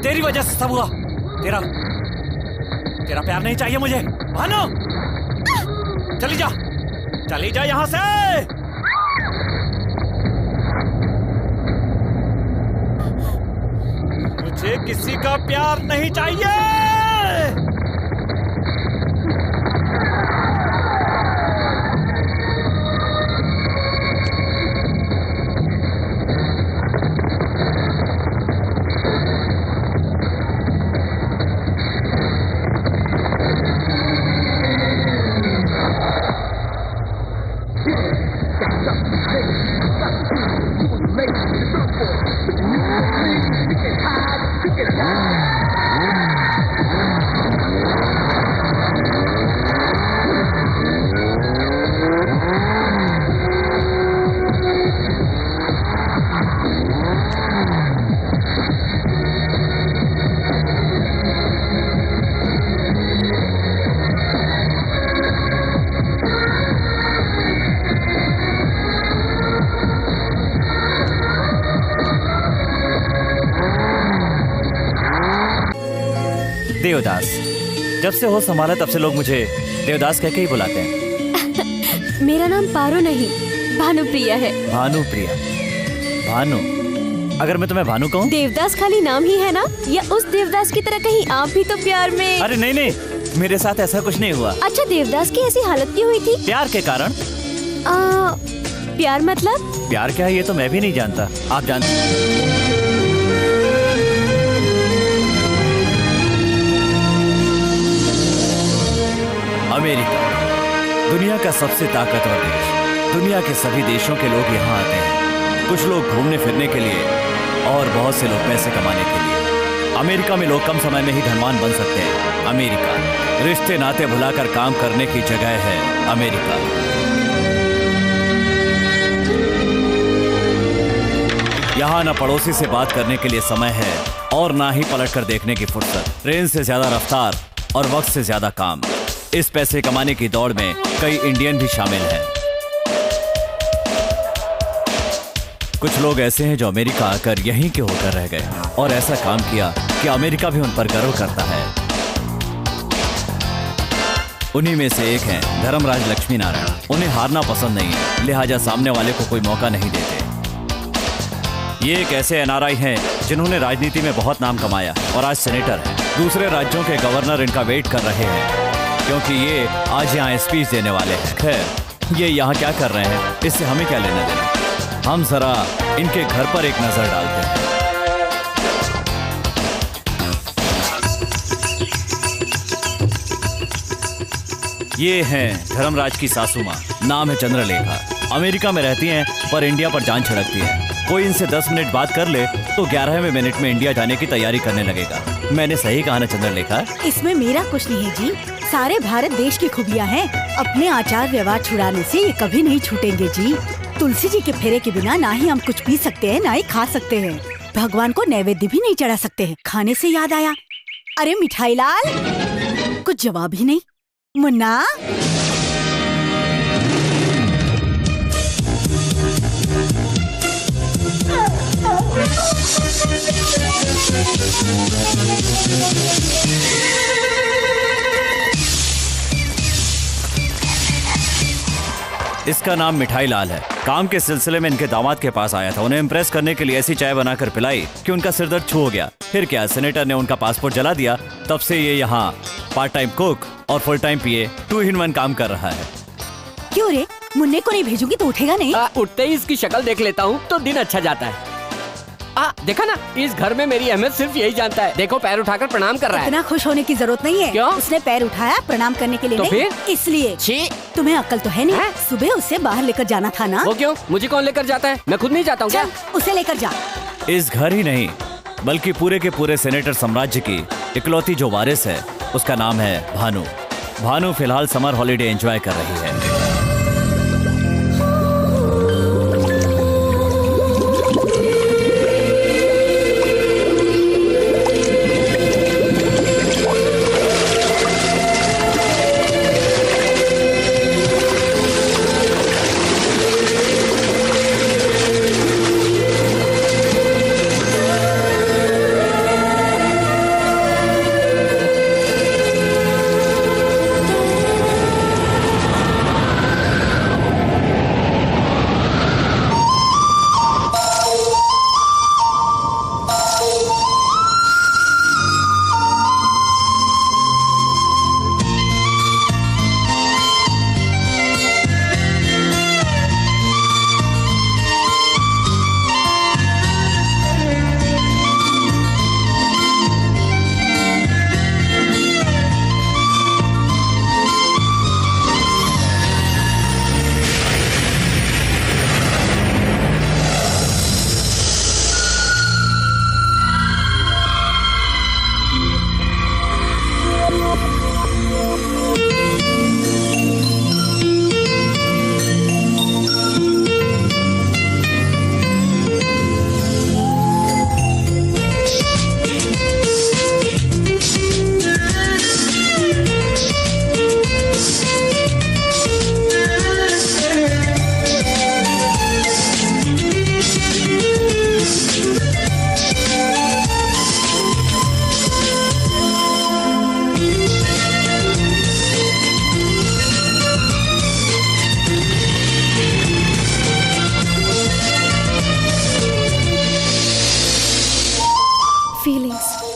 तेरी वजह से सब हुआ। तेरा प्यार नहीं चाहिए मुझे। भानु, चली जा यहाँ से। मुझे किसी का प्यार नहीं चाहिए। देवदास। जब से होश संभाला तब से लोग मुझे देवदास कह के ही बुलाते हैं। मेरा नाम पारो नहीं, भानुप्रिया है। भानुप्रिया? भानु? अगर मैं तुम्हें भानु कहूँ? देवदास खाली नाम ही है ना, या उस देवदास की तरह कहीं आप भी तो प्यार में? अरे नहीं, मेरे साथ ऐसा कुछ नहीं हुआ। अच्छा, देवदास की ऐसी हालत क्यों हुई थी? प्यार के कारण। प्यार मतलब? प्यार क्या है ये तो मैं भी नहीं जानता, आप जानते? अमेरिका दुनिया का सबसे ताकतवर देश। दुनिया के सभी देशों के लोग यहाँ आते हैं, कुछ लोग घूमने फिरने के लिए और बहुत से लोग पैसे कमाने के लिए। अमेरिका में लोग कम समय में ही धनवान बन सकते हैं। अमेरिका रिश्ते नाते भुलाकर काम करने की जगह है। अमेरिका यहाँ न पड़ोसी से बात करने के लिए समय है और ना ही पलट कर देखने की फुर्सत। ट्रेन से ज्यादा रफ्तार और वक्त से ज्यादा काम। इस पैसे कमाने की दौड़ में कई इंडियन भी शामिल हैं। कुछ लोग ऐसे हैं जो अमेरिका आकर यहीं के होकर रह गए और ऐसा काम किया कि अमेरिका भी उन पर गर्व करता है। उन्हीं में से एक हैं धर्मराज लक्ष्मी नारायण। उन्हें हारना पसंद नहीं है, लिहाजा सामने वाले को कोई मौका नहीं देते। ये एक ऐसे एनआरआई हैं जिन्होंने राजनीति में बहुत नाम कमाया और आज सेनेटर हैं। दूसरे राज्यों के गवर्नर इनका वेट कर रहे हैं क्योंकि ये आज यहाँ स्पीच देने वाले हैं। खैर, ये यहाँ क्या कर रहे हैं इससे हमें क्या लेना देना। हम जरा इनके घर पर एक नजर डालते हैं। ये हैं धर्मराज की सासू माँ, नाम है चंद्रलेखा। अमेरिका में रहती हैं पर इंडिया पर जान छिड़कती हैं। कोई इनसे 10 मिनट बात कर ले तो 11वें मिनट में इंडिया जाने की तैयारी करने लगेगा। मैंने सही कहा ना चंद्रलेखा? इसमें मेरा कुछ नहीं है जी, सारे भारत देश की खूबियाँ हैं। अपने आचार व्यवहार छुड़ाने से ये कभी नहीं छूटेंगे जी। तुलसी जी के फेरे के बिना ना ही हम कुछ पी सकते हैं, ना ही खा सकते हैं। भगवान को नैवेद्य भी नहीं चढ़ा सकते हैं। खाने से याद आया, अरे मिठाई लाल, कुछ जवाब ही नहीं। मुन्ना, इसका नाम मिठाई लाल है। काम के सिलसिले में इनके दामाद के पास आया था। उन्हें इम्प्रेस करने के लिए ऐसी चाय बनाकर पिलाई कि उनका सिरदर्द छू हो गया। फिर क्या, सेनेटर ने उनका पासपोर्ट जला दिया। तब से ये यहाँ पार्ट टाइम कुक और फुल टाइम पीए 2 in 1 काम कर रहा है। क्यों रे, मुन्ने को नहीं भेजूंगी तो उठेगा नहीं? उठते ही इसकी शक्ल देख लेता हूँ तो दिन अच्छा जाता है। देखा ना, इस घर में मेरी अहमियत सिर्फ यही जानता है। देखो, पैर उठाकर प्रणाम कर रहा है। इतना खुश होने की जरूरत नहीं है। क्यों? उसने पैर उठाया प्रणाम करने के लिए तो नहीं, फिर? इसलिए। छी! तुम्हें अक्ल तो है नहीं? है? सुबह उसे बाहर लेकर जाना था ना। वो क्यों? मुझे कौन लेकर जाता है? मैं खुद नहीं जाता हूँ क्या? चल, उसे लेकर जा। इस घर ही नहीं बल्कि पूरे के पूरे सेनेटर साम्राज्य की इकलौती जो वारिस है उसका नाम है भानु। भानु फिलहाल समर हॉलिडे एंजॉय कर रही है।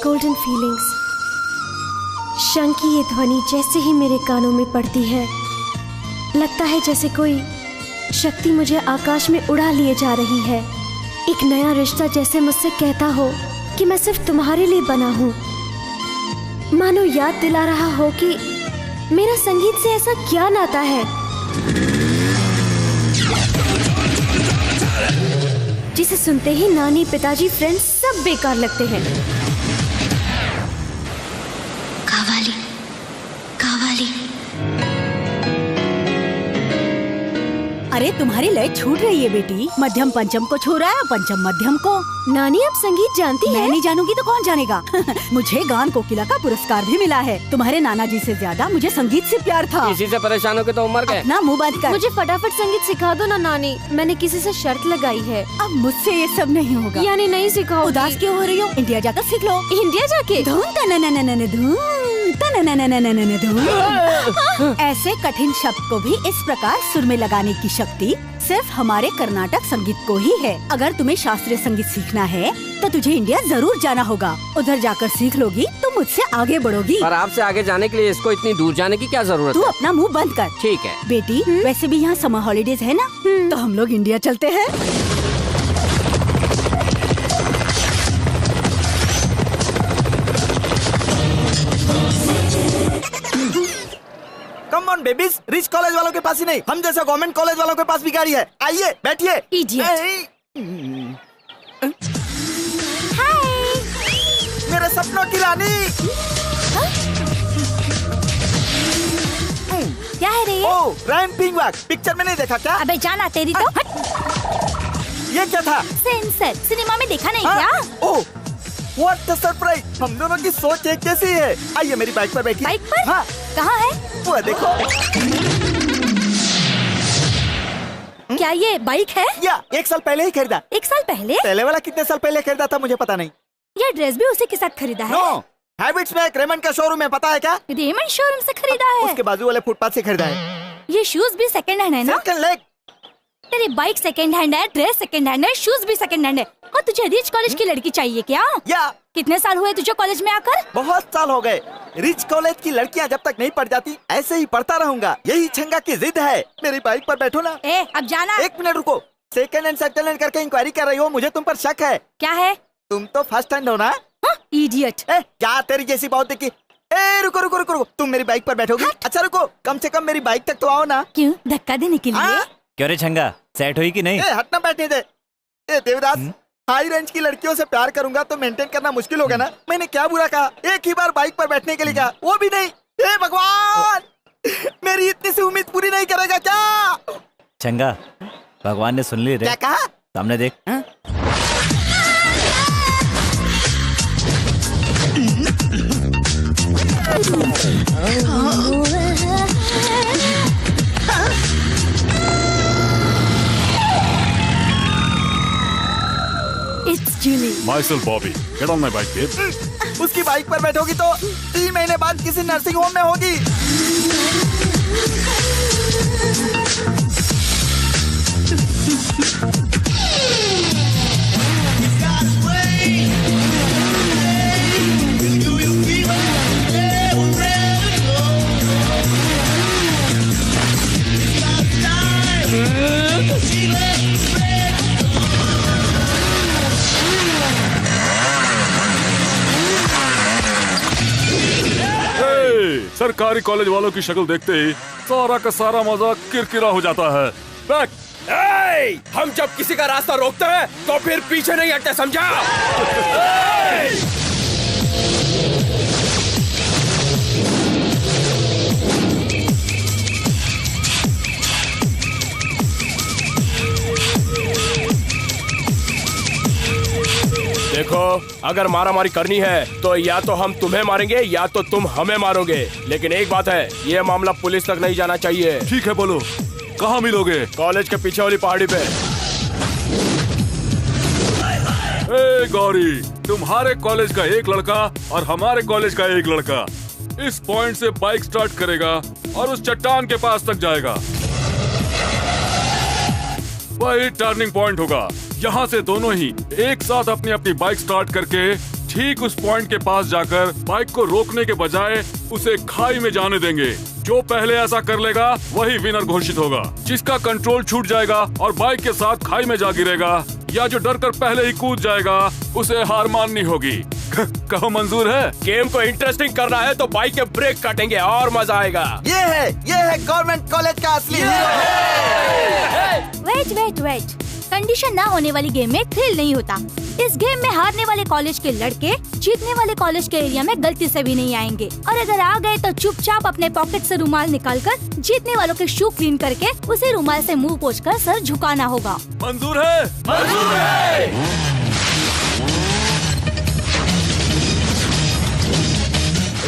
Golden feelings. शंख की ये ध्वनि जैसे ही मेरे कानों में पड़ती है, लगता है जैसे कोई शक्ति मुझे आकाश में उड़ा लिए जा रही है। एक नया रिश्ता जैसे मुझसे कहता हो कि मैं सिर्फ तुम्हारे लिए बना हूँ। मानो याद दिला रहा हो कि मेरा संगीत से ऐसा क्या नाता है जिसे सुनते ही नानी, पिताजी, फ्रेंड्स सब बेकार लगते हैं। कावाली, कावाली। अरे तुम्हारी लय छूट रही है बेटी। मध्यम पंचम को छू रहा है, पंचम मध्यम को। नानी आप संगीत जानती हैं? मैं नहीं जानूंगी तो कौन जानेगा। मुझे गान कोकिला का पुरस्कार भी मिला है। तुम्हारे नाना जी से ज्यादा मुझे संगीत से प्यार था। इसी से परेशान होके तो मर गए। अपना मुंह बंद कर। मुझे फटाफट संगीत सिखा दो ना नानी। मैंने किसी से शर्त लगाई है। अब मुझसे ये सब नहीं होगा। यानी नहीं सिखाओ। उदास क्यों हो रही हो? इंडिया जाकर सीख लो। इंडिया जाके? धूम तनननननन धूम तनननननन धूम। ऐसे कठिन शब्द को भी इस प्रकार सुर में लगाने की शक्ति सिर्फ हमारे कर्नाटक संगीत को ही है। अगर तुम्हें शास्त्रीय संगीत सीखना है तो तुझे इंडिया जरूर जाना होगा। उधर जाकर सीख लोगी तो मुझसे आगे बढ़ोगी। पर आपसे आगे जाने के लिए इसको इतनी दूर जाने की क्या जरूरत तू है? अपना मुंह बंद कर। ठीक है बेटी। वैसे भी यहाँ समर हॉलीडेज है ना, तो हम लोग इंडिया चलते हैं। Come on babies, rich college वालों के पास ही नहीं, हम जैसे गवर्नमेंट कॉलेज वालों के पास भी गाड़ी है। आइए बैठिए। Idiot। मेरे सपनों की रानी। क्या है रे ये? ओ, रैंपिंग वॉक पिक्चर में नहीं देखा क्या? अबे जाना तेरी तो। ये क्या था? सेंसर सिनेमा में देखा नहीं हाँ? क्या? ओ, व्हाट अ सरप्राइज। हम दोनों की सोच एक जैसी है। आइए मेरी बाइक पर बैठिए। बाइक पर? हाँ, कहाँ है? वो देखो। क्या ये बाइक है? या 1 साल पहले ही खरीदा। 1 साल पहले? पहले वाला कितने साल पहले खरीदा था मुझे पता नहीं। ये ड्रेस भी उसी के साथ खरीदा है? नो, हैबिट्स में एक रेमंड का शोरूम है, पता है क्या? रेमंड शोरूम से खरीदा है? उसके बाजू वाले फुटपाथ से खरीदा है। ये शूज भी सेकंड हैंड है ना? Second leg. तेरी बाइक सेकंड हैंड है, ड्रेस सेकंड हैंड है, शूज भी सेकंड हैंड है। और तुझे रिच कॉलेज की लड़की चाहिए क्या? या कितने साल हुए तुझे कॉलेज में आकर? बहुत साल हो गए। रिच कॉलेज की लड़कियां जब तक नहीं पढ़ जाती ऐसे ही पढ़ता रहूंगा। यही छंगा की जिद है। मेरी बाइक पर बैठो ना। ए, अब जाना। 1 मिनट रुको। सेकंड हैंड करके इंक्वायरी कर रही हो, मुझे तुम पर शक है। क्या है? तुम तो फर्स्ट हैंड हो ना? इडियट। ए, क्या तेरी जैसी बहुत देखी। ए, रुको रुको रुको रुको, तुम मेरी बाइक पर बैठोगी? अच्छा रुको, कम से कम मेरी बाइक तक तो आओ ना। क्यों, धक्का देने के लिए? हाँ? क्यों रे छंगा, सेट हुई कि नहीं? ए, हटना बैठने दे। ए देवदास, हाई रेंज की लड़कियों से प्यार करूंगा तो मेंटेन करना मुश्किल होगा ना। मैंने क्या बुरा कहा? एक ही बार बाइक पर बैठने के लिए कहा, वो भी नहीं। ए भगवान, मेरी इतनी सी उम्मीद पूरी नहीं करेगा क्या? छंगा, भगवान ने सुन ली रे। क्या कहा? सामने देख। It's Julie. Myself Bobby. Get on my bike, babe. उसकी बाइक पर बैठोगी तो 3 महीने बाद किसी नर्सिंग होम में होगी। सरकारी कॉलेज वालों की शक्ल देखते ही सारा का सारा मजा किरकिरा हो जाता है। बैक। हम जब किसी का रास्ता रोकते हैं तो फिर पीछे नहीं हटते, समझा? देखो, अगर मारामारी करनी है तो या तो हम तुम्हें मारेंगे या तो तुम हमें मारोगे। लेकिन एक बात है, ये मामला पुलिस तक नहीं जाना चाहिए। ठीक है, बोलो कहाँ मिलोगे? कॉलेज के पीछे वाली पहाड़ी पे। ए गौरी, तुम्हारे कॉलेज का एक लड़का और हमारे कॉलेज का एक लड़का इस पॉइंट से बाइक स्टार्ट करेगा और उस चट्टान के पास तक जाएगा। वही टर्निंग पॉइंट होगा। यहाँ से दोनों ही एक साथ अपनी अपनी बाइक स्टार्ट करके ठीक उस पॉइंट के पास जाकर बाइक को रोकने के बजाय उसे खाई में जाने देंगे। जो पहले ऐसा कर लेगा वही विनर घोषित होगा। जिसका कंट्रोल छूट जाएगा और बाइक के साथ खाई में जा गिरेगा या जो डर कर पहले ही कूद जाएगा उसे हार माननी होगी। कहो मंजूर है? गेम को इंटरेस्टिंग करना है तो बाइक के ब्रेक काटेंगे और मजा आएगा। ये है गवर्नमेंट कॉलेज का असली वेट वेट, कंडीशन ना होने वाली गेम में थ्रिल नहीं होता। इस गेम में हारने वाले कॉलेज के लड़के जीतने वाले कॉलेज के एरिया में गलती से भी नहीं आएंगे, और अगर आ गए तो चुपचाप अपने पॉकेट से रुमाल निकालकर जीतने वालों के शू क्लीन करके उसी रुमाल से मुंह पोंछकर सर झुकाना होगा। मंजूर है? मंजूर है।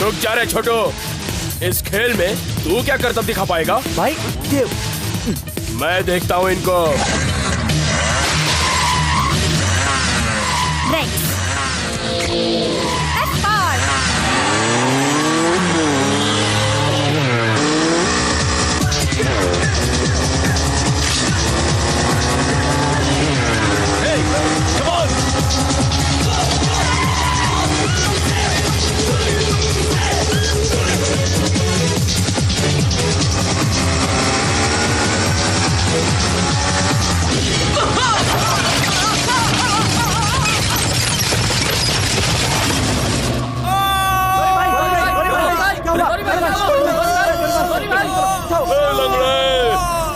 रुक जा रे छोटू, इस खेल में तू क्या करतब दिखा पाएगा? भाई देव, मैं देखता हूँ इनको।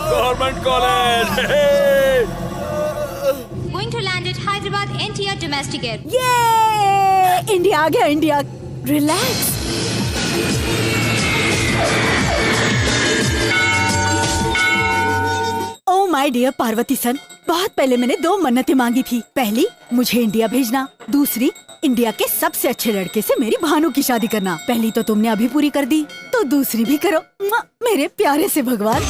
Government college. Visit Hyderabad NTR Domestic Air. ये इंडिया आ गया, India. Relax. Oh my dear Parvati son, बहुत पहले मैंने 2 मन्नतें मांगी थी। पहली, मुझे इंडिया भेजना। दूसरी, इंडिया के सबसे अच्छे लड़के से मेरी भानु की शादी करना। पहली तो तुमने अभी पूरी कर दी, तो दूसरी भी करो मेरे प्यारे से भगवान।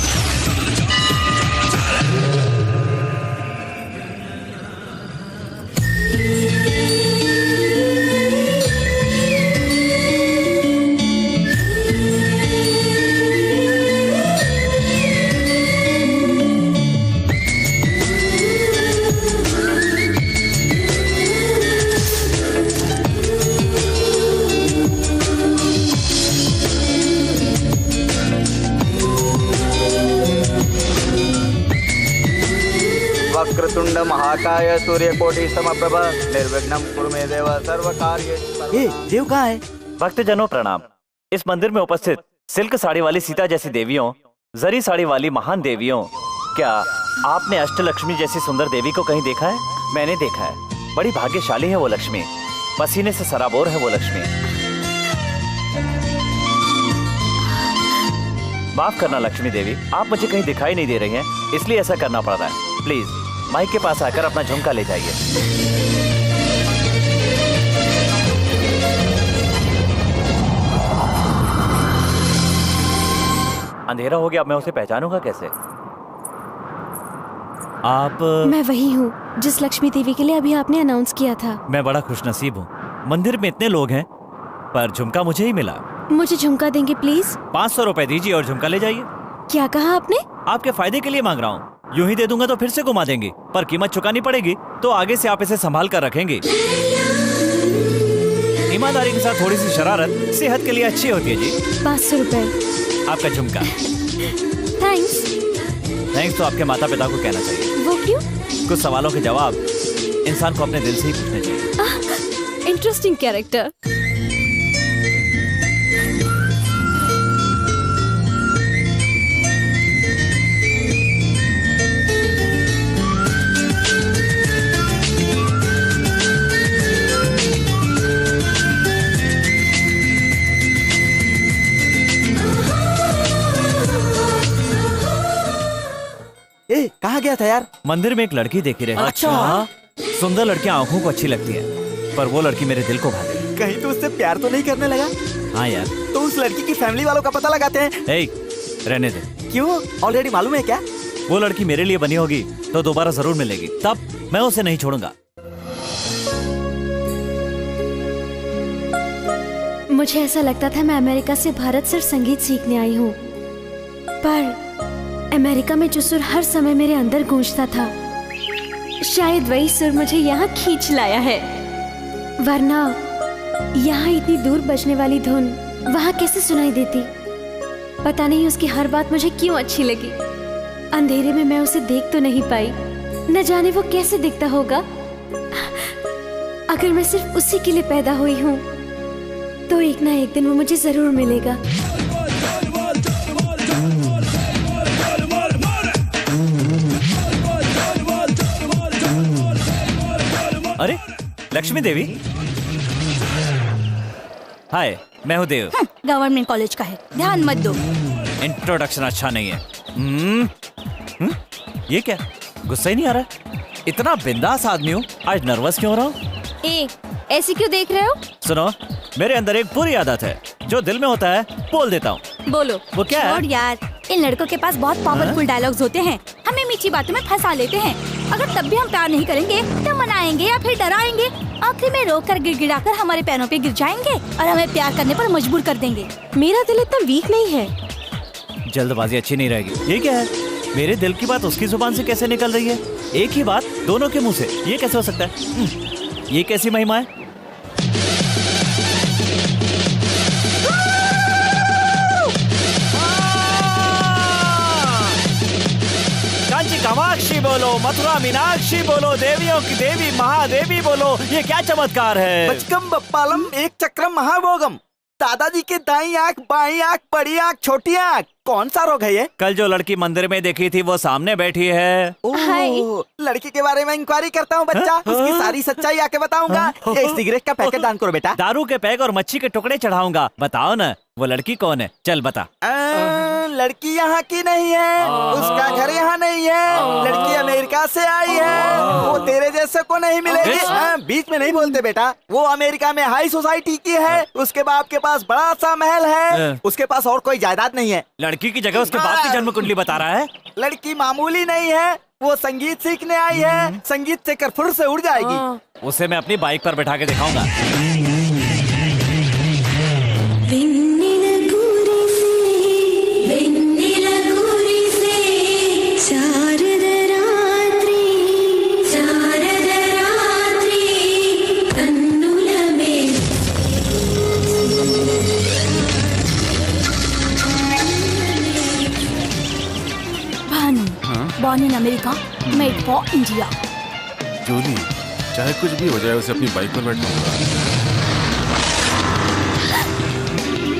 वक्रतुंड महाकाय सूर्यकोटि समप्रभ निर्विघ्नं कुरु मे देव सर्व कार्येषु। ए देव कहाँ है? भक्तजनों प्रणाम। इस मंदिर में उपस्थित सिल्क साड़ी वाली सीता जैसी देवियों, जरी साड़ी वाली महान देवियों, क्या आपने अष्टलक्ष्मी जैसी सुंदर देवी को कहीं देखा है? मैंने देखा है। बड़ी भाग्यशाली है वो लक्ष्मी, पसीने से सराबोर है वो लक्ष्मी। माफ करना लक्ष्मी देवी, आप मुझे कहीं दिखाई नहीं दे रही हैं, इसलिए ऐसा करना पड़ रहा है। प्लीज माइक के पास आकर अपना झुमका ले जाइए। अंधेरा हो गया, अब मैं उसे पहचानूंगा कैसे? आप? मैं वही हूँ जिस लक्ष्मी देवी के लिए अभी आपने अनाउंस किया था। मैं बड़ा खुशनसीब हूँ, मंदिर में इतने लोग हैं पर झुमका मुझे ही मिला। मुझे झुमका देंगे प्लीज? 500 रुपए दीजिए और झुमका ले जाइए। क्या कहा आपने? आपके फायदे के लिए मांग रहा हूँ। यूं ही दे दूंगा तो फिर से घुमा देंगे, पर कीमत चुकानी पड़ेगी, तो आगे से आप इसे संभाल कर रखेंगे। ईमानदारी के साथ थोड़ी सी शरारत सेहत के लिए अच्छी होती है जी। 500 रुपए आपका झुमका। थैंक्स। थैंक्स तो आपके माता पिता को कहना चाहिए। वो क्यों? कुछ सवालों के जवाब इंसान को अपने दिल से ही पूछने चाहिए। Interesting character. ए कहाँ गया था यार? मंदिर में एक लड़की देखी रही। अच्छा। सुंदर लड़कियां आंखों को अच्छी लगती है, पर वो लड़की मेरे दिल को भा गई। कहीं तो उससे प्यार तो नहीं करने लगा? हाँ यार। तो उस लड़की की फैमिली वालों का पता लगाते हैं। रहने दे। क्यों? ऑलरेडी मालूम है क्या? वो लड़की मेरे लिए बनी होगी तो दोबारा जरूर मिलेगी, तब मैं उसे नहीं छोड़ूंगा। मुझे ऐसा लगता था मैं अमेरिका से भारत सिर्फ संगीत सीखने आई हूँ, पर अमेरिका में जो सुर हर समय मेरे अंदर गूंजता था, शायद वही सुर मुझे यहाँ खींच लाया है। वरना यहाँ इतनी दूर बजने वाली धुन वहाँ कैसे सुनाई देती? पता नहीं उसकी हर बात मुझे क्यों अच्छी लगी। अंधेरे में मैं उसे देख तो नहीं पाई, न जाने वो कैसे दिखता होगा। अगर मैं सिर्फ उसी के लिए पैदा हुई हूँ तो एक ना एक दिन वो मुझे जरूर मिलेगा। अरे लक्ष्मी देवी। हाय, मैं हूँ देव। गवर्नमेंट कॉलेज का है, ध्यान मत दो। इंट्रोडक्शन अच्छा नहीं है। ये क्या, गुस्सा ही नहीं आ रहा? इतना बिंदास आदमी हूँ, आज नर्वस क्यों हो रहा हूँ? ऐसे क्यों देख रहे हो? सुनो, मेरे अंदर एक बुरी आदत है, जो दिल में होता है बोल देता हूँ। बोलो। वो क्या है? छोड़ यार, इन लड़कों के पास बहुत पावरफुल डायलॉग्स होते हैं, हमें मीठी बातों में फंसा लेते हैं। अगर तब भी हम प्यार नहीं करेंगे तो मनाएंगे या फिर डराएंगे, आखिर में रोक कर गिड़गिड़ाकर हमारे पैरों पे गिर जाएंगे और हमें प्यार करने पर मजबूर कर देंगे। मेरा दिल इतना वीक नहीं है। जल्दबाजी अच्छी नहीं रहेगी। ये क्या है? मेरे दिल की बात उसकी जुबान से कैसे निकल रही है? एक ही बात दोनों के मुंह से, ये कैसे हो सकता है? ये कैसी महिमा है? कांची कामाक्षी बोलो, मथुरा मीनाक्षी बोलो, देवियों की देवी महादेवी बोलो, ये क्या चमत्कार है? बचकम बप्पालम एक चक्रम महाभोगम। दादाजी की दाई आंख, बाई आंख, बड़ी आंख, छोटी आंख, कौन सा रोग है ये? कल जो लड़की मंदिर में देखी थी वो सामने बैठी है। ओह, लड़की के बारे में इंक्वायरी करता हूँ बच्चा, उसकी सारी सच्चाई आके बताऊंगा। एक सिगरेट का पैकेट दान करो बेटा। दारू के पैक और मच्छी के टुकड़े चढ़ाऊंगा। बताओ ना वो लड़की कौन है? चल बता। लड़की यहाँ की नहीं है, उसका घर यहाँ नहीं है, लड़की अमेरिका से आई है, वो तेरे जैसे को नहीं मिलेगी। बीच में नहीं बोलते बेटा, वो अमेरिका में हाई सोसाइटी की है, उसके बाप के पास बड़ा सा महल है, उसके पास और कोई जायदाद नहीं है। लड़की की जगह उसके बाप की जन्म कुंडली बता रहा है। लड़की मामूली नहीं है, वो संगीत सीखने आई है, संगीत सीखकर फुर से उड़ जाएगी। उसे मैं अपनी बाइक पर बैठा के दिखाऊंगा। Born in America, made for India. Jully, चाहे कुछ भी हो जाए उसे अपनी बाइक पर बैठाऊंगा।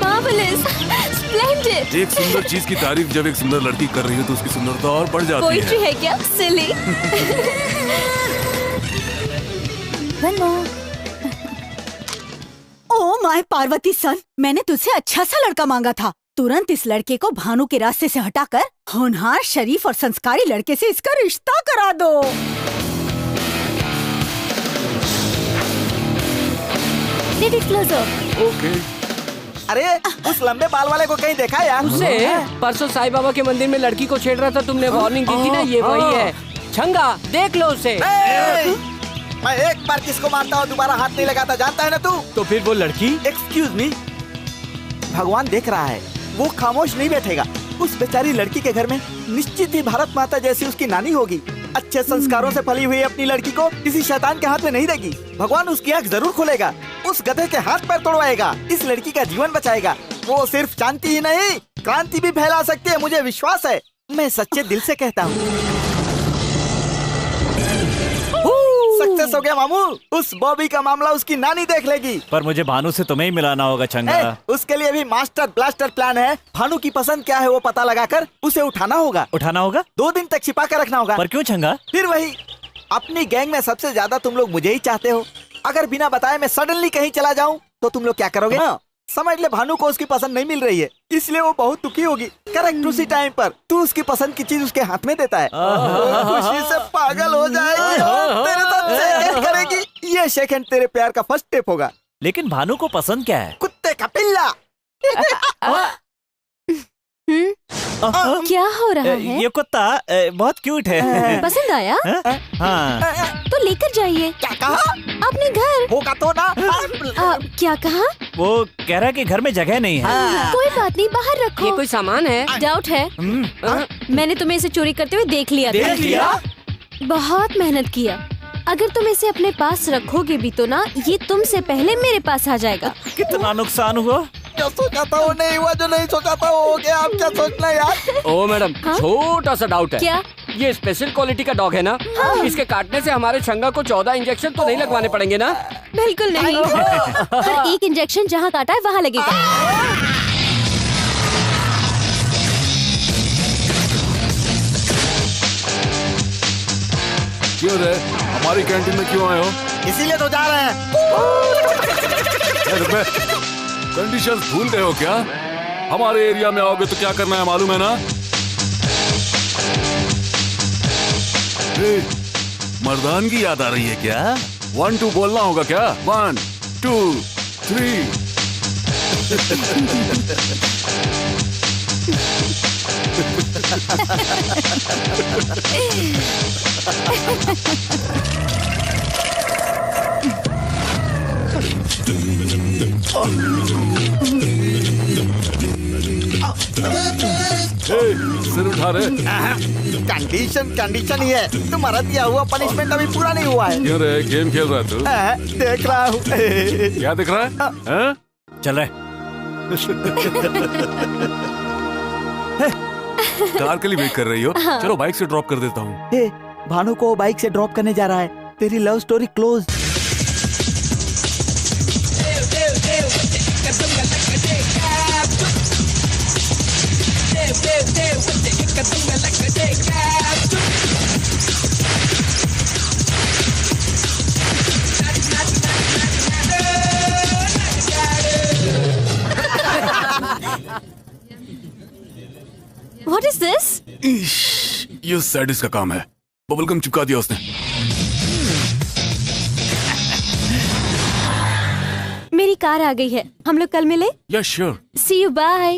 Marvelous, splendid. एक सुंदर चीज की तारीफ जब एक सुंदर लड़की कर रही हो तो उसकी सुंदरता और बढ़ जाती पोइट्री है क्या? Silly. ओह माय पार्वती सन, मैंने तुझसे अच्छा सा लड़का मांगा था। तुरंत इस लड़के को भानु के रास्ते से हटाकर होनहार, शरीफ और संस्कारी लड़के से इसका रिश्ता करा दो। ओके। अरे उस लंबे बाल वाले को कहीं देखा यार? उसे परसों साईं बाबा के मंदिर में लड़की को छेड़ रहा था, तुमने वार्निंग दी थी ना, ये वही है। छंगा देख लो उसे। मैं एक बार किसको मारता हूँ दोबारा हाथ नहीं लगाता, जानता है ना तू? तो फिर वो लड़की? एक्सक्यूज मी, भगवान देख रहा है, वो खामोश नहीं बैठेगा। उस बेचारी लड़की के घर में निश्चित ही भारत माता जैसी उसकी नानी होगी। अच्छे संस्कारों से पली हुई अपनी लड़की को किसी शैतान के हाथ में नहीं देगी। भगवान उसकी आंख जरूर खोलेगा, उस गधे के हाथ पैर तोड़वाएगा, इस लड़की का जीवन बचाएगा। वो सिर्फ शांति ही नहीं, क्रांति भी फैला सकती है, मुझे विश्वास है। मैं सच्चे दिल से कहता हूँ। सक्सेस हो गया मामू, उस बॉबी का मामला उसकी नानी देख लेगी। पर मुझे भानु से तुम्हें ही मिलाना होगा छंगा। उसके लिए भी मास्टर ब्लास्टर प्लान है। भानु की पसंद क्या है वो पता लगाकर उसे उठाना होगा। उठाना होगा? 2 दिन तक छिपा कर रखना होगा। पर क्यों छंगा? फिर वही, अपनी गैंग में सबसे ज्यादा तुम लोग मुझे ही चाहते हो। अगर बिना बताए मैं सडनली कहीं चला जाऊं तो तुम लोग क्या करोगे? समझ ले भानु को उसकी पसंद नहीं मिल रही है, इसलिए वो बहुत दुखी होगी। करेक्ट उसी टाइम पर तू उसकी पसंद की चीज उसके हाथ में देता है, खुशी से पागल हो जाएगी और तेरे साथ शेक करेगी। ये शेक हैंड तेरे प्यार का फर्स्ट स्टेप होगा। लेकिन भानु को पसंद क्या है? कुत्ते का पिल्ला। क्या हो रहा है? ये कुत्ता बहुत क्यूट है। पसंद आया? हाँ। तो लेकर जाइए। क्या कहा? अपने घर। होगा तो ना। क्या कहा? वो कह रहा है कि घर में जगह नहीं है। कोई बात नहीं, बाहर रखो। ये कोई सामान है? डाउट है? मैंने तुम्हें इसे चोरी करते हुए देख लिया था। देख लिया? बहुत मेहनत किया। अगर तुम इसे अपने पास रखोगे भी तो ना, ये तुमसे पहले मेरे पास आ जाएगा। कितना नुकसान हुआ? जो सोचा था वो नहीं हुआ, जो नहीं सोचा था वो हो गया। आप क्या सोचना यार? ओ मैडम, छोटा सा डाउट है। क्या? ये स्पेशल क्वालिटी का डॉग है ना? इसके काटने से हमारे छंगा को 14 इंजेक्शन तो नहीं लगवाने पड़ेंगे ना? बिल्कुल नहीं। पर एक इंजेक्शन जहाँ काटा है वहाँ लगेगा। क्यों रे, हमारी कैंटीन में क्यों आए हो? इसीलिए तो जा रहे हैं। कंडीशन भूल गए हो क्या? हमारे एरिया में आओगे तो क्या करना है मालूम है ना? मर्दान की याद आ रही है क्या? 1 2 बोलना होगा क्या? 1 2 3। सिर उठा रहे। कंडीशन ही है, तुम्हारा दिया हुआ पनिशमेंट अभी पूरा नहीं हुआ है। क्यों रे, गेम खेल रहा है तू? देख रहा हूँ। क्या दिख रहा है? हैं? चल रहे। कार के लिए वेट कर रही हो? चलो बाइक से ड्रॉप कर देता हूँ। भानु को बाइक से ड्रॉप करने जा रहा है। तेरी love story close. What is this? ये सैडिस्ट का काम है। बबलगम चिपका दिया उसने। मेरी कार आ गई है, हम लोग कल मिले। या श्योर। See you, bye.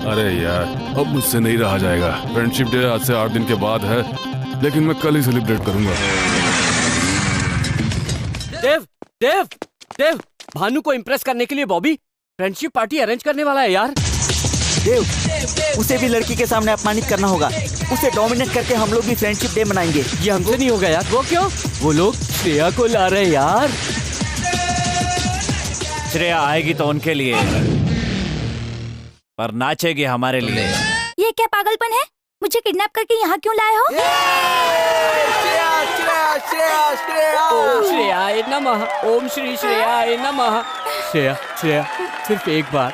अरे यार, अब मुझसे नहीं रहा जाएगा। फ्रेंडशिप डे आज से 8 दिन के बाद है, लेकिन मैं कल ही सेलिब्रेट करूंगा। देव, भानु को इम्प्रेस करने के लिए बॉबी फ्रेंडशिप पार्टी अरेंज करने वाला है यार। देव, उसे भी लड़की के सामने अपमानित करना होगा। उसे डोमिनेट करके हम लोग भी फ्रेंडशिप डे मनाएंगे। ये हमसे नहीं होगा यार। वो क्यों? वो लोग श्रेया को ला रहे हैं यार। श्रेया आएगी तो उनके लिए, पर नाचेगी हमारे लिए। ये क्या पागलपन है? मुझे किडनैप करके यहाँ क्यों लाए हो? ओम श्रेयाय नमः, ओम श्री श्रेयाय नमः। श्रेया, सिर्फ एक बार।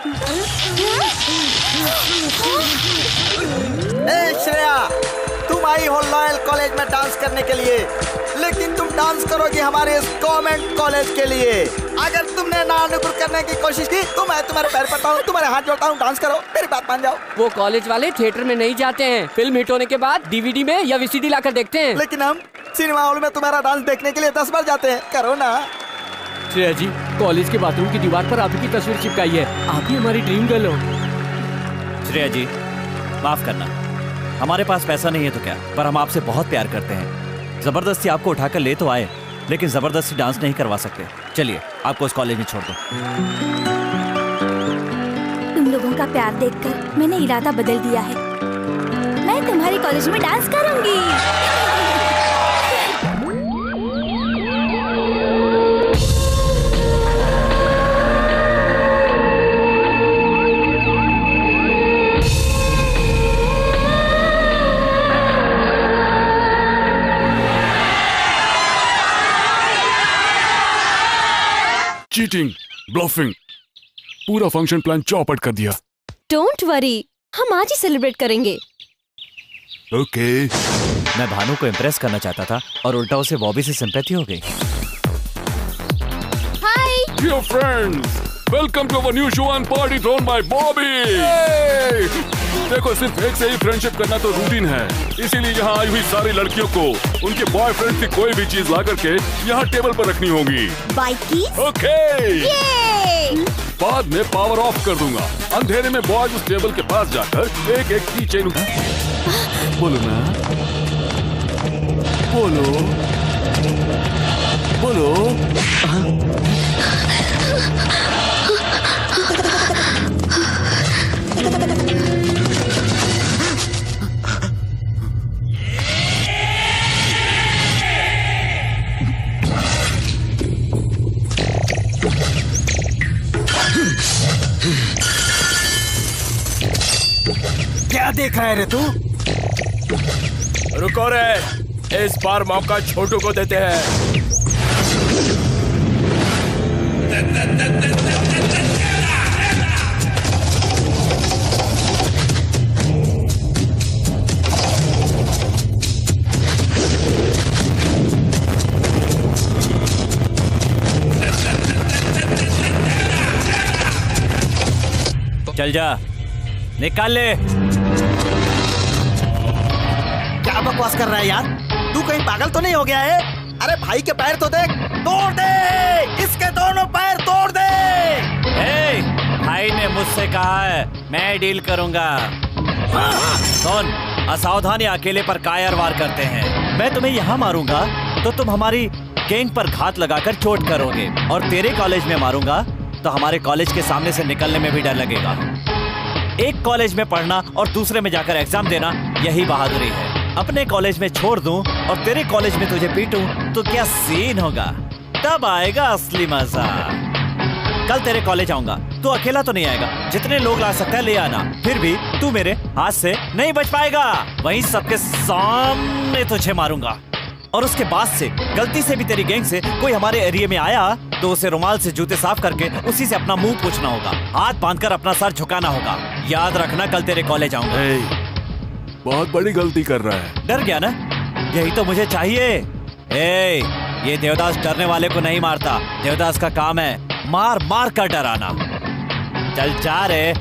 श्रेया, तुम आई हो लॉयल कॉलेज में डांस करने के लिए, लेकिन तुम डांस करोगी हमारे इस गवर्नमेंट कॉलेज के लिए। अगर तुमने नानुकुर करने की कोशिश की तो मैं तुम्हारे पैर पड़ता हूँ, तुम्हारे हाथ जोड़ता हूँ, डांस करो, मेरी बात मान जाओ। वो कॉलेज वाले थिएटर में नहीं जाते हैं, फिल्म हिट होने के बाद डीवीडी में या वीसीडी लाकर देखते हैं। लेकिन हम सिनेमा हॉल में तुम्हारा डांस देखने के लिए 10 बार जाते हैं, करो ना। श्रेया जी, कॉलेज के बाथरूम की दीवार पर आप ही की तस्वीर चिपकाई है। आप ही हमारी ड्रीम गर्ल हो। श्रेया जी, माफ करना, हमारे पास पैसा नहीं है तो क्या, पर हम आपसे बहुत प्यार करते हैं। जबरदस्ती आपको उठाकर ले तो आए, लेकिन जबरदस्ती डांस नहीं करवा सकते। चलिए, आपको इस कॉलेज में छोड़ दो। तुम लोगों का प्यार देखकर मैंने इरादा बदल दिया है। मैं तुम्हारे कॉलेज में डांस करूंगी। चीटिंग, ब्लफिंग, पूरा फंक्शन प्लान चौपट कर दिया। डोंट वरी, हम आज ही सेलिब्रेट करेंगे। ओके। मैं भानु को इम्प्रेस करना चाहता था और उल्टा उसे बॉबी से सिंपैथी हो गई। Hi dear friends, welcome to our new show and party thrown by Bobby. देखो, सिर्फ एक से ही फ्रेंडशिप करना तो रूटीन है, इसीलिए यहाँ आई हुई सारी लड़कियों को उनके बॉयफ्रेंड की कोई भी चीज ला करके यहाँ टेबल पर रखनी होगी। बाइक की? ओके। बाद में पावर ऑफ कर दूंगा। अंधेरे में बॉयज उस टेबल के पास जाकर एक एक की चेन उठा। बोलो ना, बोलो। क्या देख रहा है रे तू? रुको रे, इस बार मौका छोटू को देते हैं। चल जा, निकाल ले। क्या बकवास कर रहा है यार? तू कहीं पागल तो नहीं हो गया है? अरे भाई के पैर तो देख, तोड़ दे, इसके दोनों पैर तोड़ दे। भाई ने मुझसे कहा है, मैं डील करूंगा। कौन असावधानी अकेले पर कायर वार करते हैं। मैं तुम्हें यहाँ मारूंगा तो तुम हमारी गैंग पर घात लगाकर चोट करोगे, और तेरे कॉलेज में मारूंगा तो हमारे कॉलेज के सामने से निकलने में भी डर लगेगा। एक कॉलेज में पढ़ना और दूसरे में जाकर एग्जाम देना, यही बहादुरी है। अपने कॉलेज में छोड़ दूं और तेरे कॉलेज में तुझे पीटूं तो क्या सीन होगा? तब आएगा असली मजा। कल तेरे कॉलेज आऊंगा, तू अकेला तो नहीं आएगा, जितने लोग ला सकता है ले आना। फिर भी तू मेरे हाथ से नहीं बच पाएगा, वहीं सबके सामने तुझे मारूंगा। और उसके बाद से गलती से भी तेरी गैंग से कोई हमारे एरिया में आया तो उसे रुमाल से जूते साफ करके उसी से अपना मुंह पोंछना होगा, हाथ बांधकर अपना सर झुकाना होगा। याद रखना, कल तेरे कॉलेज आऊंगा। बहुत बड़ी गलती कर रहा है। डर गया ना? यही तो मुझे चाहिए। ये देवदास डरने वाले को नहीं मारता। देवदास का काम है मार मार कर डराना। चल जा रे,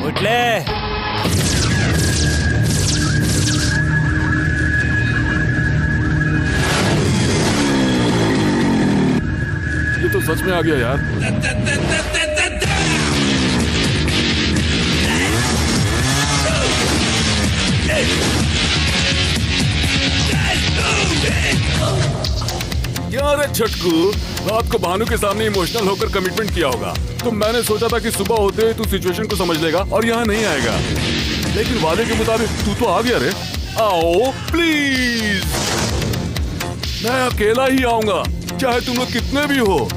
उठ ले। ये तो सच में आ गया यार। यार छटकू, रात को भानु के सामने इमोशनल होकर कमिटमेंट किया होगा, तो मैंने सोचा था कि सुबह होते हुए तू सिचुएशन को समझ लेगा और यहाँ नहीं आएगा, लेकिन वादे के मुताबिक तू तो आ गया रे। आओ प्लीज, मैं अकेला ही आऊंगा, चाहे तुम लोग कितने भी हो।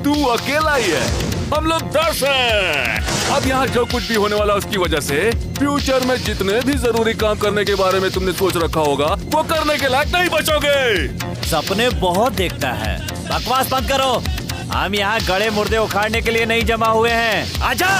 तू अकेला ही है, हम लोग 10 हैं। अब यहाँ जो कुछ भी होने वाला उसकी वजह से फ्यूचर में जितने भी जरूरी काम करने के बारे में तुमने सोच रखा होगा वो करने के लायक नहीं बचोगे। सपने बहुत देखता है, बकवास बंद करो। हम यहाँ गड़े मुर्दे उखाड़ने के लिए नहीं जमा हुए हैं। आजा।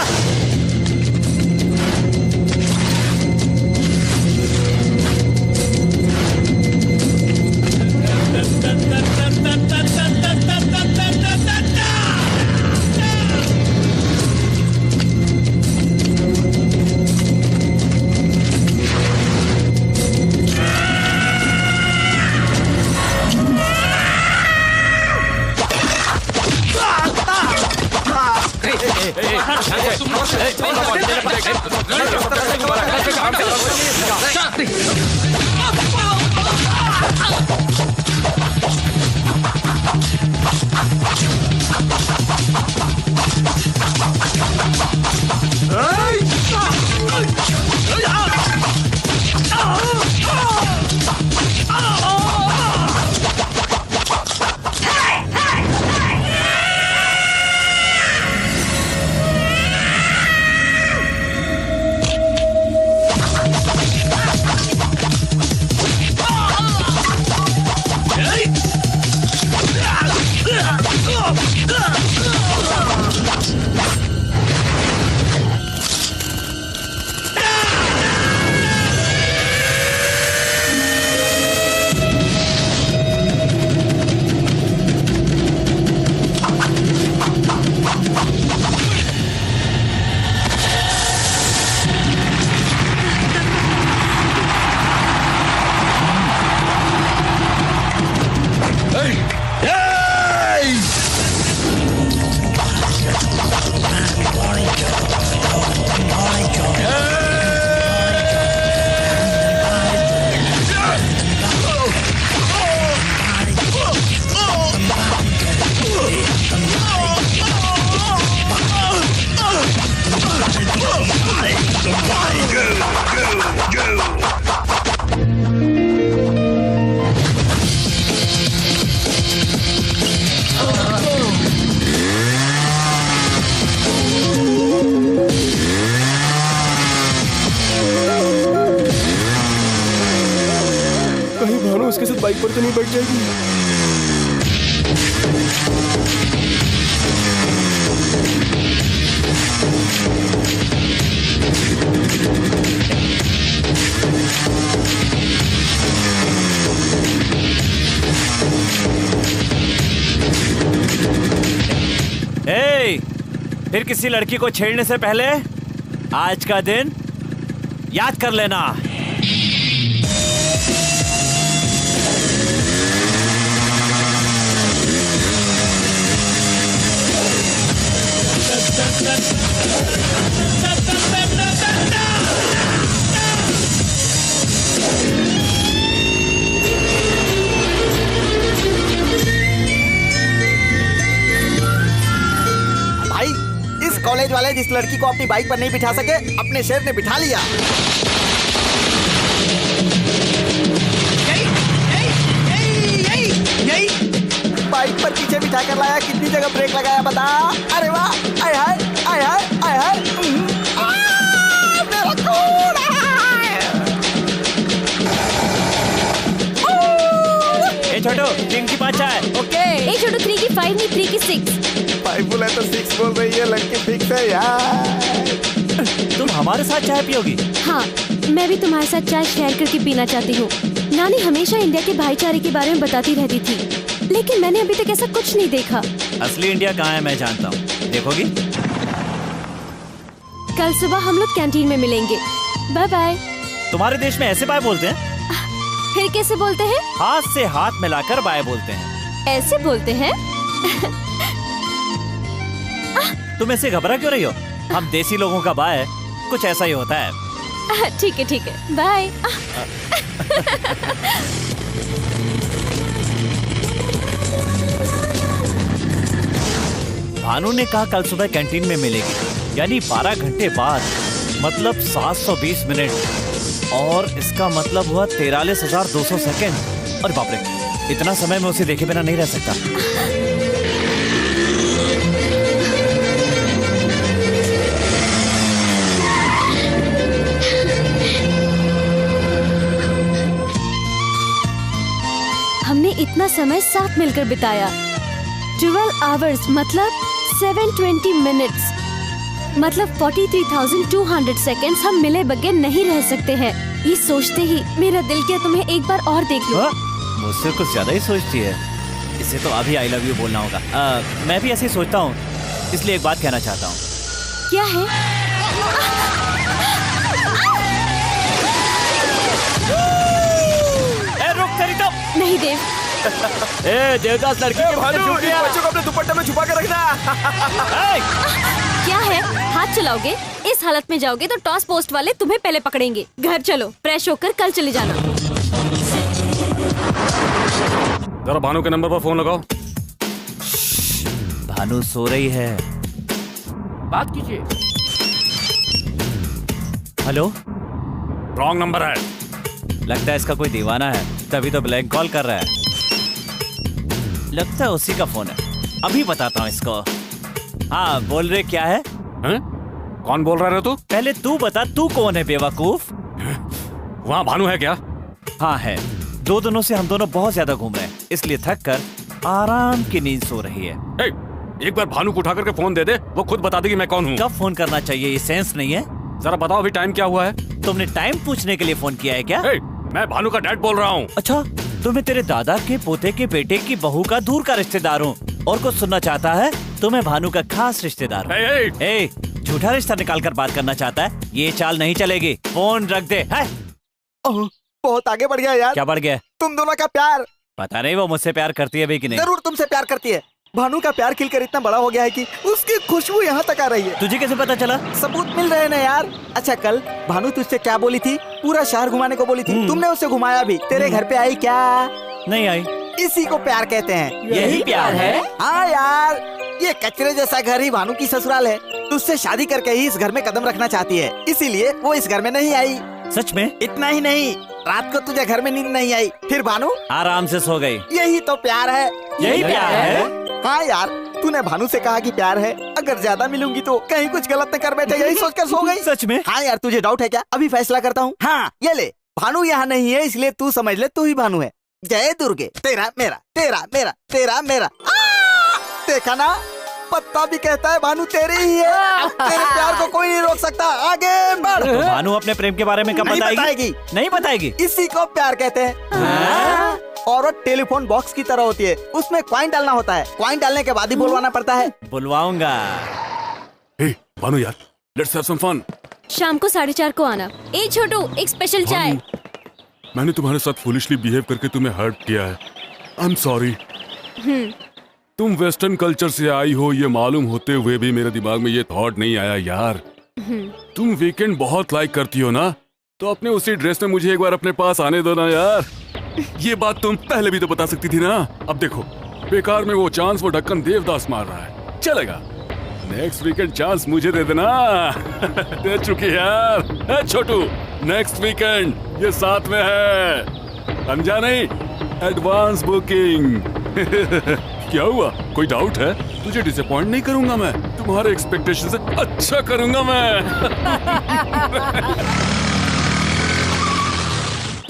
कहीं भानु उसके साथ बाइक पर तो नहीं बैठ जाएगी? फिर किसी लड़की को छेड़ने से पहले आज का दिन याद कर लेना। कॉलेज वाले जिस लड़की को अपनी बाइक पर नहीं बिठा सके, अपने शेर ने बिठा लिया। बाइक पर पीछे बिठा कर लाया, कितनी जगह ब्रेक लगाया बता। अरे वाह, आय हाय आय हाय आय हाय, मेरा खून। 23 की 6। 5 बोला तो 6 बोल रही है, लड़की फिक्स है यार। तुम हमारे साथ चाय पियोगी? हाँ, मैं भी तुम्हारे साथ चाय शेयर करके पीना चाहती हूँ। नानी हमेशा इंडिया के भाईचारे के बारे में बताती रहती थी, लेकिन मैंने अभी तक ऐसा कुछ नहीं देखा। असली इंडिया कहाँ है मैं जानता हूँ, देखोगी? कल सुबह हम लोग कैंटीन में मिलेंगे। Bye bye. तुम्हारे देश में ऐसे बाय बोलते हैं? फिर कैसे बोलते हैं? हाथ से हाथ मिलाकर बाय बोलते हैं। ऐसे बोलते हैं? तुम ऐसे घबरा क्यों रही हो? हम देसी लोगों का बाय कुछ ऐसा ही होता है। ठीक है ठीक है, बाय। भानु ने कहा कल सुबह कैंटीन में मिलेगी, यानी 12 घंटे बाद, मतलब 720 मिनट, और इसका मतलब हुआ 43,200 सेकेंड। और बाप रे, इतना समय मैं उसे देखे बिना नहीं रह सकता। हमने इतना समय साथ मिलकर बिताया। 12 आवर्स मतलब 720 मिनट्स, मतलब 43,200 सेकेंड्स हम मिले बगैर नहीं रह सकते हैं। ये सोचते ही मेरा दिल किया तुम्हें एक बार और देख लूं। मुझसे कुछ ज्यादा ही सोचती है। इसे तो अभी आई लव यू बोलना होगा। मैं भी ऐसे ही सोचता हूँ, इसलिए एक बात कहना चाहता हूँ। क्या है? रुक तेरी तो। नहीं देव। ए देवदास, लड़की के भानु, इन बच्चों को अपने दुपट्टे में छुपा के रखना। क्या है? हाथ चलाओगे? इस हालत में जाओगे तो टॉस पोस्ट वाले तुम्हें पहले पकड़ेंगे। घर चलो, फ्रेश होकर कल चले जाना। जरा भानु के नंबर पर फोन लगाओ। भानु सो रही है, बात कीजिए। हेलो। रॉन्ग नंबर है। लगता है इसका कोई दीवाना है, तभी तो ब्लैंक कॉल कर रहा है। लगता है उसी का फोन है, अभी बताता हूँ इसको। हाँ बोल रहे, क्या है? कौन बोल रहा है तू? पहले तू बता, तू कौन है बेवकूफ? वहाँ भानु है क्या? हाँ है। 2 दिनों से हम दोनों बहुत ज्यादा घूम रहे हैं, इसलिए थक कर आराम की नींद सो रही है। एक बार भानु को उठा करके फोन दे दे, वो खुद बता देगी मैं कौन हूँ। कब फोन करना चाहिए, ये सेंस नहीं है? जरा बताओ अभी टाइम क्या हुआ है? तुमने टाइम पूछने के लिए फोन किया है क्या? मैं भानु का डैड बोल रहा हूँ। अच्छा, तो मैं तेरे दादा के पोते के बेटे की बहू का दूर का रिश्तेदार हूँ, और कुछ सुनना चाहता है तो मैं भानु का खास रिश्तेदार हूँ। झूठा रिश्ता निकाल कर बात करना चाहता है? ये चाल नहीं चलेगी, फोन रख दे। है? बहुत आगे बढ़ गया यार। क्या बढ़ गया? तुम दोनों का प्यार। पता नहीं वो मुझसे प्यार करती है भी कि नहीं। जरूर तुमसे प्यार करती है। भानु का प्यार खिलकर इतना बड़ा हो गया है कि उसकी खुशबू यहाँ तक आ रही है। तुझे कैसे पता चला? सबूत मिल रहे हैं ना यार। अच्छा, कल भानु तुझसे क्या बोली थी? पूरा शहर घुमाने को बोली थी, तुमने उसे घुमाया भी। तेरे घर पे आई क्या? नहीं आई। इसी को प्यार कहते हैं। यही प्यार है? हाँ यार, ये कचरे जैसा घर ही भानु की ससुराल है। तुझसे शादी करके ही इस घर में कदम रखना चाहती है, इसीलिए वो इस घर में नहीं आई। सच में? इतना ही नहीं, रात को तुझे घर में नींद नहीं आई, फिर भानु आराम से सो गई। यही तो प्यार है। यही प्यार है? हाँ यार, तूने भानु से कहा कि प्यार है, अगर ज्यादा मिलूंगी तो कहीं कुछ गलत न कर बैठे, यही सोचकर सो गई। सच में? हाँ यार, तुझे डाउट है क्या? अभी फैसला करता हूँ। हाँ ये ले, भानु यहाँ नहीं है, इसलिए तू समझ ले तू ही भानु है। जय दुर्गे, तेरा मेरा, तेरा मेरा, तेरा मेरा। देखा ना, पत्ता भी कहता है भानु तेरी ही है। तेरे प्यार को कोई नहीं रोक सकता, आगे बढ़। तो भानु अपने प्रेम के बारे में कब बताएगी? नहीं बताएगी। इसी को प्यार कहते हैं। और वो टेलीफोन बॉक्स की तरह होती है, उसमें कॉइन डालना होता है, कॉइन डालने के बाद ही बुलवाना पड़ता है। बुलवाऊंगा। भानु यार, लेट्स हैव सम फन। शाम को 4:30 को आना। ए छोटू, एक स्पेशल चाय। मैंने तुम्हारे साथ फुलिशली बिहेव करके तुम्हें हर्ट किया है। I am sorry. तुम वेस्टर्न कल्चर से आई हो ये मालूम होते हुए भी मेरे दिमाग में ये थॉट नहीं आया यार। तुम वीकेंड बहुत लाइक करती हो ना, तो अपने उसी ड्रेस में मुझे एक बार अपने पास आने दो ना यार। ये बात तुम पहले भी तो बता सकती थी ना। अब देखो, बेकार में वो चांस वो ढक्कन देवदास मार रहा है। चलेगा, नेक्स्ट वीकेंड चांस मुझे दे देना। दे चुकी यार। छोटू, नेक्स्ट वीकेंड ये साथ में है, समझा नहीं? Advance booking. क्या हुआ, कोई डाउट है? तुझे डिसअपॉइंट नहीं करूंगा मैं, तुम्हारे एक्सपेक्टेशन से अच्छा करूंगा मैं।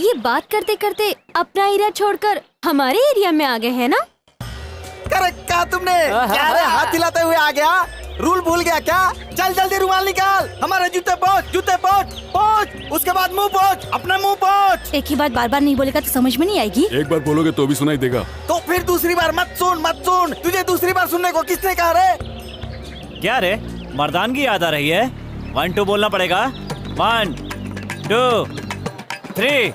ये बात करते करते अपना एरिया छोड़कर हमारे एरिया में आ गए हैं ना? करेक्ट कहा तुमने। क्या रे हाथ हिलाते हुए आ गया? रूल भूल गया क्या? चल जल्दी रुमाल निकाल, हमारे जूते पोंछ, जूते पोंछ, पोंछ, उसके बाद मुंह पोंछ, अपना मुंह पोंछ। एक ही बात बार बार नहीं बोलेगा तो समझ में नहीं आएगी। एक बार बोलोगे तो भी सुनाई देगा। तो फिर दूसरी बार मत सुन, मत सुन। तुझे दूसरी बार सुनने को किसने कहा रे? क्या रे, मर्दानगी याद आ रही है? 1 2 बोलना पड़ेगा। 1 2 3।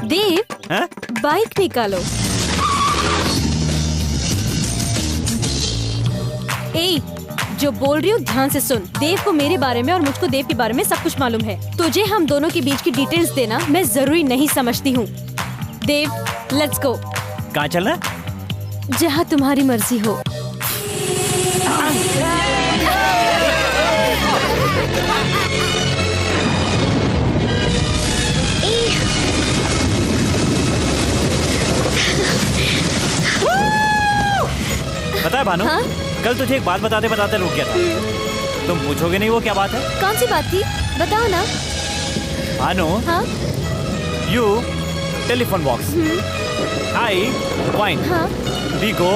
देव, हाँ? बाइक निकालो। ए, जो बोल रही हूँ ध्यान से सुन। देव को मेरे बारे में और मुझको देव के बारे में सब कुछ मालूम है। तुझे हम दोनों के बीच की डिटेल्स देना मैं जरूरी नहीं समझती हूँ। देव, लेट्स गो। कहाँ चलना? जहाँ तुम्हारी मर्जी हो। पता है भानु, हाँ? कल तुझे एक बात बताते बताते रुक गया था। तुम पूछोगे नहीं वो क्या बात है? कौन सी बात थी, बताओ ना। भानु, हाँ you telephone box, I wine, हाँ वी गो।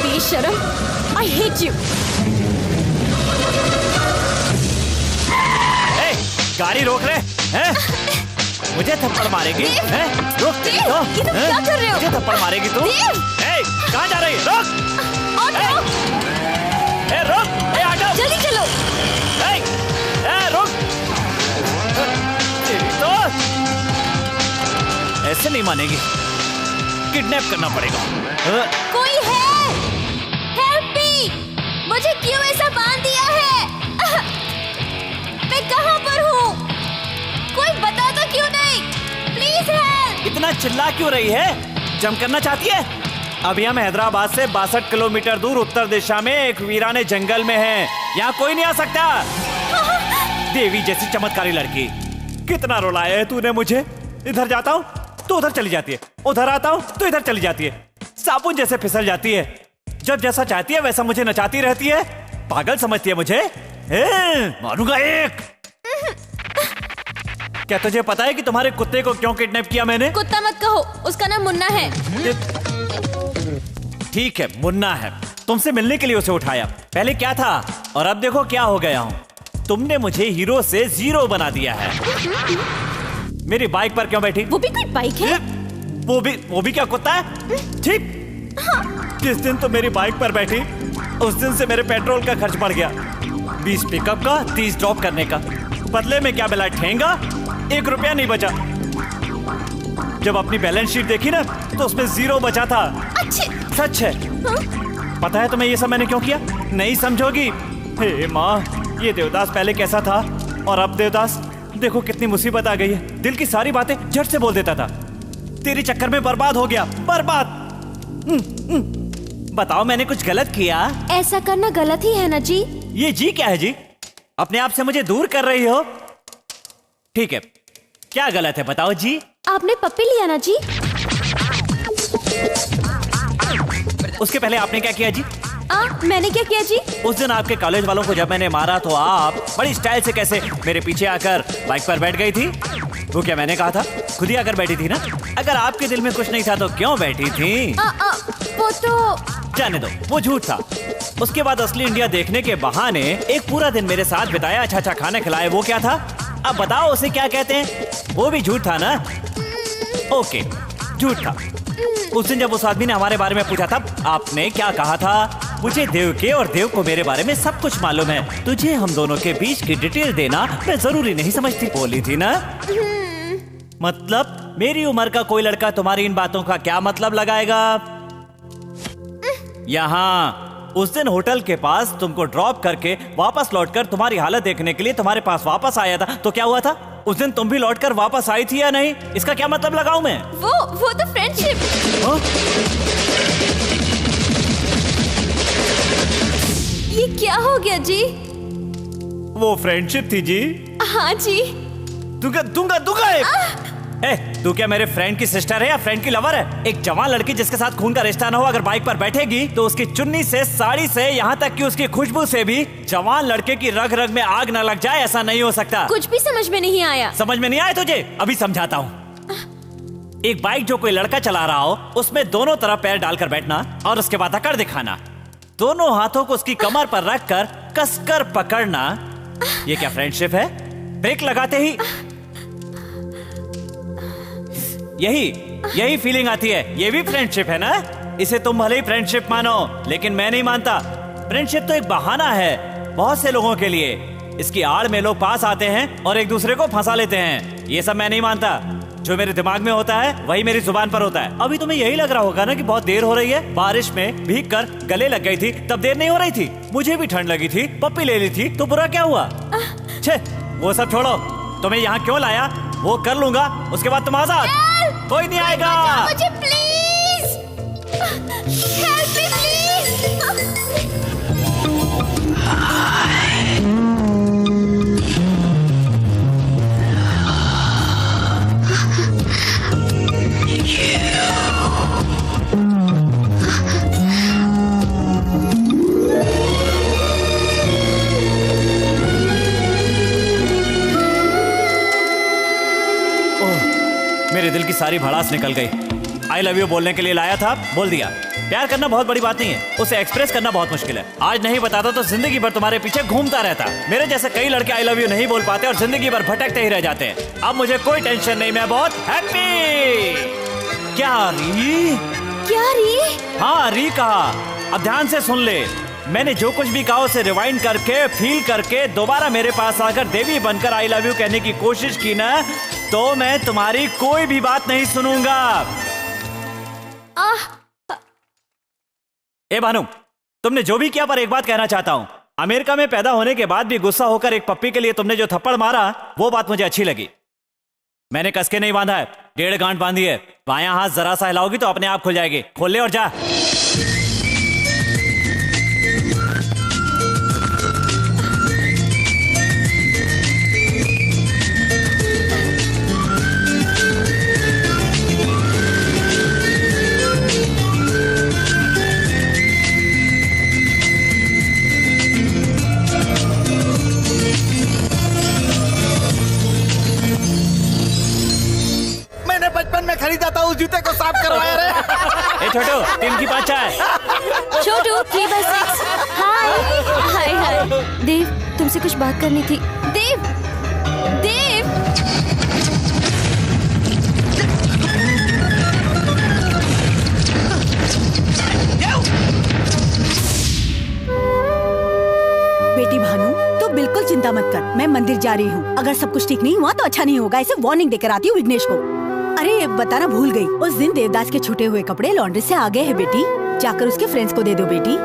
बेशरम, I hate you। ए, गाड़ी रोक रहे हैं? मुझे थप्पड़ मारेगी? हैं? रुक तो, ये तुम क्या कर रहे हो? मुझे थप्पड़ मारेगी तू? देव! ए, कहाँ जा रही है? रुक! ऑटो! ए, रुक! ए, ऑटो! जल्दी चलो। ए, रुक! तेरी तो ऐसे नहीं मानेगी, किडनैप करना पड़ेगा। कोई है? Help me! मुझे क्यों ऐसा बांध दिया है? मैं कहाँ पर हूँ? कोई बता तो क्यों नहीं? Please help! इतना चिल्ला क्यों रही है? जंप करना चाहती है? अभी हम हैदराबाद से 62 किलोमीटर दूर उत्तर दिशा में एक वीराने जंगल में हैं। यहाँ कोई नहीं आ सकता। देवी जैसी चमत्कारी लड़की, कितना रुलाया है तूने मुझे। इधर जाता हूँ तो उधर चली जाती है, उधर आता हूँ तो इधर चली जाती है, साबुन जैसे फिसल जाती है। जब जैसा चाहती है वैसा मुझे नचाती रहती है। पागल समझती है मुझे। मारूंगा एक। क्या तुझे पता है कि तुम्हारे कुत्ते को क्यों किडनैप किया मैंने? कुत्ता मत कहो, उसका नाम मुन्ना है। ठीक है, मुन्ना है। तुमसे मिलने के लिए उसे उठाया। पहले क्या था और अब देखो क्या हो गया हूँ। तुमने मुझे हीरो से जीरो बना दिया है। मेरी बाइक पर क्यों बैठी? वो भी कोई बाइक है? वो भी क्या कुत्ता है? ठीक। जिस दिन तो मेरी बाइक पर बैठी उस दिन से मेरे पेट्रोल का खर्च बढ़ गया। 20 पिकअप का, 30 ड्रॉप करने का। बदले में क्या मिला? ठेंगा। 1 रुपया नहीं बचा। जब अपनी बैलेंस शीट देखी ना तो उसमें 0 बचा था। सच है। पता है तुम्हें ये सब मैंने क्यों किया? नहीं समझोगी। हे माँ, ये देवदास पहले कैसा था और अब देवदास देखो कितनी मुसीबत आ गई है। दिल की सारी बातें झट से बोल देता था। तेरे चक्कर में बर्बाद हो गया, बर्बाद। बताओ मैंने कुछ गलत किया? ऐसा करना गलत ही है ना जी। ये जी क्या है जी? अपने आप से मुझे दूर कर रही हो। ठीक है, क्या गलत है बताओ जी? आपने पप्पी लिया ना जी। उसके पहले आपने क्या किया जी? मैंने क्या किया जी? उस दिन आपके कॉलेज वालों को जब मैंने मारा तो आप बड़ी स्टाइल से कैसे मेरे पीछे आकर बाइक पर बैठ गई थी। वो क्या मैंने कहा था? खुद ही आकर बैठी थी ना। अगर आपके दिल में कुछ नहीं था तो क्यों बैठी थी? वो तो जाने दो, वो झूठ था। उसके बाद असली इंडिया देखने के बहाने एक पूरा दिन मेरे साथ बिताया, अच्छा अच्छा खाना खिलाए। वो क्या था? अब बताओ उसे क्या कहते हैं? वो भी झूठ था ना? ओके, झूठ था। उस दिन जब उस आदमी ने हमारे बारे में पूछा था आपने क्या कहा था? मुझे देव के और देव को मेरे बारे में सब कुछ मालूम है। तुझे हम दोनों के बीच की डिटेल देना मैं जरूरी नहीं समझती। बोली थी ना। मतलब मेरी उम्र का कोई लड़का तुम्हारी इन बातों का क्या मतलब लगाएगा? यहाँ उस दिन होटल के पास तुमको ड्रॉप करके वापस लौटकर तुम्हारी हालत देखने के लिए तुम्हारे पास वापस आया था तो क्या हुआ था? उस दिन तुम भी लौटकर वापस आई थी या नहीं? इसका क्या मतलब लगाऊं मैं? वो तो फ्रेंडशिप। ये क्या हो गया जी? वो फ्रेंडशिप थी जी। हाँ जी। दूंगा एक। तू क्या मेरे फ्रेंड की सिस्टर है या फ्रेंड की लवर है? एक जवान लड़की जिसके साथ खून का रिश्ता न हो अगर बाइक पर बैठेगी तो उसकी चुन्नी से, साड़ी से, यहाँ तक कि उसकी खुशबू से भी जवान लड़के की रग रग में आग न लग जाए, ऐसा नहीं हो सकता। कुछ भी समझ में नहीं आया। समझ में नहीं आया तुझे? अभी समझाता हूँ। एक बाइक जो कोई लड़का चला रहा हो उसमें दोनों तरफ पैर डालकर बैठना और उसके बाद अकड़ दिखाना, दोनों हाथों को उसकी कमर पर रखकर कसकर पकड़ना। ये क्या फ्रेंडशिप है? ब्रेक लगाते ही यही फीलिंग आती है। ये भी फ्रेंडशिप है ना? इसे तुम भले ही फ्रेंडशिप मानो, लेकिन मैं नहीं मानता। फ्रेंडशिप तो एक बहाना है बहुत से लोगों के लिए। इसकी आड़ में लोग पास आते हैं और एक दूसरे को फंसा लेते हैं। ये सब मैं नहीं मानता। जो मेरे दिमाग में होता है वही मेरी जुबान पर होता है। अभी तुम्हें यही लग रहा होगा ना कि बहुत देर हो रही है। बारिश में भीग कर गले लग गई थी तब देर नहीं हो रही थी। मुझे भी ठंड लगी थी, पप्पी ले ली थी तो बुरा क्या हुआ? छे, वो सब छोड़ो। तुम्हें यहाँ क्यों लाया वो कर लूंगा, उसके बाद तुम आजाद। कोई नहीं आएगा। मुझे प्लीज हेल्प मी प्लीज। मेरे दिल की सारी भड़ास निकल गई। आई लव यू बोलने के लिए लाया था, बोल दिया। प्यार करना बहुत बड़ी बात नहीं है, उसे एक्सप्रेस करना बहुत मुश्किल है। आज नहीं बताता तो जिंदगी भर तुम्हारे पीछे घूमता रहता। मेरे जैसे कई लड़के आई लव यू नहीं बोल पाते और जिंदगी भर भटकते ही रह जाते हैं। अब मुझे कोई टेंशन नहीं, मैं बहुत हैप्पी। क्या री? हाँ री कहा। अब ध्यान से सुन ले। मैंने जो कुछ भी कहा उसे रिवाइंड करके, फील करके दोबारा मेरे पास आकर देवी बनकर आई लव यू कहने की कोशिश की ना, तो मैं तुम्हारी कोई भी बात नहीं सुनूंगा। ए भानु, तुमने जो भी किया पर एक बात कहना चाहता हूं। अमेरिका में पैदा होने के बाद भी गुस्सा होकर एक पप्पी के लिए तुमने जो थप्पड़ मारा वो बात मुझे अच्छी लगी। मैंने कसके नहीं बांधा है, 1.5 गांठ बांधी है। बायां हाथ जरा सा हिलाओगी तो अपने आप खुल जाएगी। खोल ले और जा। बचपन में खरीदा था उस जूते को साफ करवाया रे। ए छोटू, 3 की 5 चाय। छोटू 3/6। हाय हाय। देव, तुमसे कुछ बात करनी थी। देव, देव। बेटी भानु, तो बिल्कुल चिंता मत कर। मैं मंदिर जा रही हूँ। अगर सब कुछ ठीक नहीं हुआ तो अच्छा नहीं होगा। इसे वार्निंग देकर आती हूँ विघ्नेश को। अरे बताना भूल गई, उस दिन देवदास के छूटे हुए कपड़े लॉन्ड्री से आ गए हैं बेटी। जाकर उसके फ्रेंड्स को दे दो बेटी।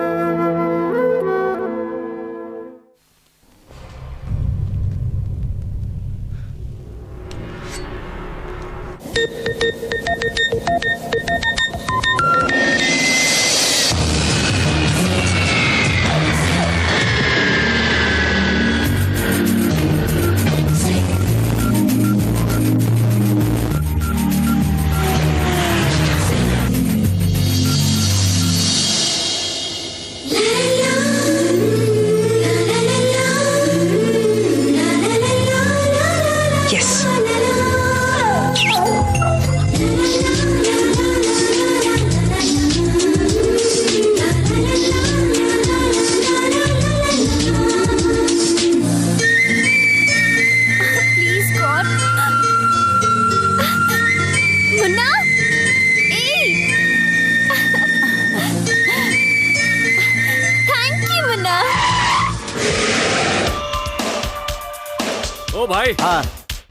भाई, हाँ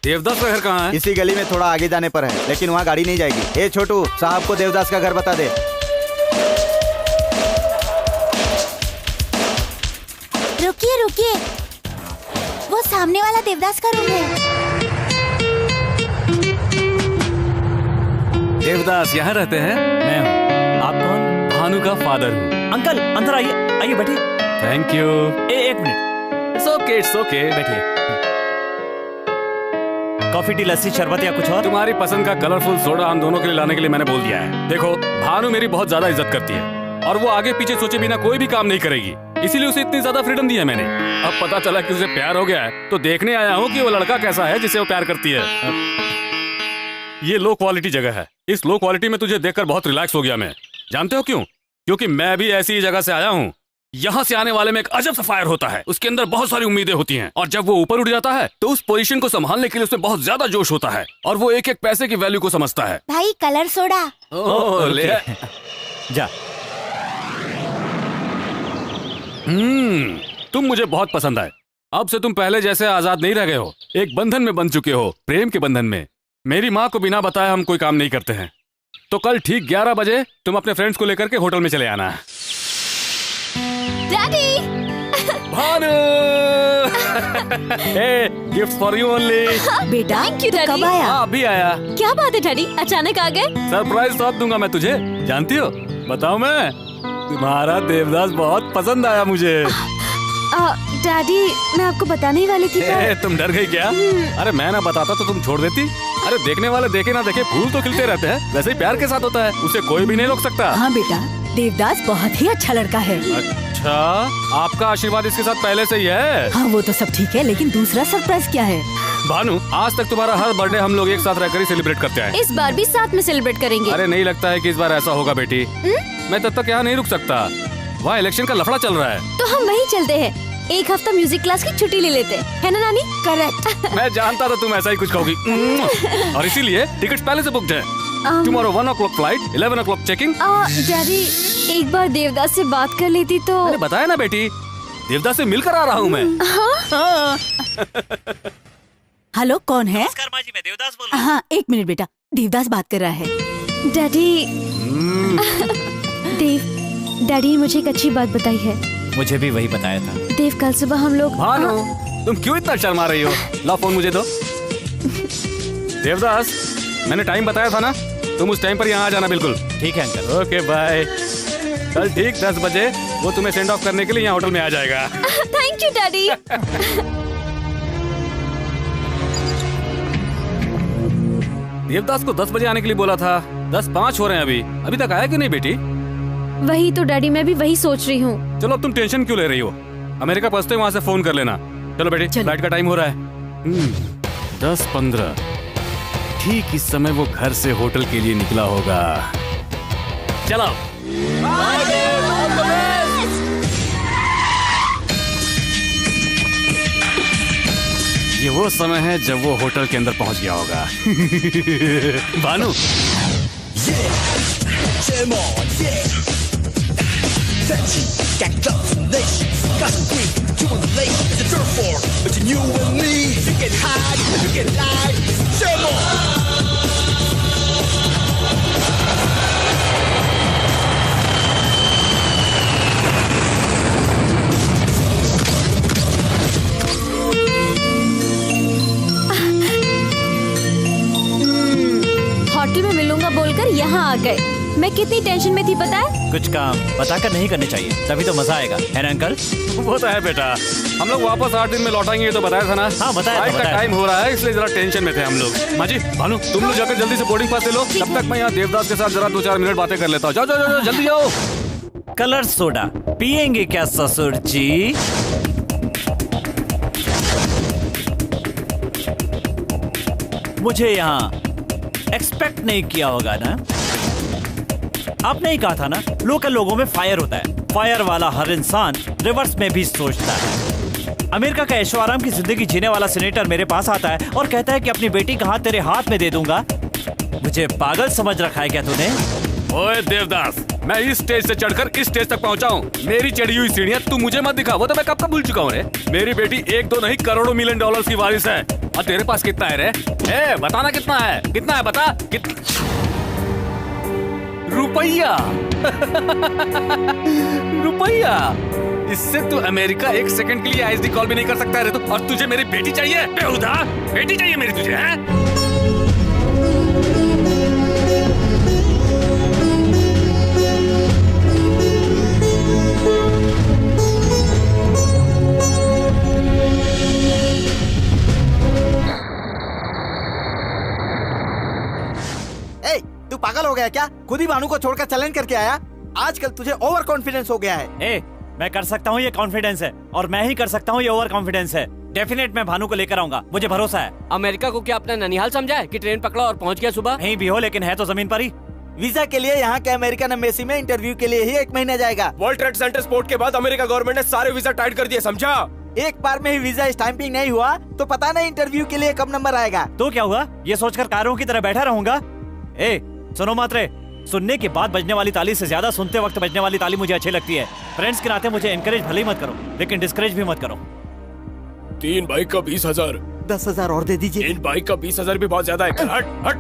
देवदास का घर कहाँ है? इसी गली में थोड़ा आगे जाने पर है, लेकिन वहाँ गाड़ी नहीं जाएगी। ए छोटू, साहब को देवदास का घर बता दे। रुकिए रुकिए, वो सामने वाला देवदास का रूम है। देवदास यहाँ रहते हैं? मैं हूँ। आप कौन? भानु का फादर हूँ। अंकल अंदर आइए, आइए बैठिए। Thank you. एक मिनट, इट्स ओके बैठिए। कॉफी, टी, लस्सी, शरबत या कुछ और? तुम्हारी पसंद का कलरफुल सोडा हम दोनों के लिए लाने के लिए मैंने बोल दिया है। देखो, भानु मेरी बहुत ज्यादा इज्जत करती है और वो आगे पीछे सोचे बिना कोई भी काम नहीं करेगी, इसीलिए उसे इतनी ज्यादा फ्रीडम दी है मैंने। अब पता चला कि उसे प्यार हो गया है तो देखने आया हूँ कि वो लड़का कैसा है जिसे वो प्यार करती है। ये लो क्वालिटी जगह है, इस लो क्वालिटी में तुझे देखकर बहुत रिलैक्स हो गया मैं। जानते हो क्यों? क्योंकि मैं भी ऐसी जगह से आया हूँ। यहाँ से आने वाले में एक अजब सा फायर होता है, उसके अंदर बहुत सारी उम्मीदें होती हैं और जब वो ऊपर उठ जाता है तो उस पोजीशन को संभालने के लिए उसमें बहुत ज्यादा जोश होता है और वो एक एक पैसे की वैल्यू को समझता है। भाई कलर सोडा। ले जा। तुम मुझे बहुत पसंद आए। अब से तुम पहले जैसे आजाद नहीं रह गए हो, एक बंधन में बंध चुके हो, प्रेम के बंधन में। मेरी माँ को बिना बताए हम कोई काम नहीं करते हैं, तो कल ठीक 11 बजे तुम अपने फ्रेंड्स को लेकर के होटल में चले आना। Daddy. Bhanu gift for you only. बेटा Thank you, Daddy. कब आया? अभी आया। क्या बात है डैडी, अचानक आ गए? सरप्राइज तो अब दूंगा मैं तुझे, जानती हो? बताऊं मैं, तुम्हारा देवदास बहुत पसंद आया मुझे। डैडी, मैं आपको बताने ही वाली थी पर... तुम डर गई क्या? अरे मैं ना बताता तो तुम छोड़ देती। अरे देखने वाले देखे ना देखे फूल तो खिलते रहते हैं, वैसे ही प्यार के साथ होता है, उसे कोई भी नहीं रोक सकता। हाँ बेटा, देवदास बहुत ही अच्छा लड़का है। अच्छा, आपका आशीर्वाद इसके साथ पहले से ही है। हाँ वो तो सब ठीक है, लेकिन दूसरा सरप्राइज क्या है? भानु, आज तक तुम्हारा हर बर्थडे हम लोग एक साथ रहकर ही सेलिब्रेट करते हैं। इस बार भी साथ में सेलिब्रेट करेंगे। अरे नहीं लगता है कि इस बार ऐसा होगा बेटी। मैं तब तक यहाँ नहीं रुक सकता, वहाँ इलेक्शन का लफड़ा चल रहा है। तो हम वहीं चलते हैं, एक हफ्ता म्यूजिक क्लास की छुट्टी ले लेते हैं, है ना नानी? करेक्ट। मैं जानता था तुम ऐसा ही कुछ कहोगी और इसीलिए टिकट्स पहले से बुक्ड है। Tomorrow 1 o'clock flight, 11 o'clock checking. Daddy, एक बार देवदास से बात कर लेती तो... मैंने बताया ना बेटी, देवदास से मिलकर आ रहा हूँ मैं। हाँ। हेलो, कौन है? नमस्कार माँ जी, मैं देवदास बोल रहा हूँ। हाँ एक मिनट बेटा, देवदास बात कर रहा है। डैडी, डैडी मुझे एक अच्छी बात बताई है। मुझे भी वही बताया था। देव, कल सुबह हम लोग... भानु, तुम क्यों इतना शर्मा रही हो? ला फोन मुझे दो। देवदास, मैंने टाइम बताया था ना, तुम उस टाइम पर यहाँ आ जाना बिल्कुल। ठीक है अंकल। Okay bye. कल ठीक 10 बजे वो तुम्हें सेंड ऑफ करने के लिए यहाँ होटल में आ जाएगा। Thank you daddy. देवदास को 10 बजे आने के लिए बोला था, 10:05 हो रहे हैं अभी तक आया कि नहीं बेटी? वही तो डैडी, मैं भी वही सोच रही हूँ। चलो अब तुम टेंशन क्यों ले रही हो? अमेरिका पहुंचते वहां से फोन कर लेना। चलो बेटी, फ्लाइट का टाइम हो रहा है। 10:15। ठीक इस समय वो घर से होटल के लिए निकला होगा। चलो। ये वो समय है जब वो होटल के अंदर पहुंच गया होगा। भानु, होटल में मिलूंगा बोलकर यहाँ आ गए। मैं कितनी टेंशन में थी पता है? कुछ काम बताकर नहीं करने चाहिए, तभी तो मजा आएगा, है ना अंकल? वो तो है बेटा। हम लोग वापस 8 दिन में लौटाएंगे, तो बताया था ना। हाँ बताया था, फ्लाइट का बताया टाइम हो रहा है, इसलिए जरा टेंशन में थे हम लोग। माँ जी, भानु, तुम लोग जाकर जल्दी से बोर्डिंग पास ले लो, तब तक मैं यहाँ देवदास के साथ जरा 2-4 मिनट बातें कर लेता हूँ। जाओ जाओ जाओ, जल्दी जाओ। कलर सोडा पियेंगे क्या ससुर जी? मुझे यहाँ एक्सपेक्ट नहीं किया होगा ना? आपने ही कहा था ना, लोकल लोगों में फायर होता है। फायर वाला हर इंसान रिवर्स में भी सोचता है। अमेरिका का ऐशो आराम की जिंदगी जीने वाला सीनेटर मेरे पास आता है और कहता है कि अपनी बेटी का हाथ तेरे हाथ में दे दूंगा। मुझे पागल समझ रखा है क्या तूने? ओए देवदास, मैं इस स्टेज से चढ़कर इस स्टेज तक पहुंचा हूँ। मेरी चढ़ी हुई सीढ़ियाँ तू मुझे मत दिखा, वो तो मैं कब का भूल चुका हूँ रे। मेरी बेटी 1-2 नहीं करोड़ों मिलियन डॉलर्स की वारिस है। और तेरे पास कितना है रे? बताना कितना है? कितना है बता? रुपया। रुपया। इससे तू अमेरिका 1 सेकंड के लिए आईएसडी कॉल भी नहीं कर सकता है रे तू। और तुझे मेरी बेटी चाहिए? बेहुदा बेटी चाहिए मेरी तुझे, है? हो गया क्या? खुद ही भानु को छोड़कर चैलेंज करके आया। आजकल तुझे ओवर कॉन्फिडेंस हो गया है। मैं कर सकता हूँ, ये कॉन्फिडेंस है, और मैं ही कर सकता हूँ, ये ओवर कॉन्फिडेंस है। डेफिनेट मैं भानु को लेकर आऊंगा, मुझे भरोसा है। अमेरिका को क्या अपना ननिहाल समझा है कि ट्रेन पकड़ा और पहुंच गया सुबह? नहीं भी हो, लेकिन है तो जमीन पर ही। वीजा के लिए यहाँ के अमेरिकन एम्बेसी में इंटरव्यू के लिए ही 1 महीना जाएगा। वर्ल्ड ट्रेड सेंटर स्पोर्ट के बाद अमेरिका गवर्नमेंट ने सारे वीजा टाइट कर दिए, समझा? एक बार में ही वीजा स्टैंपिंग नहीं हुआ तो पता नहीं इंटरव्यू के लिए कब नंबर आएगा। तो क्या हुआ, ये सोचकर कारों की तरह बैठा रहूंगा? सुनो मात्रे, सुनने के बाद बजने वाली ताली से ज्यादा सुनते वक्त बजने वाली ताली मुझे अच्छी लगती है। फ्रेंड्स के नाते मुझे एनकरेज भले ही मत करो, लेकिन डिस्करेज भी मत करो। 3 बाइक का 20,000। 10,000 और दे दीजिए। 3 बाइक का 20,000 भी बहुत ज्यादा है। हट हट।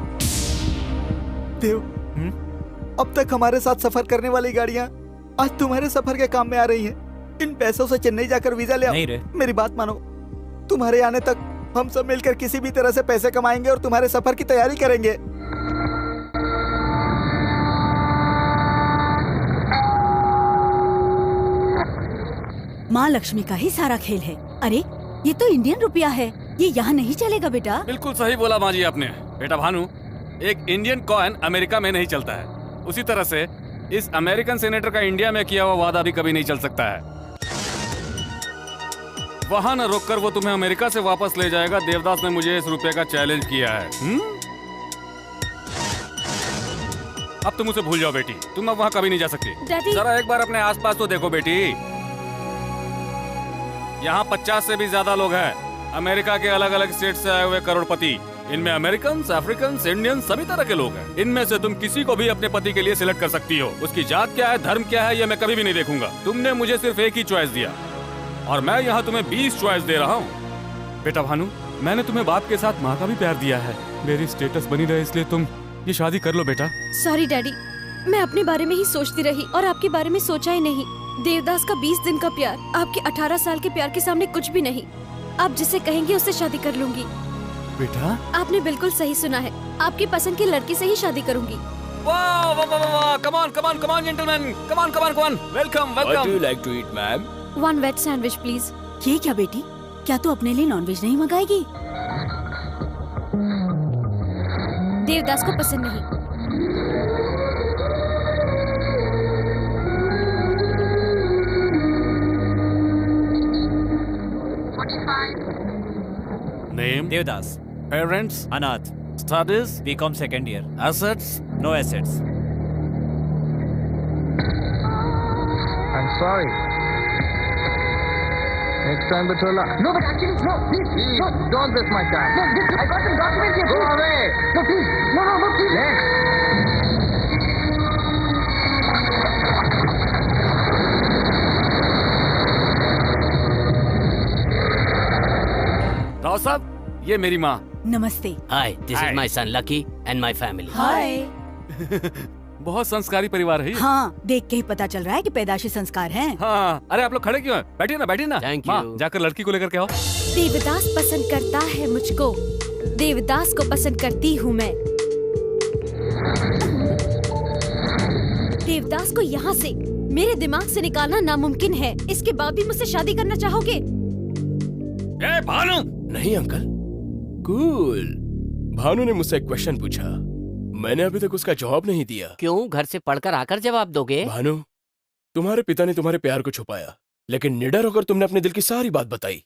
देव, अब तक हमारे साथ सफर करने वाली गाड़ियाँ आज तुम्हारे सफर के काम में आ रही हैं। इन पैसों से चेन्नई जाकर वीजा ले आओ। नहीं रे। मेरी बात मानो, तुम्हारे आने तक हम सब मिलकर किसी भी तरह से पैसे कमाएंगे और तुम्हारे सफर की तैयारी करेंगे। माँ लक्ष्मी का ही सारा खेल है। अरे ये तो इंडियन रुपया है, ये यहाँ नहीं चलेगा बेटा। बिल्कुल सही बोला माँ जी आपने। बेटा भानु, एक इंडियन कॉइन अमेरिका में नहीं चलता है, उसी तरह से इस अमेरिकन सेनेटर का इंडिया में किया हुआ वादा भी कभी नहीं चल सकता है। वहां न रोककर वो तुम्हें अमेरिका से वापस ले जाएगा। देवदास ने मुझे इस रुपये का चैलेंज किया है। अब तुम उसे भूल जाओ बेटी, तुम अब वहां कभी नहीं जा सकती। डैडी। जरा एक बार अपने आसपास तो देखो बेटी, यहाँ 50 से भी ज्यादा लोग हैं। अमेरिका के अलग अलग स्टेट से आए हुए करोड़पति, इनमें अमेरिकन, अफ्रीकन, इंडियन सभी तरह के लोग हैं। इनमें से तुम किसी को भी अपने पति के लिए सिलेक्ट कर सकती हो। उसकी जात क्या है, धर्म क्या है, ये मैं कभी भी नहीं देखूंगा। तुमने मुझे सिर्फ एक ही चॉइस दिया और मैं यहाँ तुम्हें 20 चॉइस दे रहा हूँ। बेटा भानु, मैंने तुम्हें बाप के साथ माँ का भी प्यार दिया है। मेरी स्टेटस बनी रहे इसलिए तुम ये शादी कर लो बेटा। सॉरी डैडी, मैं अपने बारे में ही सोचती रही और आपके बारे में सोचा ही नहीं। देवदास का 20 दिन का प्यार आपके 18 साल के प्यार के सामने कुछ भी नहीं। आप जिसे कहेंगे उससे शादी कर लूंगी। बेटा आपने बिल्कुल सही सुना है, आपकी पसंद की लड़की से ही शादी करूंगी। वाह वाह वाह वाह, come on come on come on gentleman, come on come on come on, welcome What do welcome. you like to eat, ma'am? 1 veg sandwich please. ये क्या बेटी, क्या तू अपने लिए नॉनवेज नहीं मंगाएगी? देवदास को पसंद नहीं। नेम देवदास। पेरेंट्स अनाथ। Studies BCom second year. Assets no assets. I'm sorry. Next time, Batola. No, but actually, no, please, no, don't waste my time. No, this, I got some documents here. Go away. No, please. No, please. Yes. Rao Sahab, ये मेरी माँ। Namaste. Hi, this Hi. Is my son Lucky and my family. Hi. बहुत संस्कारी परिवार है ये। हाँ, देख के ही पता चल रहा है कि पैदाशी संस्कार हैं। हाँ, अरे आप लोग खड़े क्यों हैं? बैठिए ना बैठिए ना। Thank माँ, you. जाकर लड़की को लेकर के आओ। देवदास पसंद करता है मुझको, देवदास को पसंद करती हूँ मैं। देवदास को यहाँ से मेरे दिमाग से निकालना नामुमकिन है। इसके बाद भी मुझसे शादी करना चाहोगे? ए भानु, नहीं अंकल, कूल। भानु ने मुझसे एक क्वेश्चन पूछा, मैंने अभी तक उसका जवाब नहीं दिया। क्यों, घर से पढ़कर आकर जवाब दोगे? भानु, तुम्हारे पिता ने तुम्हारे प्यार को छुपाया, लेकिन निडर होकर तुमने अपने दिल की सारी बात बताई।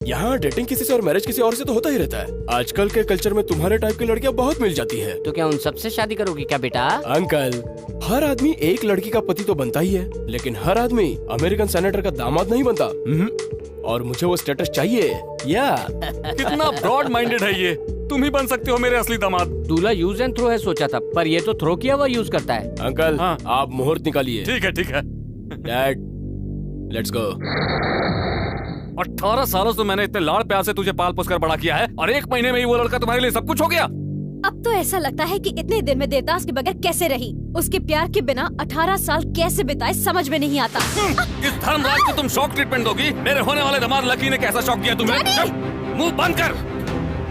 यहाँ डेटिंग किसी से और मैरिज किसी और से तो होता ही रहता है। आजकल के कल्चर में तुम्हारे टाइप की लड़कियां बहुत मिल जाती है। तो क्या उन सबसे शादी करोगी क्या बेटा? अंकल, हर आदमी एक लड़की का पति तो बनता ही है, लेकिन हर आदमी अमेरिकन सेनेटर का दामाद नहीं बनता। और मुझे वो स्टेटस चाहिए। या कितना ब्रॉड माइंडेड है ये। तुम ही बन सकते हो मेरे असली दामाद। दूल्हा यूज एंड थ्रो है सोचा था, पर ये तो थ्रो किया हुआ यूज करता है। अंकल, हाँ। आप मुहूर्त निकालिए। ठीक है। Dad, let's go. 18 सालों से मैंने इतने लाड़ प्यार से तुझे पाल पोस कर बड़ा किया है, और 1 महीने में ही वो लड़का तुम्हारे लिए सब कुछ हो गया। अब तो ऐसा लगता है कि इतने दिन में देवदास के बगैर कैसे रही। उसके प्यार के बिना 18 साल कैसे बिताए समझ में नहीं आता। इस धर्मराज को तुम शॉक ट्रीटमेंट दोगी? मेरे होने वाले दामाद लकी ने कैसा शॉक दिया तुम्हें? मुंह बंद कर।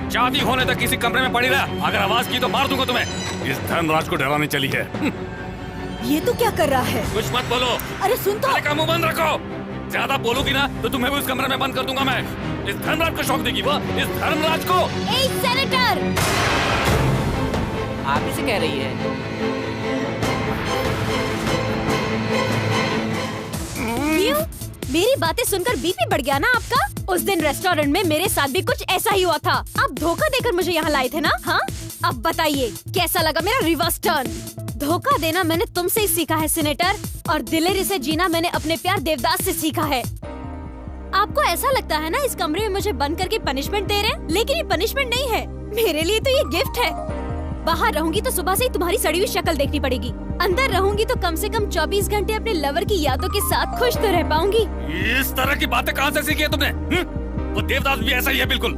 शादी होने तक किसी कमरे में पड़ी रहा। अगर आवाज की तो मार दूंगा तुम्हें। इस धर्मराज को डराने चली है। ये तो क्या कर रहा है? कुछ मत बोलो। अरे सुन तो। अरे का मुंह बंद रखो। ज्यादा बोलूगी ना तो तुम्हें भी उस कमरे में बंद कर दूंगा मैं। इस धर्मराज को शौक देगी वो, इस धर्मराज को। ए सेनेटर, आप ही से कह रही है। क्यों? मेरी बातें सुनकर बीपी बढ़ गया ना आपका? उस दिन रेस्टोरेंट में मेरे साथ भी कुछ ऐसा ही हुआ था। आप धोखा देकर मुझे यहाँ लाए थे ना? हाँ, अब बताइए कैसा लगा मेरा रिवर्स टर्न? धोखा देना मैंने तुमसे ही सीखा है सीनेटर, और दिलेरी से जीना मैंने अपने प्यार देवदास से सीखा है। आपको ऐसा लगता है ना इस कमरे में मुझे बंद करके पनिशमेंट दे रहे हैं, लेकिन ये पनिशमेंट नहीं है, मेरे लिए तो ये गिफ्ट है। बाहर रहूंगी तो सुबह से ही तुम्हारी सड़ी हुई शक्ल देखनी पड़ेगी, अंदर रहूंगी तो कम से कम 24 घंटे अपने लवर की यादों के साथ खुश तो रह पाऊंगी। इस तरह की बातें कहाँ से सीखी है तुमने? वो देवदास भी ऐसा ही है बिल्कुल।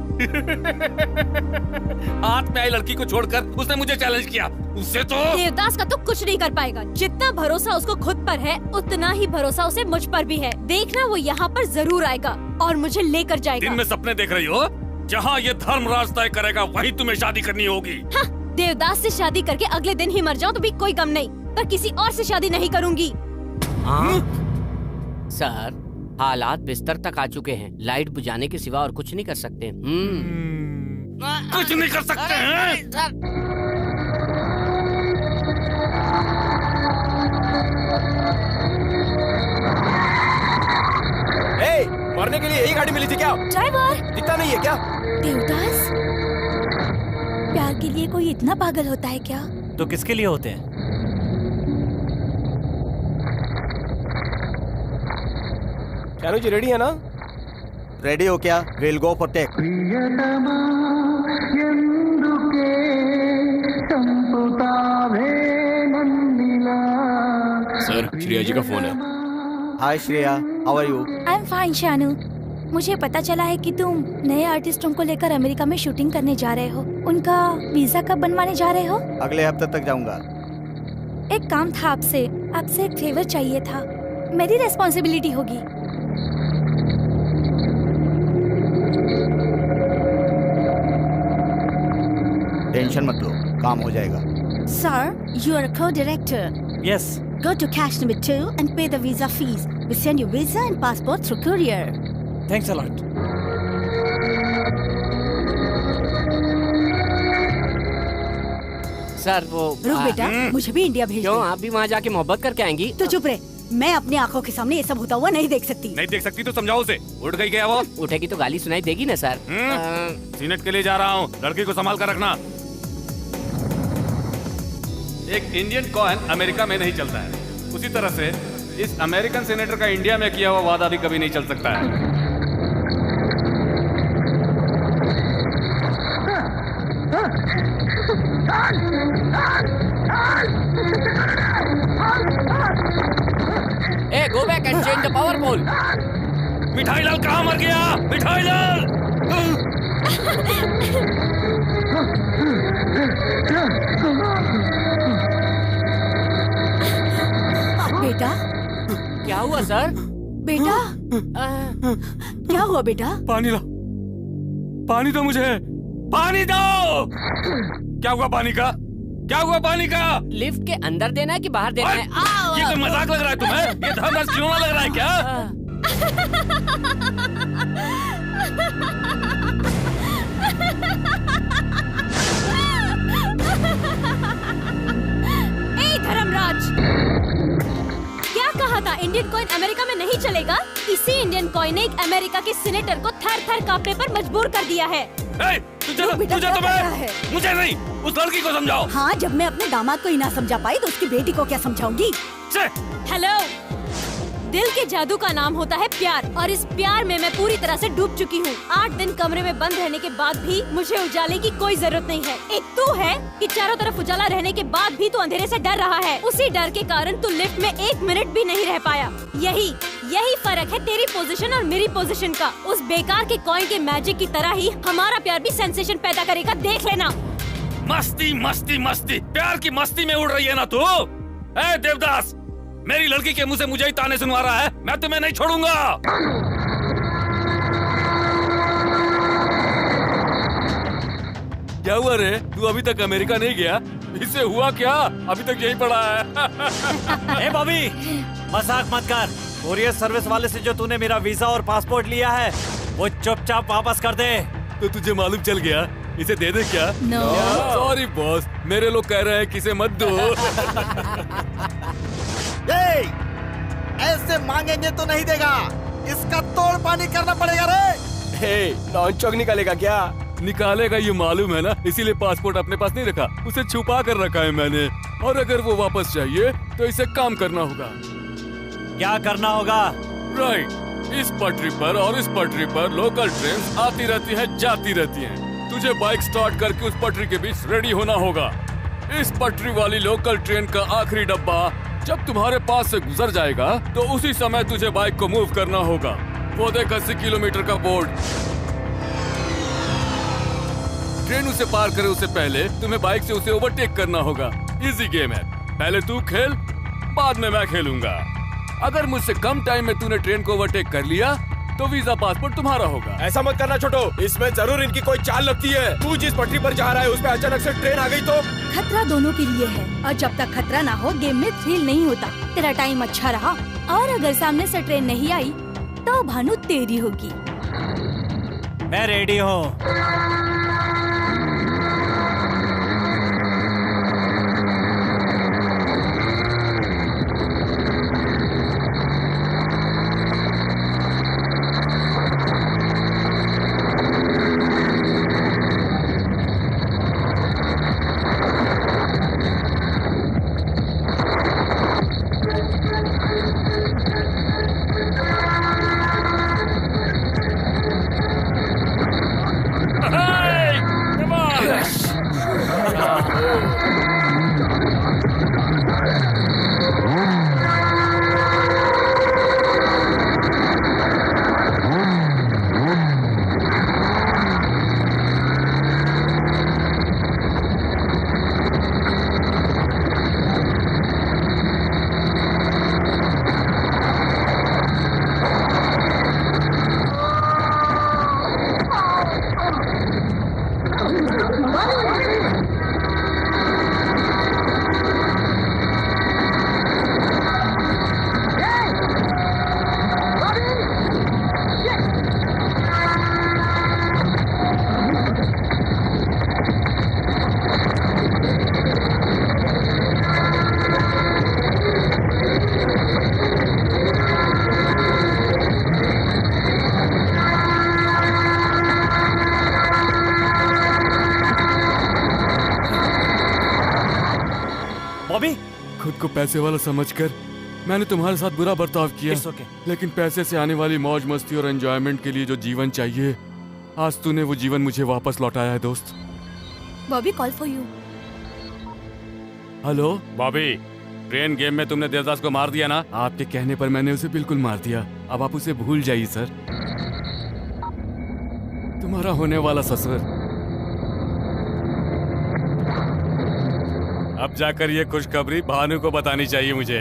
हाथ में आई लड़की को छोड़कर उसने मुझे चैलेंज किया, उससे तो देवदास का तो कुछ नहीं कर पाएगा। जितना भरोसा उसको खुद पर है उतना ही भरोसा उसे मुझ पर भी है। देखना वो यहाँ पर जरूर आएगा और मुझे लेकर जाएगा। दिन में सपने देख रही हो? जहाँ ये धर्मराज तय करेगा वहीं तुम्हें शादी करनी होगी। हाँ, देवदास से शादी करके अगले दिन ही मर जाऊं तो भी कोई गम नहीं, पर किसी और से शादी नहीं करूंगी। सर, हालात बिस्तर तक आ चुके हैं, लाइट बुझाने के सिवा और कुछ नहीं कर सकते। कुछ नहीं कर सकते हैं? मरने के लिए यही गाड़ी मिली थी क्या? ड्राइवर दिखता नहीं है क्या? देवदास, प्यार के लिए कोई इतना पागल होता है क्या? तो किसके लिए होते हैं? चानू जी रेडी है ना? रेडी हो क्या? Will go for take. Sir, Shreya ji का फोन है। Hi Shreya, how are you? I am fine Shanu. मुझे पता चला है कि तुम नए आर्टिस्टों को लेकर अमेरिका में शूटिंग करने जा रहे हो। उनका वीजा कब बनवाने जा रहे हो? अगले हफ्ते तक जाऊंगा। एक काम था आपसे एक फेवर चाहिए था, मेरी रेस्पॉन्सिबिलिटी होगी। टेंशन मत लो, काम हो जाएगा। Sir, you are a co-director. Yes. Go to cash number 2 and pay the visa fees. We send you visa and passport through courier. Thanks a lot. Sir वो रुक बेटा, मुझे भी इंडिया भेज क्यों? दे। आप भी वहाँ जाके मोहब्बत करके आएंगी? तो चुप रहे, मैं अपनी आंखों के सामने ये सब होता हुआ नहीं देख सकती। नहीं देख सकती तो समझाओ उसे। उठ गई क्या वो? उठेगी तो गाली सुनाई देगी ना सर। सीनेट के लिए जा रहा हूँ, लड़की को संभाल कर रखना। एक इंडियन कॉइन अमेरिका में नहीं चलता है, उसी तरह से इस अमेरिकन सेनेटर का इंडिया में किया हुआ वादा भी कभी नहीं चल सकता है। ए, go back and change the power pole. मिठाई लाल कहाँ मर गया? मिठाई लाल! बेटा, क्या हुआ सर? बेटा, क्या हुआ बेटा? पानी ला, पानी दो मुझे, पानी दो! क्या हुआ पानी का? क्या हुआ पानी का? लिफ्ट के अंदर देना है कि बाहर देना है? ये कोई मजाक लग रहा है तुम्हें? ये धर्मराज खिलौना लग रहा है क्या? ए धर्मराज, क्या कहा था? इंडियन कॉइन अमेरिका में नहीं चलेगा? इसी इंडियन कॉइन ने एक अमेरिका के सीनेटर को थर-थर कांपने पर मजबूर कर दिया है। तुझे तो मैं, मुझे नहीं, उस लड़की को समझाओ। हाँ, जब मैं अपने दामाद को ही ना समझा पाई तो उसकी बेटी को क्या समझाऊंगी? हेलो, दिल के जादू का नाम होता है प्यार, और इस प्यार में मैं पूरी तरह से डूब चुकी हूँ। 8 दिन कमरे में बंद रहने के बाद भी मुझे उजाले की कोई जरूरत नहीं है। एक तू है कि चारों तरफ उजाला रहने के बाद भी तू अंधेरे से डर रहा है। उसी डर के कारण तू लिफ्ट में 1 मिनट भी नहीं रह पाया। यही फर्क है तेरी पोजीशन और मेरी पोजीशन का। उस बेकार के कॉइन के मैजिक की तरह ही हमारा प्यार भी सेंसेशन पैदा करेगा, देख लेना। मस्ती मस्ती मस्ती, प्यार की मस्ती में उड़ रही है ना तू? ए देवदास, मेरी लड़की के मुंह से मुझे ही ताने सुनवा रहा है, मैं तुम्हें नहीं छोड़ूंगा। क्या हुआ रे? तू अभी तक अमेरिका नहीं गया? इससे हुआ क्या? अभी तक यही पड़ा है। ए बॉबी, मजाक मत कर। कोरियर सर्विस वाले से जो तूने मेरा वीजा और पासपोर्ट लिया है वो चुपचाप वापस कर दे। तो तुझे मालूम चल गया इसे दे दे क्या? No. सॉरी बॉस, मेरे लोग कह रहे हैं कि इसे मत दो। ऐसे मांगेंगे तो नहीं देगा, इसका तोड़ पानी करना पड़ेगा रे। हे, नॉन चौक निकालेगा क्या? निकालेगा ये मालूम है ना, इसीलिए पासपोर्ट अपने पास नहीं रखा, उसे छुपा कर रखा है मैंने। और अगर वो वापस चाहिए तो इसे काम करना होगा। क्या करना होगा? राइट, इस पटरी पर और इस पटरी पर लोकल ट्रेन आती रहती है, जाती रहती हैं। तुझे बाइक स्टार्ट करके उस पटरी के बीच रेडी होना होगा। इस पटरी वाली लोकल ट्रेन का आखिरी डब्बा जब तुम्हारे पास से गुजर जाएगा तो उसी समय तुझे बाइक को मूव करना होगा। वो देख 80 किलोमीटर का बोर्ड। ट्रेन उसे पार करे उससे पहले तुम्हें बाइक से उसे ओवरटेक करना होगा। इजी गेम है, पहले तू खेल, बाद में मैं खेलूंगा। अगर मुझसे कम टाइम में तूने ट्रेन को ओवरटेक कर लिया तो वीजा पासपोर्ट तुम्हारा होगा। ऐसा मत करना छोटो, इसमें जरूर इनकी कोई चाल लगती है। तू जिस पटरी पर जा रहा है उस पे अचानक से ट्रेन आ गई तो? खतरा दोनों के लिए है और जब तक खतरा ना हो गेम में थ्रिल नहीं होता। तेरा टाइम अच्छा रहा और अगर सामने से ट्रेन नहीं आई तो भानु तेरी होगी। मैं रेडी हूँ। खुद को पैसे वाला समझकर मैंने तुम्हारे साथ बुरा बर्ताव किया। लेकिन पैसे से आने वाली मौज मस्ती और एंजॉयमेंट के लिए जो जीवन चाहिए, आज तूने वो जीवन मुझे वापस लौटाया है दोस्त। Bobby call for you. Hello Bobby, train game में तुमने देवदास को मार दिया ना? आपके कहने पर मैंने उसे बिल्कुल मार दिया। अब आप उसे भूल जाइए सर। तुम्हारा होने वाला ससुर अब जाकर ये खुशखबरी भानु को बतानी चाहिए मुझे। ए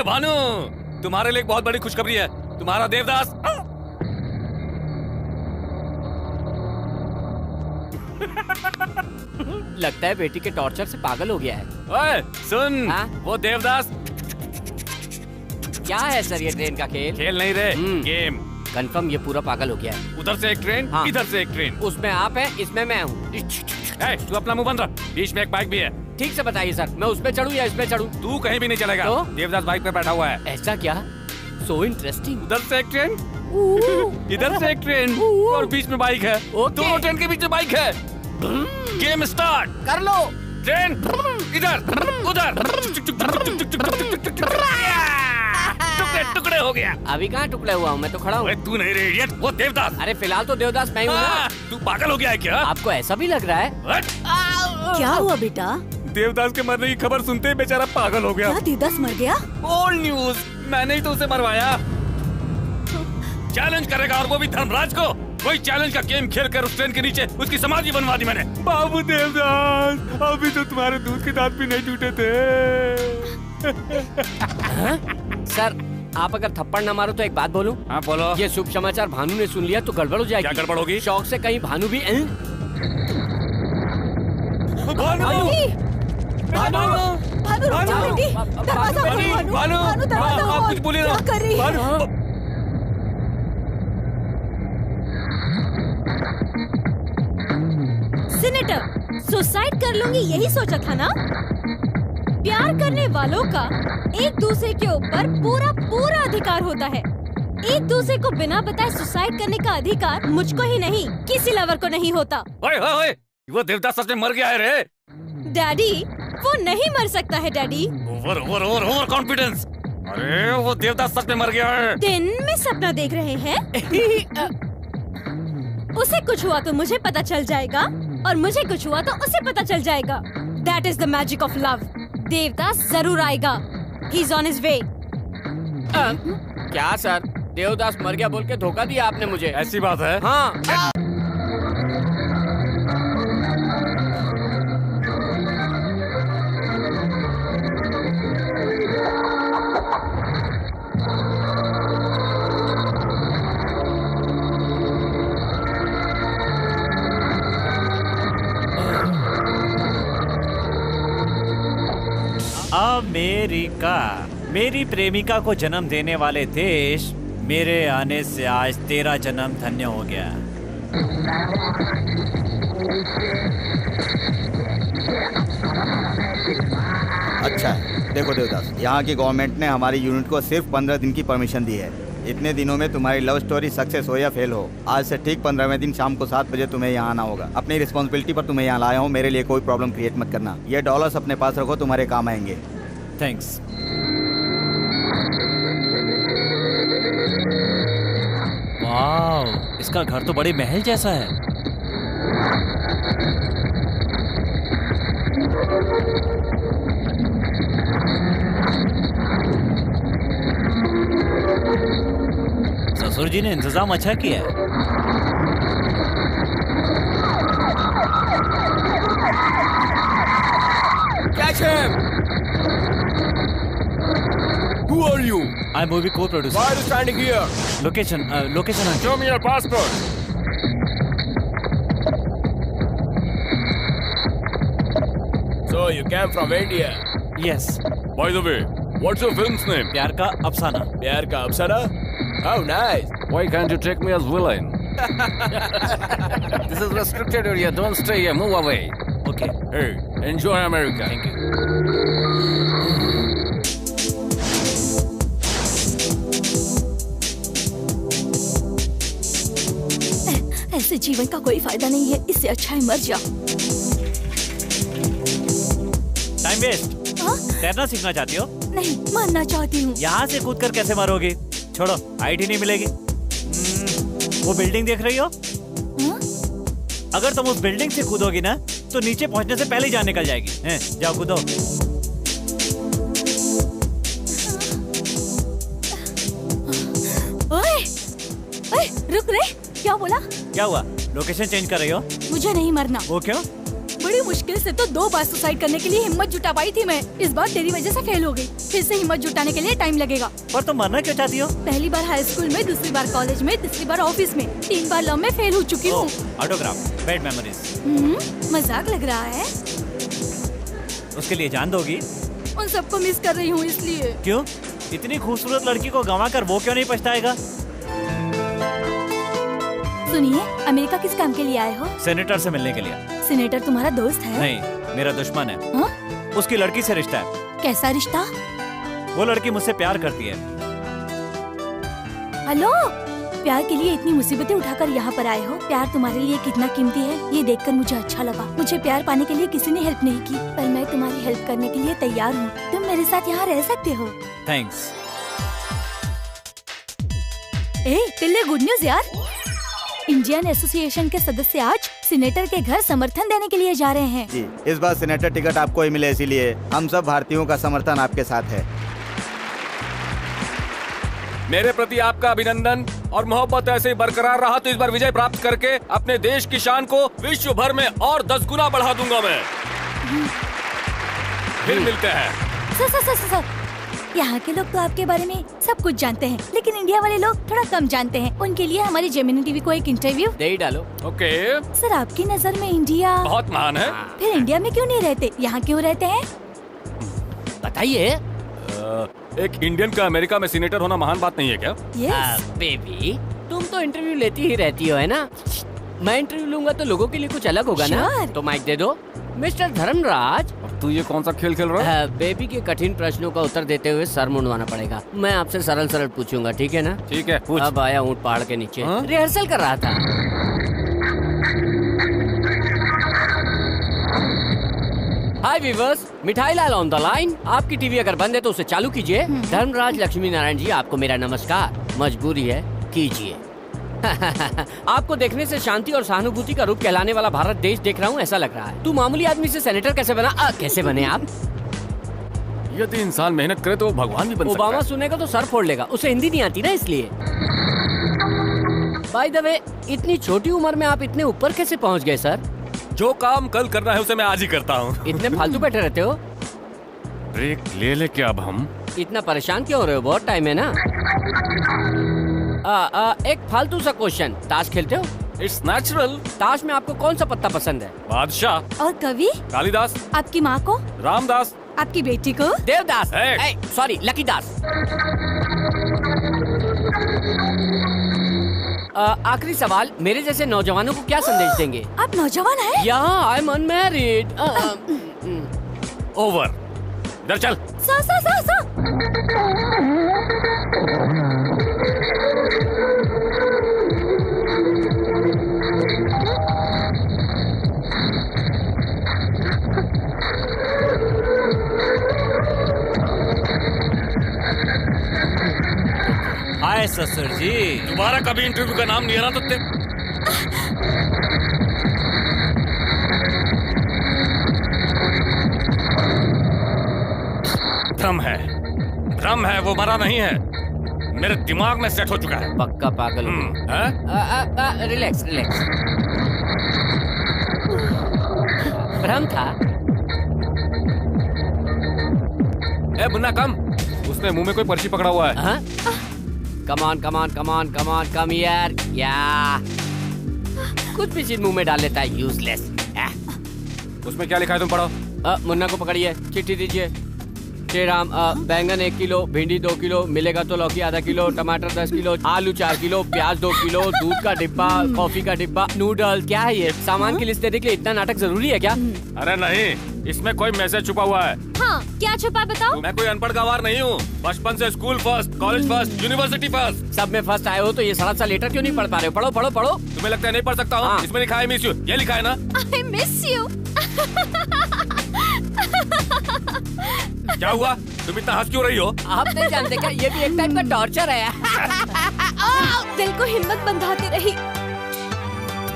भानु, तुम्हारे लिए एक बहुत बड़ी खुशखबरी है। तुम्हारा देवदास लगता है बेटी के टॉर्चर से पागल हो गया है। ओए सुन, हाँ? वो देवदास क्या है सर ये ट्रेन का खेल? खेल नहीं रे, गेम। कंफर्म ये पूरा पागल हो गया है। उधर से एक ट्रेन, हाँ। इधर से एक ट्रेन। उसमें आप हैं, इसमें मैं हूँ। तू अपना मुंह बंद रख, बीच में एक बाइक भी है। ठीक से बताइए सर, मैं उसमें चढ़ूँ या इसमें चढ़ूँ? तू कहीं भी नहीं चलेगा। तो? देवदास बाइक पे बैठा हुआ है। ऐसा क्या? So interesting. उधर से एक ट्रेन, इधर से एक ट्रेन और बीच में बाइक है। दोनों ट्रेन के बीच में बाइक है। गेम स्टार्ट कर लो। ट्रेन इधर उधर, टुकड़े टुकड़े हो गया। अभी कहाँ टुकड़े हुआ हूँ, मैं तो खड़ा हूँ। तू नहीं रे इडियट, वो देवदास। अरे फिलहाल तो देवदास मैं हूँ ना। तू पागल हो गया है क्या? आपको ऐसा भी लग रहा है? क्या हुआ बेटा? देवदास के मरने की खबर सुनते ही बेचारा पागल हो गया। क्या देवदास मर गया? ओल्ड न्यूज, मैंने ही तो उसे मरवाया। चैलेंज करेगा और वो भी धर्मराज को। वही चैलेंज का गेम खेलकर उस ट्रेन के नीचे उसकी समाधि बनवा दी मैंने। बाबू देवदास, अभी तो तुम्हारे दूध के दांत भी नहीं टूटे थे। सर आप अगर थप्पड़ ना मारो तो एक बात बोलूं? हाँ बोलो। ये शुभ समाचार भानु ने सुन लिया तो गड़बड़ हो जाएगी। क्या गड़बड़ होगी? शौक से कहीं भानु भी आप कुछ बोलिए ना। सीनेटर, सुसाइड कर लूंगी यही सोचा था ना? प्यार करने वालों का एक दूसरे के ऊपर पूरा पूरा अधिकार होता है। एक दूसरे को बिना बताए सुसाइड करने का अधिकार मुझको ही नहीं, किसी लवर को नहीं होता। ओए ओए ओए, वो देवता सच में मर गया है रे। डैडी, वो नहीं मर सकता है daddy. Over over over over confidence. अरे वो देवता सच में मर गया है। दिन में सपना देख रहे हैं? उसे कुछ हुआ तो मुझे पता चल जाएगा और मुझे कुछ हुआ तो उसे पता चल जाएगा। That is the magic of love. देवता जरूर आएगा। He's on his way. क्या सर, देवदास मर गया बोल के धोखा दिया आपने मुझे। ऐसी बात है? हाँ। अमेरिका, मेरी प्रेमिका को जन्म देने वाले देश, मेरे आने से आज तेरा जन्म धन्य हो गया। अच्छा है, देखो देवदास, यहाँ की गवर्नमेंट ने हमारी यूनिट को सिर्फ 15 दिन की परमिशन दी है। इतने दिनों में तुम्हारी लव स्टोरी सक्सेस हो या फेल हो, आज से ठीक 15वें दिन शाम को 7 बजे तुम्हें यहाँ आना होगा। अपनी रिस्पॉन्सिबिलिटी पर तुम्हें यहाँ लाया हूँ, मेरे लिए कोई प्रॉब्लम क्रिएट मत करना। ये डॉलर्स अपने पास रखो, तुम्हारे काम आएंगे। थैंक्स। वाह, इसका घर तो बड़े महल जैसा है। ससुर जी ने इंतजाम अच्छा किया है। Catch him! Who are you? I'm movie co-producer. Why are you standing here? Location. Show me your passport. So you came from India? Yes. By the way, what's your film's name? प्यार का अफसाना। प्यार का अफसाना? How nice! Why can't you take me as villain? This is restricted area. Don't stay here. Move away. Okay. Hey, enjoy America. Thank you. ऐसे जीवन का कोई फायदा नहीं है, इससे अच्छा है मर जाओ। Time waste. तैरना सीखना चाहती हो? नहीं, मरना चाहती हूँ। यहाँ से कूदकर कैसे मरोगी? छोड़ो, आईडी नहीं मिलेगी। वो बिल्डिंग देख रही हो? अगर तुम उस बिल्डिंग से कूदोगी ना तो नीचे पहुंचने से पहले ही जान निकल जाएगी। जाओ कूदो। ओए, ओए, रुक रे, क्या बोला? क्या हुआ? लोकेशन चेंज कर रही हो? मुझे नहीं मरना। वो क्यों? बड़ी मुश्किल से तो 2 बार सुसाइड करने के लिए हिम्मत जुटा पाई थी मैं। इस बार तेरी वजह से फेल हो गई। फिर से हिम्मत जुटाने के लिए टाइम लगेगा। पर तुम मरना क्यों चाहती हो? पहली बार हाई स्कूल में, दूसरी बार कॉलेज में, तीसरी बार ऑफिस में, 3 बार लव में फेल हो चुकी हूँ। Autograph, bad memories. मजाक लग रहा है? उसके लिए जान दोगी? उन सबको मिस कर रही हूँ इसलिए। क्यों? इतनी खूबसूरत लड़की को गंवाकर वो क्यों नहीं पछताएगा? सुनिए, अमेरिका किस काम के लिए आए हो? सेनेटर से मिलने के लिए। सेनेटर तुम्हारा दोस्त है? नहीं, मेरा दुश्मन है। हा? उसकी लड़की से रिश्ता है। कैसा रिश्ता? वो लड़की मुझसे प्यार करती है। हेलो, प्यार के लिए इतनी मुसीबतें उठाकर यहाँ पर आए हो। प्यार तुम्हारे लिए कितना कीमती है ये देखकर मुझे अच्छा लगा। मुझे प्यार पाने के लिए किसी ने हेल्प नहीं की, पर मैं तुम्हारी हेल्प करने के लिए तैयार हूँ। तुम मेरे साथ यहाँ रह सकते हो। थैंक्स। टिल्ले, गुड न्यूज यार। इंडियन एसोसिएशन के सदस्य आज सीनेटर के घर समर्थन देने के लिए जा रहे हैं। जी, इस बार सीनेटर टिकट आपको ही मिले, इसीलिए हम सब भारतीयों का समर्थन आपके साथ है। मेरे प्रति आपका अभिनंदन और मोहब्बत ऐसे ही बरकरार रहा तो इस बार विजय प्राप्त करके अपने देश की शान को विश्व भर में और 10 गुना बढ़ा दूंगा मैं। फिर मिलते हैं। सर, यहाँ के लोग तो आपके बारे में सब कुछ जानते हैं, लेकिन इंडिया वाले लोग थोड़ा कम जानते हैं। उनके लिए हमारी जेमिनी टीवी को एक इंटरव्यू दे ही डालो। ओके, सर, आपकी नजर में इंडिया बहुत महान है। फिर इंडिया में क्यों नहीं रहते, यहाँ क्यों रहते हैं? बताइए। एक इंडियन का अमेरिका में सीनेटर होना महान बात नहीं है क्या? यस। बेबी, तुम तो इंटरव्यू लेती ही रहती हो, है ना? मैं इंटरव्यू लूंगा तो लोगों के लिए कुछ अलग होगा ना? Sure. तो माइक दे दो। मिस्टर धर्मराज, और तू ये कौन सा खेल खेल रहा है? बेबी के कठिन प्रश्नों का उत्तर देते हुए सर मुंडवाना पड़ेगा। मैं आपसे सरल सरल पूछूंगा, ठीक है ना? ठीक है, पूछ। अब आया ऊँट पहाड़ के नीचे। हाँ? रिहर्सल कर रहा था। हाय वीवर्स, मिठाई लाल ऑन द लाइन। आपकी टीवी अगर बंद है तो उसे चालू कीजिए। धर्मराज लक्ष्मी नारायण जी, आपको मेरा नमस्कार। मजबूरी है, कीजिए। आपको देखने से शांति और सहानुभूति का रूप कहलाने वाला भारत देश देख रहा हूँ ऐसा लग रहा है। तू मामूली आदमी से सेनेटर कैसे बना? कैसे बने आप? यदि इंसान मेहनत करे तो वो भगवान भी बन सकता ओबामा है। सुनेगा तो सर फोड़ लेगा, उसे हिंदी नहीं आती ना इसलिए। बाय द वे, इतनी छोटी उम्र में आप इतने ऊपर कैसे पहुँच गए सर? जो काम कल करना है उसे मैं आज ही करता हूँ। इतने फालतू बैठे रहते हो? ब्रेक ले ले क्या अब हम? इतना परेशान क्यों हो रहे हो? बहुत टाइम है ना। एक फालतू सा क्वेश्चन, ताश खेलते हो? It's natural. ताश में आपको कौन सा पत्ता पसंद है? बादशाह। और कवि? कालिदास। आपकी माँ को? रामदास। आपकी बेटी को? देवदास। Hey! सॉरी, लकीदास। आखिरी सवाल, मेरे जैसे नौजवानों को क्या संदेश देंगे? आप नौजवान हैं? या आई एम अनमैरिड। ओवर। इधर चल। सा सा सा सा। हाय ससुर जी। दोबारा कभी इंटरव्यू का नाम नहीं आ रहा तो भ्रम है, वो मरा नहीं है। मेरे दिमाग में सेट हो चुका है। पक्का पागल हूँ। Relax relax. भ्रम था। ए मुन्ना कम, उसने मुंह में कोई पर्ची पकड़ा हुआ है। कमान कमान कमान कमान कम यार। या कुछ भी चीज मुंह में डाल लेता है, यूजलेस। उसमें क्या लिखा है तुम पढ़ो। मुन्ना को पकड़िए, चिट्ठी दीजिए। श्री राम, बैंगन 1 किलो, भिंडी 2 किलो, मिलेगा तो लौकी आधा किलो, टमाटर 10 किलो, आलू 4 किलो, प्याज 2 किलो, दूध का डिब्बा, कॉफी का डिब्बा, नूडल। क्या है ये? सामान की लिस्ट देने के लिए इतना नाटक जरूरी है क्या? अरे नहीं, इसमें कोई मैसेज छुपा हुआ है। हाँ, क्या छुपा बताओ? मैं कोई अनपढ़ गवार नहीं हूँ। बचपन से school first, college first, university first, सब में फर्स्ट आए हो तो ये सारा सा लेटर क्यों नहीं पढ़ पा रहे हो? पढ़ो पढ़ो पढ़ो। तुम्हें लगता है नहीं पढ़ सकता हूँ? हाँ। इसमें लिखा है मिस यू, ये लिखा है ना? I miss you। क्या हुआ? तुम इतना हंस क्यों रही हो? आप नहीं जानते क्या, ये भी एक टाइप का टॉर्चर है। दिल को हिम्मत बंधाती रही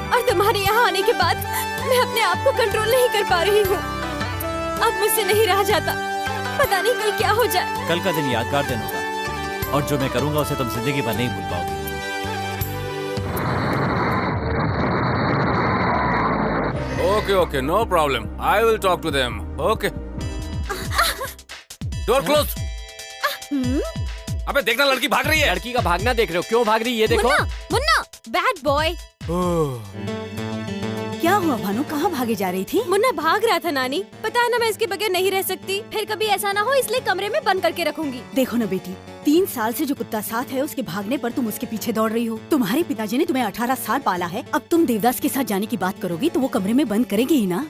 और तुम्हारे यहाँ आने के बाद मैं अपने आप को कंट्रोल नहीं कर पा रही हूँ। अब मुझसे नहीं रहा जाता, पता नहीं कल क्या हो जाए। कल का दिन यादगार दिन होगा और जो मैं करूंगा उसे तुम जिंदगी भर नहीं भूल पाओगे। Okay okay, no problem, I will talk to them. Okay, door close. अबे देखना, लड़की भाग रही है। लड़की का भागना देख रहे हो? क्यों भाग रही है ये देखो। Munna, Munna, bad boy. क्या हुआ भानु, कहाँ भागे जा रही थी? मुन्ना भाग रहा था नानी। पता है ना, मैं इसके बगैर नहीं रह सकती। फिर कभी ऐसा ना हो इसलिए कमरे में बंद करके रखूंगी। देखो ना बेटी, 3 साल से जो कुत्ता साथ है उसके भागने पर तुम उसके पीछे दौड़ रही हो। तुम्हारे पिताजी ने तुम्हें 18 साल पाला है। अब तुम देवदास के साथ जाने की बात करोगी तो वो कमरे में बंद करेंगे ही ना।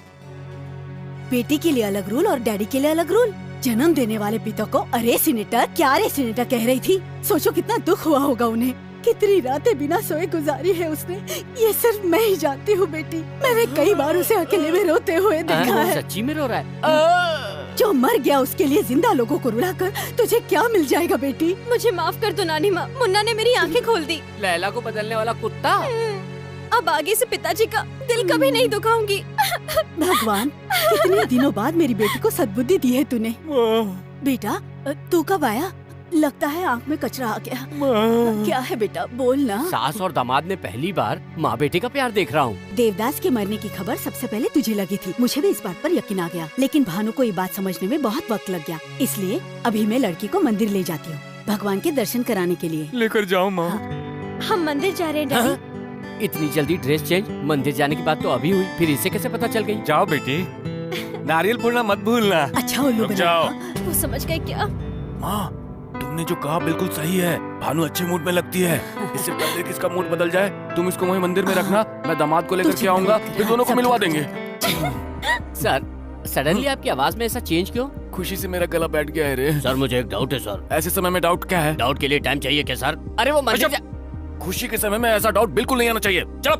बेटी के लिए अलग रूल और डैडी के लिए अलग रूल। जन्म देने वाले पिता को अरे सीनेटर, क्या अरे सीनेटर कह रही थी। सोचो कितना दुख हुआ होगा उन्हें। कितनी रातें बिना सोए गुजारी है उसने, ये सिर्फ मैं ही जानती हूँ बेटी। मैंने कई बार उसे अकेले में रोते हुए देखा है। सच्ची में रो रहा है? जो मर गया उसके लिए जिंदा लोगों को रुलाकर तुझे क्या मिल जाएगा बेटी? मुझे माफ कर दो नानी माँ, मुन्ना ने मेरी आंखें खोल दी। लैला को बदलने वाला कुत्ता। अब आगे से पिताजी का दिल कभी नहीं दुखाऊंगी। भगवान, कितने दिनों बाद मेरी बेटी को सद्बुद्धि दी है तूने। बेटा, तू कब आया? लगता है आँख में कचरा आ गया। क्या है बेटा, बोल ना। सास और दामाद में पहली बार माँ बेटे का प्यार देख रहा हूँ। देवदास के मरने की खबर सबसे पहले तुझे लगी थी, मुझे भी इस बात पर यकीन आ गया, लेकिन भानु को ये बात समझने में बहुत वक्त लग गया। इसलिए अभी मैं लड़की को मंदिर ले जाती हूँ भगवान के दर्शन कराने के लिए। लेकर जाओ माँ। हम मंदिर जा रहे हैं डैडी। इतनी जल्दी ड्रेस चेंज? मंदिर जाने की बात तो अभी हुई, फिर इसे कैसे पता चल गई? जाओ बेटी, नारियल फोड़ना मत भूलना। अच्छा उल्लू रुक बना। जाओ। वो समझ गए क्या? माँ, तुमने जो कहा बिल्कुल सही है। भानु अच्छे मूड में लगती है। इससे पहले कि इसका मूड बदल जाए, तुम इसको वहीं मंदिर में रखना, मैं दामाद को लेकर के आऊंगा, फिर दोनों को मिलवा देंगे। सर, सडनली आपकी आवाज में ऐसा चेंज क्यों? खुशी से मेरा गला बैठ गया है रे। सर मुझे एक डाउट है सर। ऐसे समय में डाउट क्या है? डाउट के लिए टाइम चाहिए क्या सर? अरे वो मंदिर खुशी के समय में ऐसा डाउट बिल्कुल नहीं आना चाहिए। चलो।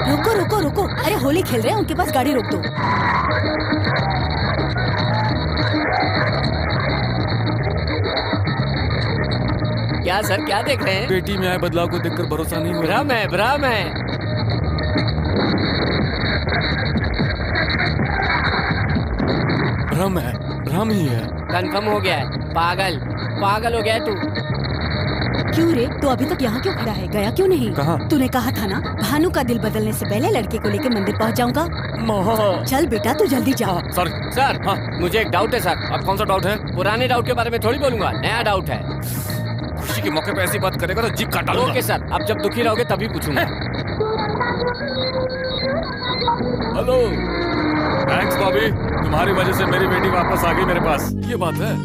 रुको रुको रुको, अरे होली खेल रहे हैं, उनके पास गाड़ी रोक दो। क्या सर, क्या देख रहे हैं? बेटी में आए बदलाव को देखकर भरोसा नहीं हो रहा। भ्रम है, भ्रम है। भ्रम है, भ्रम ही है। कंफर्म हो गया है। पागल, पागल हो गया है तू। क्यों रे, तू अभी तक यहाँ क्यों खड़ा है, गया क्यों नहीं? कहाँ? तूने कहा था ना भानु का दिल बदलने से पहले लड़के को लेकर मंदिर पहुँच जाऊंगा। माँ। चल बेटा, तू जल्दी जा। सर, सर हाँ। मुझे एक डाउट है सर। अब कौन सा डाउट है? पुराने डाउट के बारे में थोड़ी बोलूंगा, नया डाउट है। खुशी के मौके पे ऐसी बात करेगा तो जीप काट डालूंगा। ओके सर, अब जब दुखी रहोगे तभी पूछूंगा। हेलो। थैंक्स बॉबी, तुम्हारी वजह से मेरी बेटी वापस आ गई मेरे पास। ये बात है।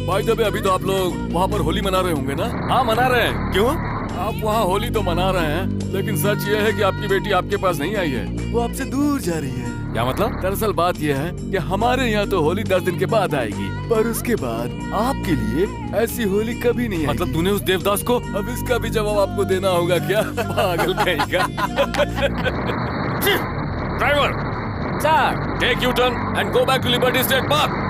भाई जब अभी तो आप लोग वहाँ पर होली मना रहे होंगे ना? हाँ मना रहे हैं। क्यों? आप वहाँ होली तो मना रहे हैं, लेकिन सच ये है कि आपकी बेटी आपके पास नहीं आई है, वो आपसे दूर जा रही है। क्या मतलब? दरअसल बात यह है कि हमारे यहाँ तो होली 10 दिन के बाद आएगी, पर उसके बाद आपके लिए ऐसी होली कभी नहीं आएगी। मतलब तूने उस देवदास को? अब इसका भी जवाब आपको देना होगा क्या? पागल कहीं का। Driver, sir take U turn and go back to Liberty State Park.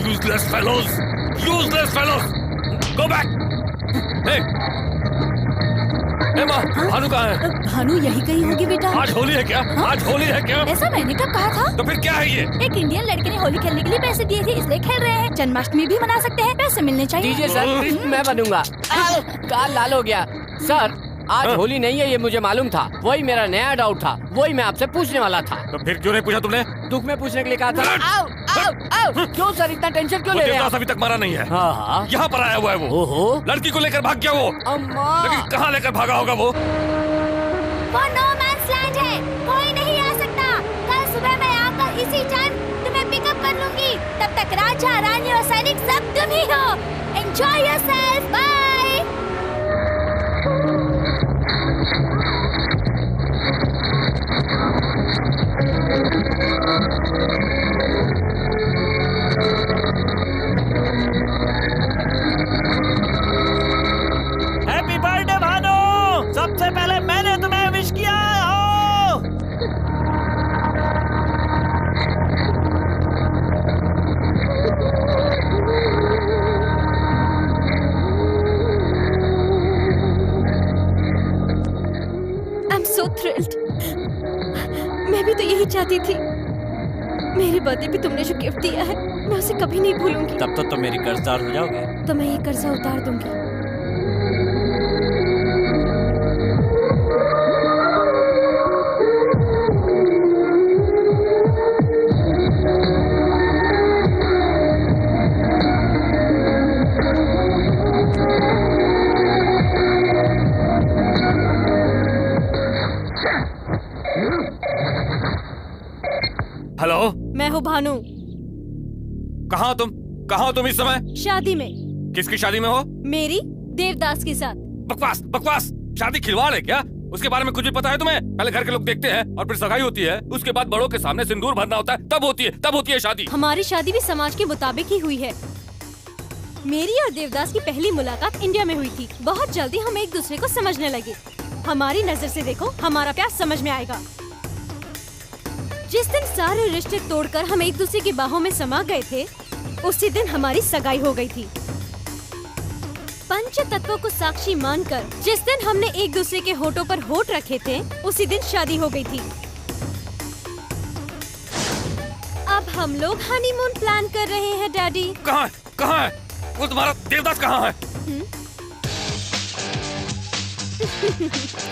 Useless fellows! Useless fellows! Go back! Hey! माँ, भानु कहाँ है? भानु यही कहीं होगी बेटा। आज होली है क्या? आज होली है क्या? ऐसा मैंने कब कहा था? तो फिर क्या है ये? एक इंडियन लड़के ने होली खेलने के लिए पैसे दिए थे, इसलिए खेल रहे हैं। जन्माष्टमी भी मना सकते हैं, पैसे मिलने चाहिए। दीजिए सर, कृष्ण मैं बनूंगा। काल लाल हो गया। सर आज होली नहीं है ये मुझे मालूम था, वही मेरा नया डाउट था, वही मैं आपसे पूछने वाला था। तो फिर क्यों नहीं पूछा तुमने? दुख में पूछने के लिए कहा था। आओ, आओ, आओ। क्यों सर इतना टेंशन क्यों ले रहे हैं आप? अभी तक मरा नहीं है। हाँ हाँ, यहाँ पर आया हुआ है वो। ओहो, लड़की को लेकर भाग गया वो। अम्मा। लेकिन कहाँ लेकर भागा होगा वो? नो मैंस लैंड है, कोई नहीं आ सकता। कल सुबह मैं आकर इसी टाइम तुम्हें पिकअप कर लूंगी। तब तक राजा, रानी और सैनिक सब तुम ही हो। Enjoy yourself, bye. Happy birthday Bhanu, सबसे पहले मैंने तुम्हें विश किया हो। I am so thrilled. मैं भी तो यही चाहती थी। मेरे बर्थडे पे तुमने जो गिफ्ट दिया है, मैं उसे कभी नहीं भूलूंगी। तब तक तो मेरी कर्जदार हो जाओगे। तो मैं ये कर्जा उतार दूंगी। हेलो, मैं हूँ भानु। कहाँ हो तुम इस समय? शादी में। किसकी शादी में हो? मेरी देवदास के साथ। बकवास बकवास, शादी खिलवाड़ है क्या? उसके बारे में कुछ भी पता है तुम्हें? पहले घर के लोग देखते हैं और फिर सगाई होती है, उसके बाद बड़ों के सामने सिंदूर भरना होता है, तब होती है शादी। हमारी शादी भी समाज के मुताबिक ही हुई है। मेरी और देवदास की पहली मुलाकात इंडिया में हुई थी। बहुत जल्दी हम एक दूसरे को समझने लगे। हमारी नजर से देखो, हमारा प्यार समझ में आएगा। जिस दिन सारे रिश्ते तोड़कर हम एक दूसरे की बाहों में समा गए थे, उसी दिन हमारी सगाई हो गई थी। पंच तत्वों को साक्षी मानकर जिस दिन हमने एक दूसरे के होठों पर होठ रखे थे, उसी दिन शादी हो गई थी। अब हम लोग हनीमून प्लान कर रहे हैं डैडी। कहाँ है? वो तुम्हारा देवदास कहाँ है?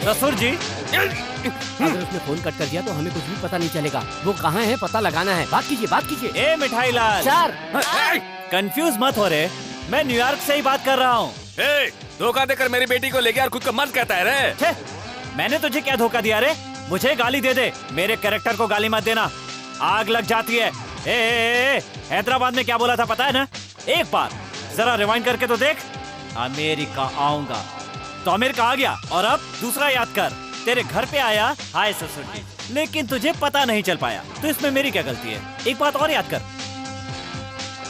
ससुर जी, अगर उसने फोन कट कर दिया तो हमें कुछ भी पता नहीं चलेगा। वो कहाँ है पता लगाना है। बात कीजिए। ए मिठाई लाल सर, कंफ्यूज मत हो रे, मैं न्यूयॉर्क से ही बात कर रहा हूँ। धोखा देकर मेरी बेटी को ले गया और खुद को मर्द कहता है रे। मैंने तुझे क्या धोखा दिया रे? मुझे गाली दे दे, मेरे कैरेक्टर को गाली मत देना, आग लग जाती है। हैदराबाद में क्या बोला था पता है ना? एक बार जरा रिवाइंड करके तो देख। अमेरिका आऊंगा तो अमेरिका आ गया, और अब दूसरा याद कर, तेरे घर पे आया हाय ससुर जी, लेकिन तुझे पता नहीं चल पाया, तो इसमें मेरी क्या गलती है? एक बात और याद कर,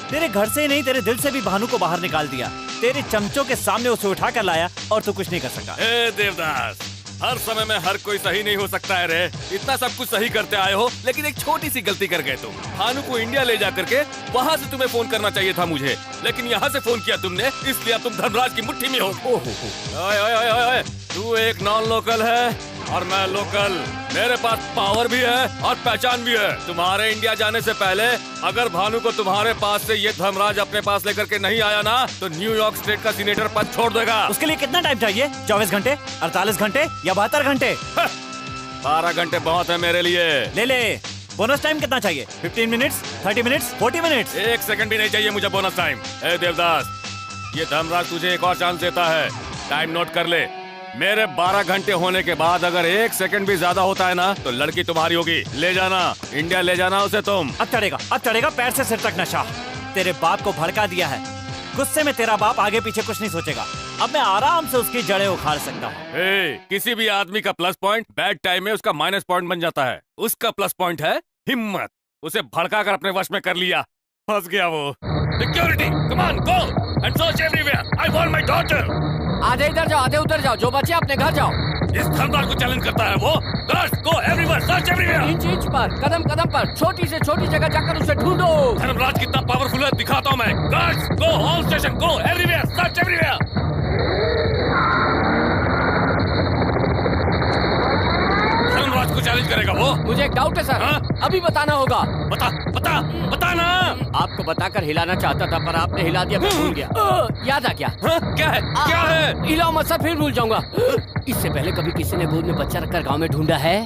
तेरे घर से ही नहीं तेरे दिल से भी भानु को बाहर निकाल दिया, तेरे चमचों के सामने उसे उठा कर लाया और तू कुछ नहीं कर सका। देवदास, हर समय में हर कोई सही नहीं हो सकता है रे। इतना सब कुछ सही करते आए हो, लेकिन एक छोटी सी गलती कर गए तुम। भानु को इंडिया ले जा करके वहाँ से तुम्हें फोन करना चाहिए था मुझे, लेकिन यहाँ से फोन किया तुमने, इसलिए तुम धर्मराज की मुट्ठी में हो। ओए, तू एक नॉन लोकल है और मैं लोकल। मेरे पास पावर भी है और पहचान भी है। तुम्हारे इंडिया जाने से पहले अगर भानु को तुम्हारे पास से ये धर्मराज अपने पास लेकर के नहीं आया ना, तो न्यूयॉर्क स्टेट का सीनेटर पद छोड़ देगा। उसके लिए कितना टाइम चाहिए? 24 घंटे, 48 घंटे या 72 घंटे? 12 घंटे बहुत है मेरे लिए। ले बोनस टाइम कितना चाहिए? 15 मिनट्स, 30 मिनट्स, 40 मिनट्स? 1 सेकंड भी नहीं चाहिए मुझे बोनस टाइम। देवदास, ये धर्मराज तुझे एक और चांस देता है, टाइम नोट कर ले। मेरे 12 घंटे होने के बाद अगर 1 सेकंड भी ज्यादा होता है ना, तो लड़की तुम्हारी होगी। ले जाना, इंडिया ले जाना उसे तुम। अब चढ़ेगा पैर से सिर तक नशा। तेरे बाप को भड़का दिया है, गुस्से में तेरा बाप आगे पीछे कुछ नहीं सोचेगा। अब मैं आराम से उसकी जड़ें उखाड़ सकता हूँ। किसी भी आदमी का प्लस पॉइंट बैड टाइम में उसका माइनस पॉइंट बन जाता है। उसका प्लस पॉइंट है हिम्मत। उसे भड़का कर अपने वश में कर लिया, फंस गया वो। Security, come on, go and search everywhere. I want my daughter. आधे इधर जाओ, आधे उधर जाओ, जो बचे अपने घर जाओ। इस धर्मराज को चैलेंज करता है वो। सर्च, गो एवरीवेयर, सर्च एवरीवेयर। इंच पर, कदम कदम पर, छोटी से छोटी जगह जाकर उसे ढूंढो। धर्मराज कितना पावरफुल है दिखाता हूँ मैं। Guards, go all station, go everywhere, search everywhere. Dharmraj को चैलेंज करेगा वो। मुझे एक डाउट है सर। अभी बताना होगा। बता ना। आपको बताकर हिलाना चाहता था, पर आपने हिला दिया, मैं भूल गया। याद आ गया। क्या है? हिलाओ मत सर, फिर भूल जाऊंगा। इससे पहले कभी किसी ने गोद में बच्चा रखकर गांव में ढूंढा है?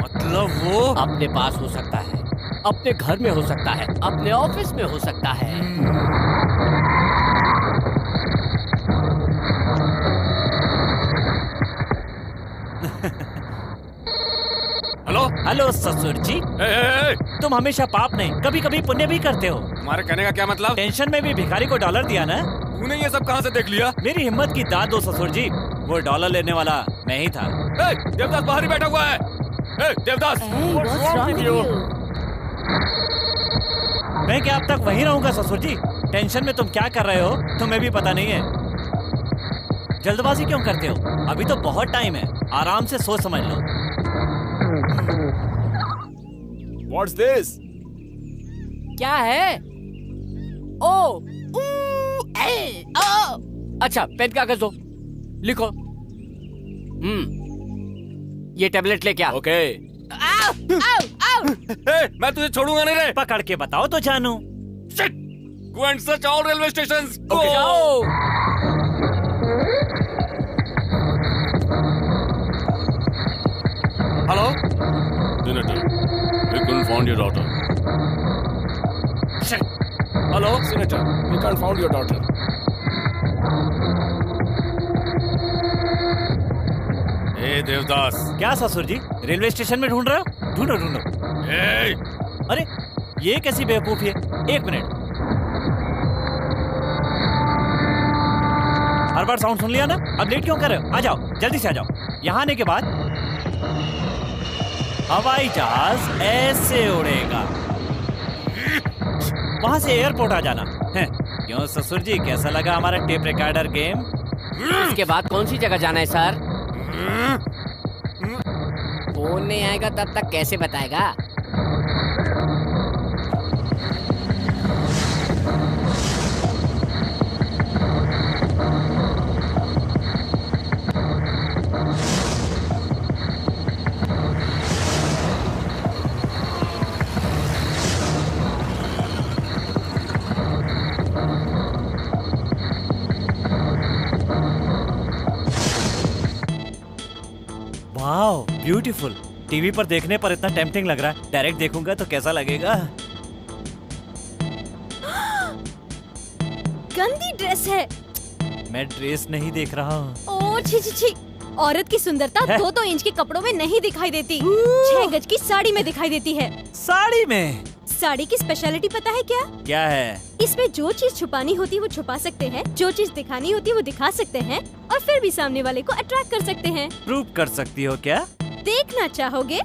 मतलब वो अपने पास हो सकता है, अपने घर में हो सकता है, अपने ऑफिस में हो सकता है। हेलो ससुर जी। तुम हमेशा पाप नहीं कभी कभी पुण्य भी करते हो। तुम्हारे कहने का क्या मतलब? टेंशन में भी भिखारी को डॉलर दिया ना। तूने ये सब कहाँ से देख लिया? मेरी हिम्मत की दाद दो ससुर जी, वो डॉलर लेने वाला मैं ही था। देवदास बाहर ही बैठा हुआ है। देवदास, मैं क्या अब तक वहीं रहूंगा ससुर जी? टेंशन में तुम क्या कर रहे हो तुम्हें भी पता नहीं है। जल्दबाजी क्यों करते हो? अभी तो बहुत टाइम है, आराम से सोच समझ लो। What's this? क्या है? ओ, अच्छा, पेन कागज दो, लिखो। ये टैबलेट ले क्या? ओके। मैं तुझे छोड़ूंगा नहीं रे। पकड़ के बताओ तो जानू। Go and search all railway stations. Go. जाओ। Hello? Senator, we couldn't find your daughter. Shit. Hello, Senator. We can't find your daughter. Hey, Devdas. क्या ससुर जी, रेलवे स्टेशन में ढूंढ रहे हो? ढूंढो। अरे ये कैसी बेवकूफी है? 1 मिनट। हर बार साउंड सुन लिया ना, अब लेट क्यों कर रहे हो? आ जाओ, जल्दी से आ जाओ। यहाँ आने के बाद हवाई जहाज ऐसे उड़ेगा, वहां से एयरपोर्ट आ जाना। क्यों ससुर जी, कैसा लगा हमारा टेप रिकॉर्डर गेम? इसके बाद कौन सी जगह जाना है सर? फोन नहीं आएगा तब तक कैसे बताएगा? Wow, beautiful. टीवी पर देखने पर इतना टेम्पटिंग लग रहा है, डायरेक्ट देखूंगा तो कैसा लगेगा? गंदी ड्रेस है। मैं ड्रेस नहीं देख रहा हूँ। ओ छी छी छी। औरत की सुंदरता 2-2 इंच के कपड़ों में नहीं दिखाई देती, 6 गज की साड़ी में दिखाई देती है। साड़ी में? साड़ी की स्पेशलिटी पता है क्या? क्या है? इसमें जो चीज छुपानी होती है वो छुपा सकते हैं, जो चीज दिखानी होती है वो दिखा सकते हैं, और फिर भी सामने वाले को अट्रैक्ट कर सकते हैं। प्रूव कर सकती हो क्या? देखना चाहोगे?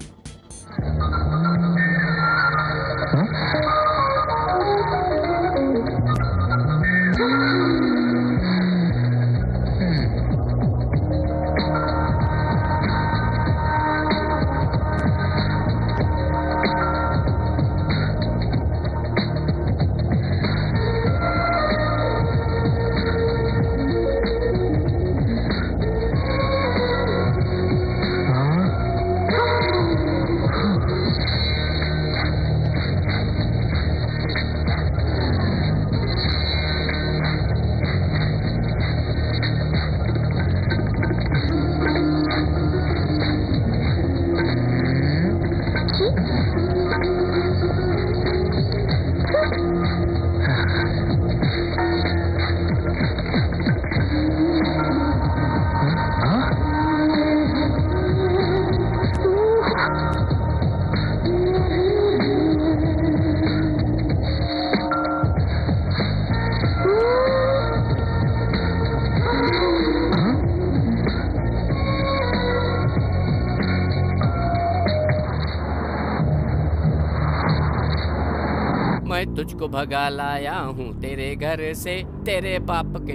मैं तुझको भगा लाया हूँ तेरे घर से, तेरे बाप के।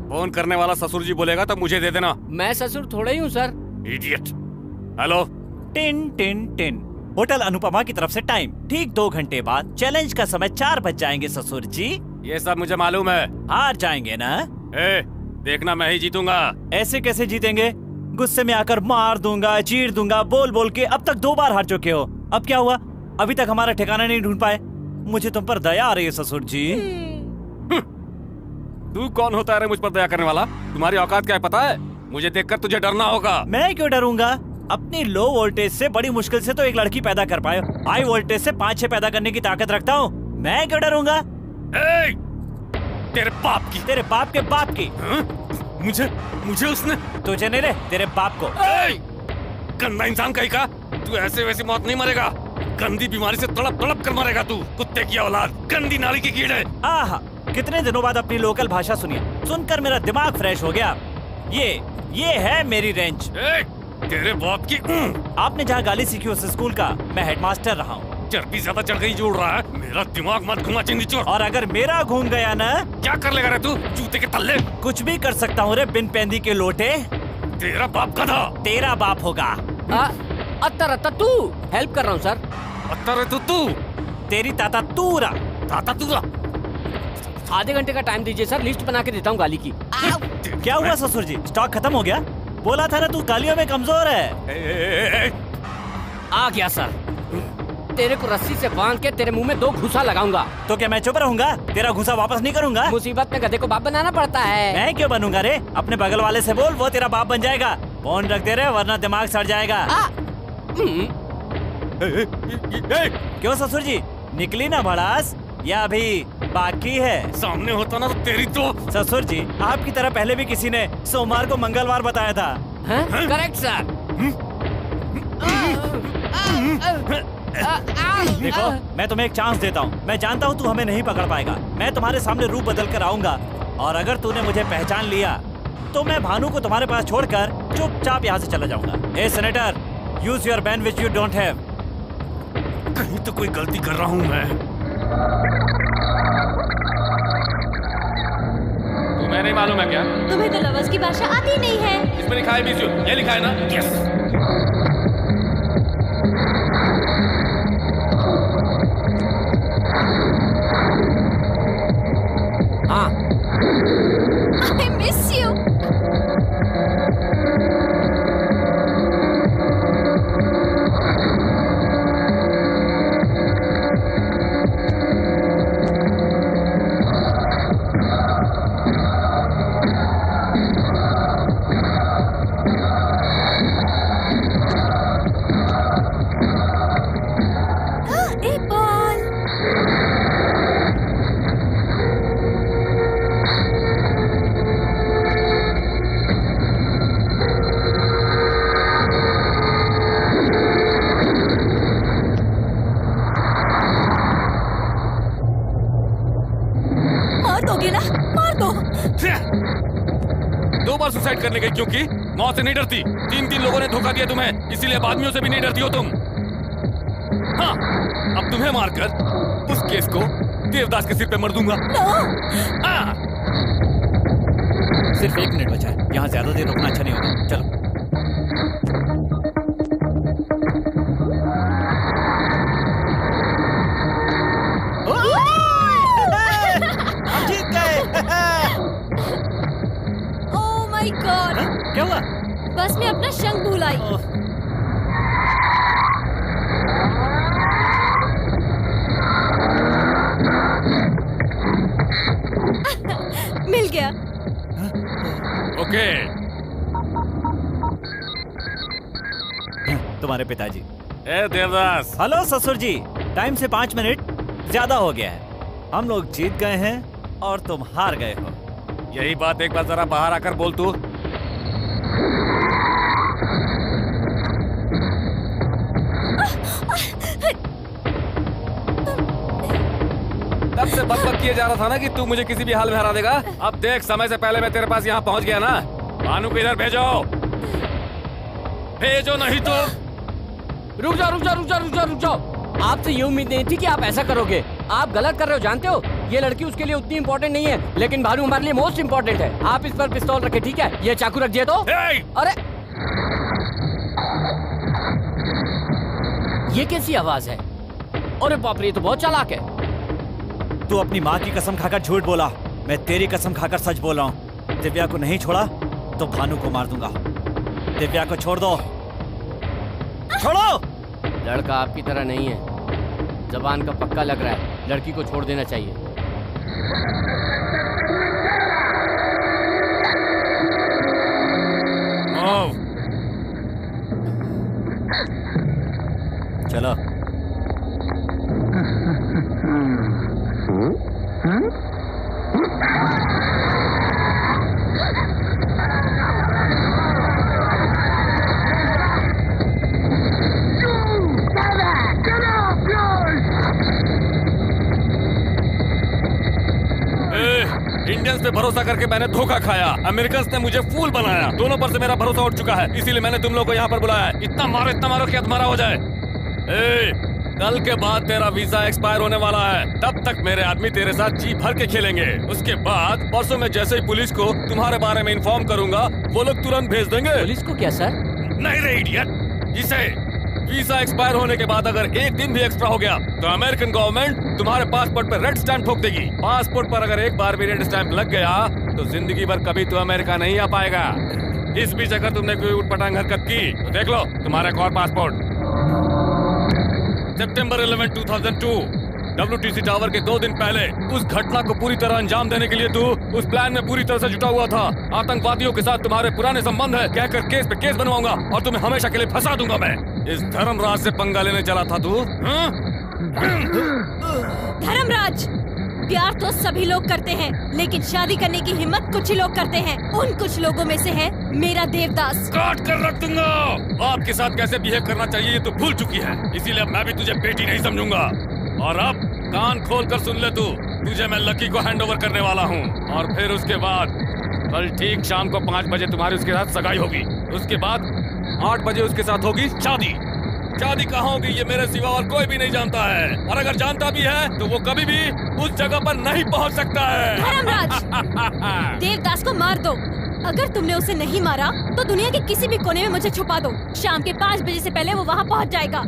फोन करने वाला ससुर जी बोलेगा तब मुझे दे देना। मैं ससुर थोड़ा ही हूँ sir. Idiot. Hello. Tin tin tin. Hotel Anupama की तरफ से टाइम ठीक 2 घंटे बाद। चैलेंज का समय 4 बज जाएंगे ससुर जी। ये सब मुझे मालूम है। हार जाएंगे ना? देखना मैं ही जीतूंगा। ऐसे कैसे जीतेंगे? गुस्से में आकर मार दूंगा, चीर दूंगा, बोल बोल के अब तक 2 बार हार चुके हो। अब क्या हुआ? अभी तक हमारा ठिकाना नहीं ढूंढ पाए। मुझे तुम पर दया आ रही है ससुर जी। तू कौन होता है मुझ पर दया करने वाला? तुम्हारी औकात क्या है पता है? मुझे देखकर तुझे डरना होगा। मैं क्यों डरूंगा? अपनी लो वोल्टेज से बड़ी मुश्किल से तो एक लड़की पैदा कर पाए, हाई वोल्टेज से 5-6 पैदा करने की ताकत रखता हूँ। मैं क्यों डरूंगा? तेरे बाप की। तेरे बाप के बाप की। मुझे उसने। तुझे नहीं रे, तेरे बाप को। गंदा इंसान कहीं का। तू ऐसे वैसी मौत नहीं मरेगा, गंदी बीमारी से तड़प तड़प कर मरेगा तू। कुत्ते की औलाद, गंदी नाली की कीड़े। आहा, कितने दिनों बाद अपनी लोकल भाषा सुनिए, सुनकर मेरा दिमाग फ्रेश हो गया। ये है मेरी रेंज। तेरे बाप की। आपने जहाँ गाली सीखी उस स्कूल का मैं हेडमास्टर रहा हूँ। चर्बी ज्यादा चढ़ गई जोड़ रहा है। मेरा दिमाग मत घुमा चिंदी चोर। और अगर मेरा घूम गया ना, क्या कर लेगा रे तू? जूते के तल्ले। कुछ भी कर सकता हूँ रे बिन पेंदी के लोटे। तेरा बाप गधा। तेरा बाप होगा। अत्तर तू हेल्प कर रहा हूँ सर। अत्तर तू तेरी ताता तूरा। ताता तूरा। आधे घंटे का टाइम दीजिए सर, लिस्ट बना के देता हूँ गाली की। क्या हुआ ससुर जी, स्टॉक खत्म हो गया? बोला था ना तू गालियों में कमजोर है। आ गया सर। तेरे को रस्सी से बांध के तेरे मुंह में 2 घुसा लगाऊंगा। तो क्या मैं चुप रहूंगा? तेरा घुसा वापस नहीं करूंगा। मुसीबत में गधे को बाप बनाना पड़ता है। मैं क्यों बनूंगा रे? अपने बगल वाले से बोल, वो तेरा बाप बन जाएगा। फोन रख दे रे वरना दिमाग सड़ जाएगा। क्यों ससुर जी, निकली ना भड़ास या अभी बाकी है? सामने होता ना तो तेरी तो। ससुर जी, आपकी तरह पहले भी किसी ने सोमवार को मंगलवार बताया था। Correct sir. देखो, मैं तुम्हें एक चांस देता हूँ। मैं जानता हूँ तू हमें नहीं पकड़ पाएगा। मैं तुम्हारे सामने रूप बदल कर आऊंगा और अगर तूने मुझे पहचान लिया तो मैं भानु को तुम्हारे पास छोड़कर चुपचाप यहाँ से चला जाऊंगा। A senator, use your brain which you don't have. कहीं तो कोई गलती कर रहा हूँ मैं। तुम्हें नहीं मालूम है क्या? तुम्हें तो लवर्स की भाषा आती नहीं है। इसमें लिखा है मिस यू, ये लिखा है ना? यस। हाँ। I miss you. एक बॉल। मार दोगे ना? मार दो। 2 बार सुसाइड करने गई क्योंकि मौत से नहीं डरती। 3 लोगों ने धोखा दिया तुम्हें, इसीलिए अब आदमियों से भी नहीं डरती हो तुम। हाँ, अब तुम्हें मारकर उस केस को देवदास के सिर पे मर दूंगा। हाँ। सिर्फ 1 मिनट बचा है, यहाँ ज्यादा देर रुकना अच्छा नहीं होगा। चलो। हम जीत गए। Oh my God! क्या हुआ? बस मैं अपना शंख भूल आई। मिल गया। ओके। तुम्हारे पिताजी। ए देवदास। हेलो ससुर जी, टाइम से 5 मिनट ज्यादा हो गया है। हम लोग जीत गए हैं और तुम हार गए हो। यही बात एक बार जरा बाहर आकर बोल तू। तब से बक किए जा रहा था ना कि तू मुझे किसी भी हाल में हरा देगा। अब देख, समय से पहले मैं तेरे पास यहाँ पहुँच गया ना। भानु को इधर भेजो, भेजो नहीं तो। रुक जाओ, रुक जाओ, रुक जाओ, रुक जाओ, रुक जाओ। आपसे ये उम्मीद नहीं थी कि आप ऐसा करोगे। आप गलत कर रहे हो, जानते हो। ये लड़की उसके लिए उतनी इम्पोर्टेंट नहीं है, लेकिन भानु हमारे लिए मोस्ट इम्पोर्टेंट है। आप इस पर पिस्तौल रखे, ठीक है? ये चाकू रख दिए तो। अरे ये कैसी आवाज है? अरे बाप रे, ये तो बहुत चालाक है। तू अपनी माँ की कसम खाकर झूठ बोला, मैं तेरी कसम खाकर सच बोल रहा हूँ। दिव्या को नहीं छोड़ा तो भानु को मार दूंगा। दिव्या को छोड़ दो, छोड़ो। लड़का आपकी तरह नहीं है, जबान का पक्का लग रहा है। लड़की को छोड़ देना चाहिए। चलो। इंडियंस पे भरोसा करके मैंने धोखा खाया। अमेरिकन्स ने मुझे फूल बनाया। दोनों पर से मेरा भरोसा उठ चुका है, इसीलिए मैंने तुम लोग को यहाँ पर बुलाया है। इतना मारो कि तुम्हारा हो जाए। कल के बाद तेरा वीजा एक्सपायर होने वाला है। तब तक मेरे आदमी तेरे साथ जी भर के खेलेंगे। उसके बाद परसों में जैसे ही पुलिस को तुम्हारे बारे में इन्फॉर्म करूंगा, वो लोग तुरंत भेज देंगे। पुलिस को क्या सर? नहीं रे इडियट, इसे वीजा एक्सपायर होने के बाद अगर 1 दिन भी एक्स्ट्रा हो गया तो अमेरिकन गवर्नमेंट तुम्हारे पासपोर्ट पर रेड स्टैंप ठोक देगी। पासपोर्ट पर अगर एक बार भी रेड स्टैंप लग गया तो जिंदगी भर कभी तो अमेरिका नहीं आ पाएगा। इस बीच अगर तुमने कोई उटपटांग हरकत की तो देख लो तुम्हारा एक और पासपोर्ट। सितंबर 11, 2002 WTC टावर के 2 दिन पहले उस घटना को पूरी तरह अंजाम देने के लिए तू उस प्लान में पूरी तरह से जुटा हुआ था। आतंकवादियों के साथ तुम्हारे पुराने संबंध है कहकर केस पे केस बनवाऊंगा और तुम्हें हमेशा के लिए फंसा दूंगा मैं। इस धर्मराज से पंगा लेने चला था तू। धर्मराज, प्यार तो सभी लोग करते हैं, लेकिन शादी करने की हिम्मत कुछ ही लोग करते हैं। उन कुछ लोगों में से है मेरा देवदास। काट कर रख दूंगा। आपके साथ कैसे बिहेव करना चाहिए ये तो भूल चुकी है, इसीलिए अब मैं भी तुझे बेटी नहीं समझूंगा। और अब कान खोल कर सुन ले तू, तुझे मैं लकी को हैंड ओवर करने वाला हूँ और फिर उसके बाद कल ठीक शाम को 5 बजे तुम्हारी उसके साथ सगाई होगी। उसके बाद 8 बजे उसके साथ होगी शादी। शादी कहाँ होगी ये मेरे सिवा और कोई भी नहीं जानता है, और अगर जानता भी है तो वो कभी भी उस जगह पर नहीं पहुँच सकता है। धर्मराज, देवदास को मार दो। अगर तुमने उसे नहीं मारा तो दुनिया के किसी भी कोने में मुझे छुपा दो। शाम के 5 बजे से पहले वो वहाँ पहुँच जाएगा।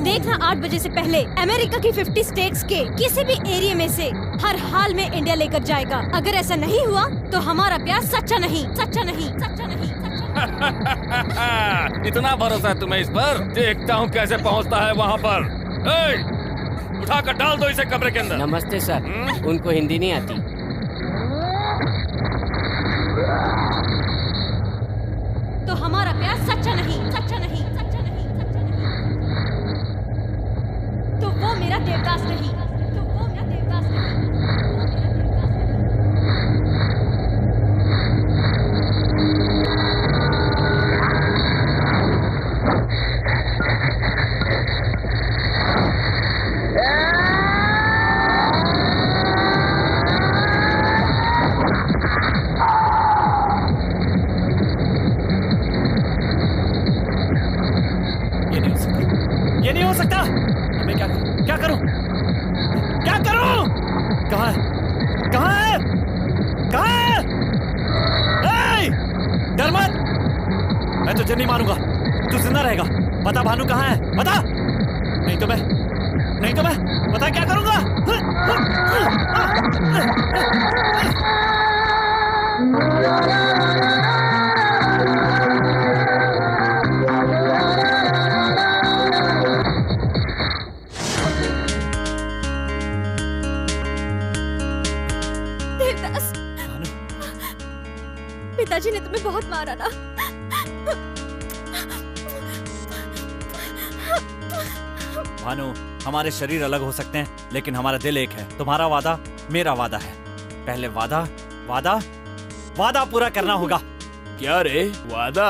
देखना 8 बजे से पहले अमेरिका की 50 स्टेट्स के किसी भी एरिया में से हर हाल में इंडिया लेकर जाएगा। अगर ऐसा नहीं हुआ तो हमारा प्यार सच्चा नहीं, सच्चा नहीं, सच्चा नहीं, सच्चा नहीं। इतना भरोसा है तुम्हें इस पर? देखता हूँ कैसे पहुँचता है वहाँ पर। उठाकर डाल दो इसे कमरे के अंदर। नमस्ते सर, उनको हिंदी नहीं आती। तो हमारा प्यार सच्चा नहीं, सच्चा नहीं, सच्चा नहीं, सच्चा नहीं। तो वो मेरा देवदास नहीं, तो वो मेरा देवदास नहीं, वो मेरा ये नहीं हो सकता। मैं क्या करूं? क्या करूं? कहाँ है? कहाँ है? कहाँ है? डर मत, मैं तुझे नहीं मारूंगा, तू जिंदा रहेगा। बता भानु कहाँ है, बता। नहीं तो मैं बता क्या करूंगा। देवदास, पिताजी ने तुम्हें बहुत मारा ना। भानु, हमारे शरीर अलग हो सकते हैं लेकिन हमारा दिल एक है। तुम्हारा वादा मेरा वादा है। पहले वादा पूरा करना होगा। क्या रे वादा?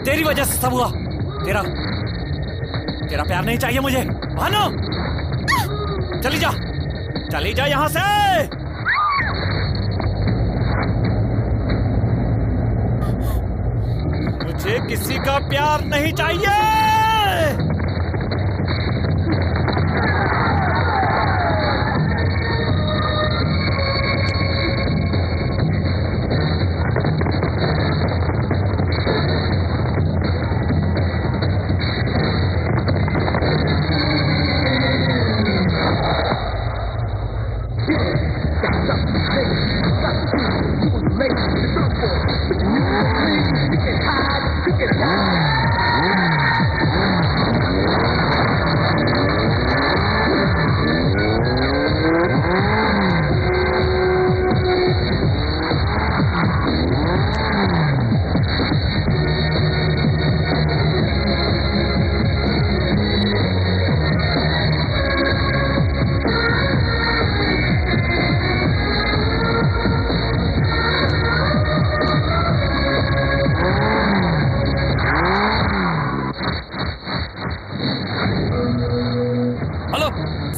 तेरी वजह से सब हुआ। तेरा प्यार नहीं चाहिए मुझे। भानु, चली जा यहाँ से। मुझे किसी का प्यार नहीं चाहिए।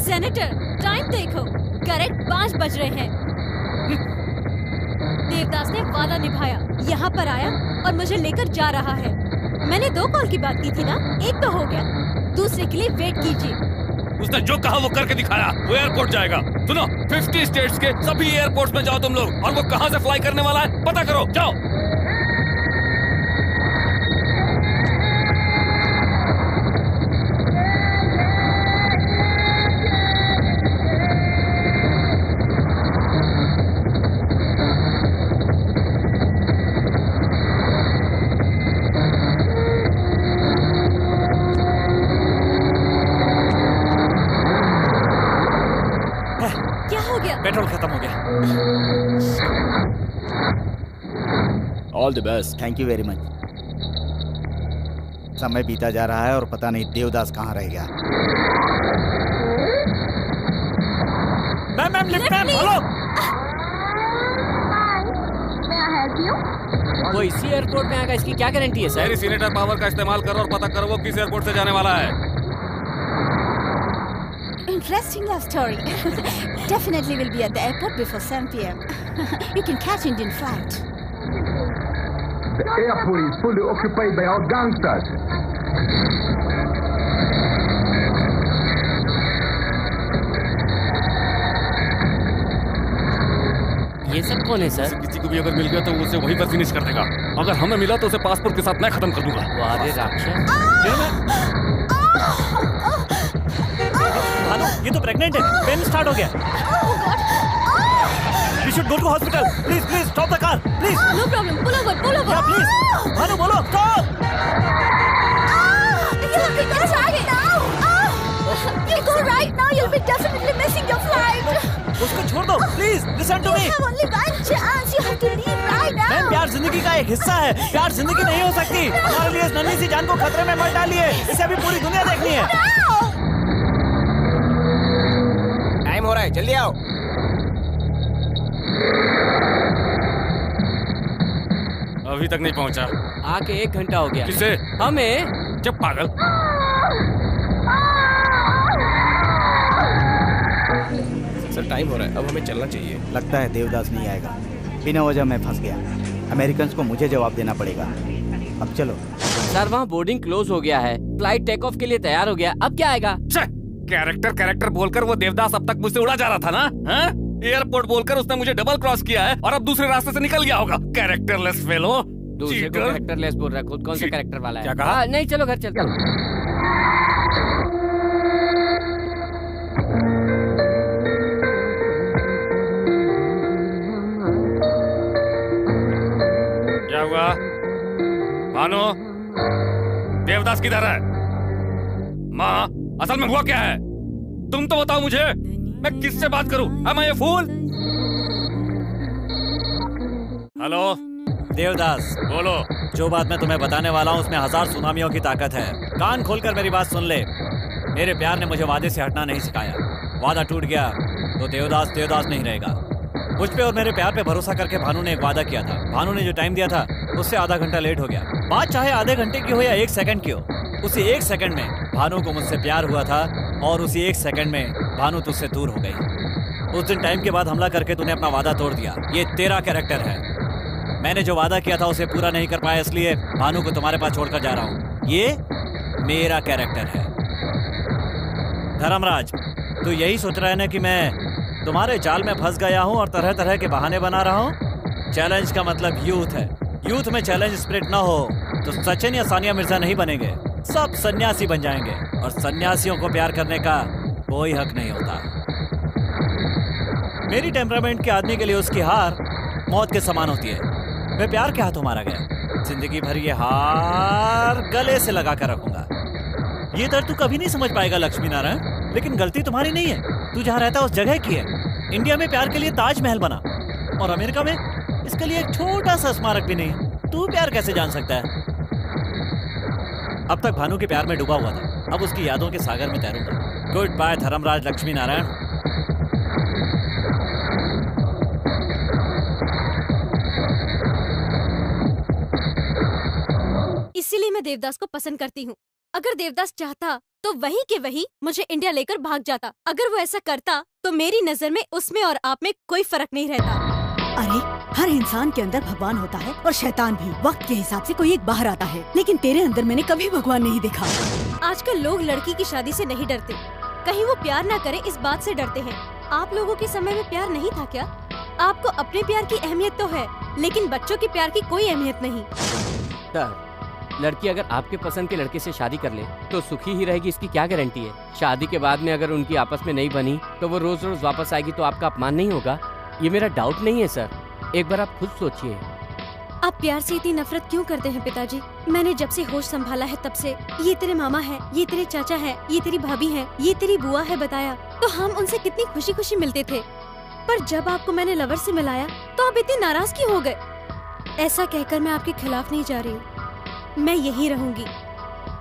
सेनेटर, टाइम देखो, करेक्ट 5 बज रहे हैं। देवदास ने वादा निभाया, यहाँ पर आया और मुझे लेकर जा रहा है। मैंने 2 कॉल की बात की थी ना, एक तो हो गया, दूसरे के लिए वेट कीजिए। उसने जो कहा वो करके दिखाया। वो एयरपोर्ट जाएगा। सुनो, 50 स्टेट्स के सभी एयरपोर्ट्स में जाओ तुम लोग, और वो कहाँ से फ्लाई करने वाला है पता करो, जाओ। क्या हो गया? पेट्रोल खत्म हो गया। All the best. Thank you very much. समय बीता जा रहा है और पता नहीं देवदास कहाँ रह गया। Ma'am lift ma'am, hello. वो इसी एयरपोर्ट में आएगा, इसकी क्या गारंटी है सर? मेरी सीनेटर पावर का इस्तेमाल करो और पता करो वो किस एयरपोर्ट से जाने वाला है। Interesting love story. Definitely will be at the airport before 7 p.m. You can catch Indian flight. The airport is fully occupied by our gangsters. ये सब कौन है सर? किसी को भी अगर मिल गया तो उसे वहीं पर फिनिश कर देगा। अगर हमें मिला तो उसे पासपोर्ट के साथ मैं खत्म कर दूंगा। वारे राक्षस। भानु, ये तो प्रेग्नेंट है। पेन स्टार्ट हो गया। We should go to hospital. Please, stop the car. Please. No problem. Pull over. Yeah, please. Bhanu बोलो, stop. You go right now. You'll be definitely missing your flight. उसको छोड़ दो, please. Listen to me. You have only one chance. You have to leave right now. Ma'am, प्यार जिंदगी का एक हिस्सा है। प्यार जिंदगी नहीं हो सकती। हमारे लिए इस नन्ही सी जान को खतरे में मत डालिए। इसे अभी पूरी दुनिया देखनी है। टाइम हो रहा है, जल्दी आओ। अभी तक नहीं पहुंचा। आके 1 घंटा हो गया। किसे? हमें। जब पागल। सर टाइम हो रहा है, अब हमें चलना चाहिए। लगता है देवदास नहीं आएगा। बिना वजह मैं फंस गया। अमेरिकन को मुझे जवाब देना पड़ेगा। अब चलो। सर वहाँ बोर्डिंग क्लोज हो गया है, फ्लाइट टेक ऑफ के लिए तैयार हो गया। अब क्या आएगा? कैरेक्टर बोलकर वो देवदास अब तक मुझसे उड़ा जा रहा था ना? हाँ? एयरपोर्ट बोलकर उसने मुझे डबल क्रॉस किया है और अब दूसरे रास्ते से निकल गया होगा। Characterless fellow. दूसरे को कैरेक्टरलेस बोल रहा है, खुद कौन सा कैरेक्टर वाला है? क्या कहा? नहीं, चलो घर चलते हैं। क्या हुआ? भानु, देवदास किधर है? माँ, असल में हुआ क्या है? तुम तो बताओ मुझे। मैं किससे बात करूं? Am I a fool? Hello Devdas, बोलो। जो बात मैं तुम्हें बताने वाला हूँ उसमें 1000 सुनामियों की ताकत है। कान खोलकर मेरी बात सुन ले। मेरे प्यार ने मुझे वादे से हटना नहीं सिखाया। वादा टूट गया तो देवदास नहीं रहेगा। मुझ पे और मेरे प्यार पे भरोसा करके भानु ने एक वादा किया था। भानु ने जो टाइम दिया था उससे आधा घंटा लेट हो गया। बात चाहे आधे घंटे की हो या 1 सेकंड की हो, उसी 1 सेकंड में भानु को मुझसे प्यार हुआ था और उसी 1 सेकंड में भानु तुझसे दूर हो गई। उस दिन टाइम के बाद हमला करके तूने अपना वादा तोड़ दिया। ये तेरा कैरेक्टर है। मैंने जो वादा किया था उसे पूरा नहीं कर पाया, इसलिए भानु को तुम्हारे पास छोड़कर जा रहा हूँ। ये मेरा कैरेक्टर है। धर्मराज, तू यही सोच रहा है ना कि मैं तुम्हारे जाल में फंस गया हूँ और तरह तरह के बहाने बना रहा हूँ? चैलेंज का मतलब यूथ है। यूथ में चैलेंज स्पिरिट ना हो तो सचिन या सानिया मिर्जा नहीं बनेंगे, सब सन्यासी बन जाएंगे। और सन्यासियों को प्यार करने का कोई हक नहीं होता। मेरी टेम्परामेंट के आदमी के लिए उसकी हार मौत के समान होती है। मैं प्यार के हाथों मारा गया। जिंदगी भर ये हार गले से लगा कर रखूंगा। ये दर्द तू कभी नहीं समझ पाएगा लक्ष्मी नारायण, लेकिन गलती तुम्हारी नहीं है। तू जहाँ रहता है उस जगह की है। इंडिया में प्यार के लिए ताजमहल बना और अमेरिका में इसके लिए एक छोटा सा स्मारक भी नहीं है। तू प्यार कैसे जान सकता है? अब तक भानु के प्यार में डूबा हुआ था, अब उसकी यादों के सागर में तैरूंगा। Goodbye Dharmraj Lakshmi Narayan. इसीलिए मैं देवदास को पसंद करती हूँ। अगर देवदास चाहता तो वही के वही मुझे इंडिया लेकर भाग जाता। अगर वो ऐसा करता तो मेरी नजर में उसमें और आप में कोई फर्क नहीं रहता। अरे हर इंसान के अंदर भगवान होता है और शैतान भी। वक्त के हिसाब से कोई एक बाहर आता है, लेकिन तेरे अंदर मैंने कभी भगवान नहीं देखा। आजकल लोग लड़की की शादी से नहीं डरते, कहीं वो प्यार ना करे इस बात से डरते हैं। आप लोगों के समय में प्यार नहीं था क्या? आपको अपने प्यार की अहमियत तो है, लेकिन बच्चों के प्यार की कोई अहमियत नहीं। सर, लड़की अगर आपके पसंद के लड़के से शादी कर ले तो सुखी ही रहेगी, इसकी क्या गारंटी है? शादी के बाद में अगर उनकी आपस में नहीं बनी तो वो रोज रोज वापस आएगी तो आपका अपमान नहीं होगा? ये मेरा डाउट नहीं है सर, एक बार आप खुद सोचिए। आप प्यार से इतनी नफरत क्यों करते हैं पिताजी? मैंने जब से होश संभाला है तब से ये तेरे मामा है, ये तेरे चाचा है, ये तेरी भाभी है, ये तेरी बुआ है बताया, तो हम उनसे कितनी खुशी खुशी मिलते थे। पर जब आपको मैंने लवर से मिलाया तो आप इतनी नाराज क्यों हो गए? ऐसा कहकर मैं आपके खिलाफ नहीं जा रही हूँ, मैं यही रहूंगी,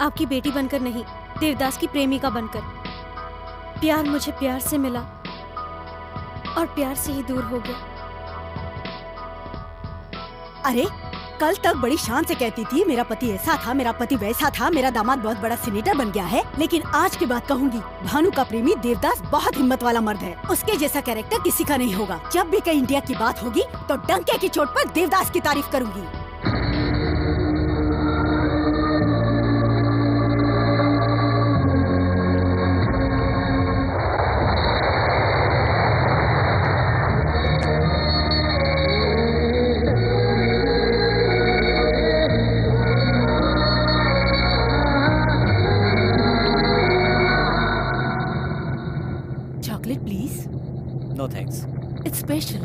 आपकी बेटी बनकर नहीं, देवदास की प्रेमिका बनकर। प्यार मुझे प्यार से मिला और प्यार से ही दूर हो गया। अरे कल तक बड़ी शान से कहती थी मेरा पति ऐसा था, मेरा पति वैसा था, मेरा दामाद बहुत बड़ा सीनेटर बन गया है, लेकिन आज के बाद कहूंगी भानु का प्रेमी देवदास बहुत हिम्मत वाला मर्द है। उसके जैसा कैरेक्टर किसी का नहीं होगा। जब भी कहीं इंडिया की बात होगी तो डंके की चोट पर देवदास की तारीफ करूंगी। Chocolate, please. No thanks. It's special.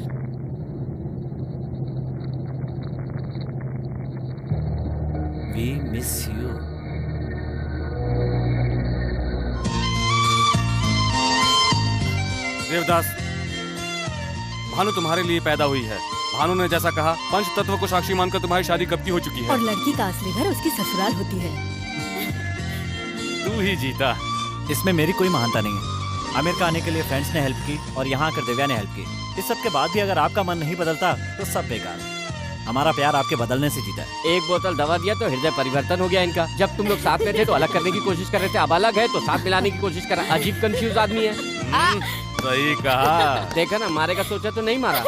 We miss you. Devdas, Bhanu तुम्हारे लिए पैदा हुई है। भानु ने जैसा कहा, पंच तत्व को साक्षी मानकर तुम्हारी शादी कब की हो चुकी है। और लड़की का असली घर उसकी ससुराल होती है। तू ही जीता। इसमें मेरी कोई महानता नहीं है। अमेरिका आने के लिए फ्रेंड्स ने हेल्प की और यहाँ आकर दिव्या ने हेल्प की। इस सब के बाद भी अगर आपका मन नहीं बदलता तो सब बेकार। हमारा प्यार आपके बदलने से जीता है। एक बोतल दवा दिया तो हृदय परिवर्तन हो गया इनका। जब तुम लोग साथ में थे तो अलग करने की कोशिश कर रहे थे, अब अलग है तो साथ मिलाने की कोशिश कर रहा। अजीब कंफ्यूज आदमी है। सही कहा। देखा ना, मारेगा सोचा तो नहीं मारा।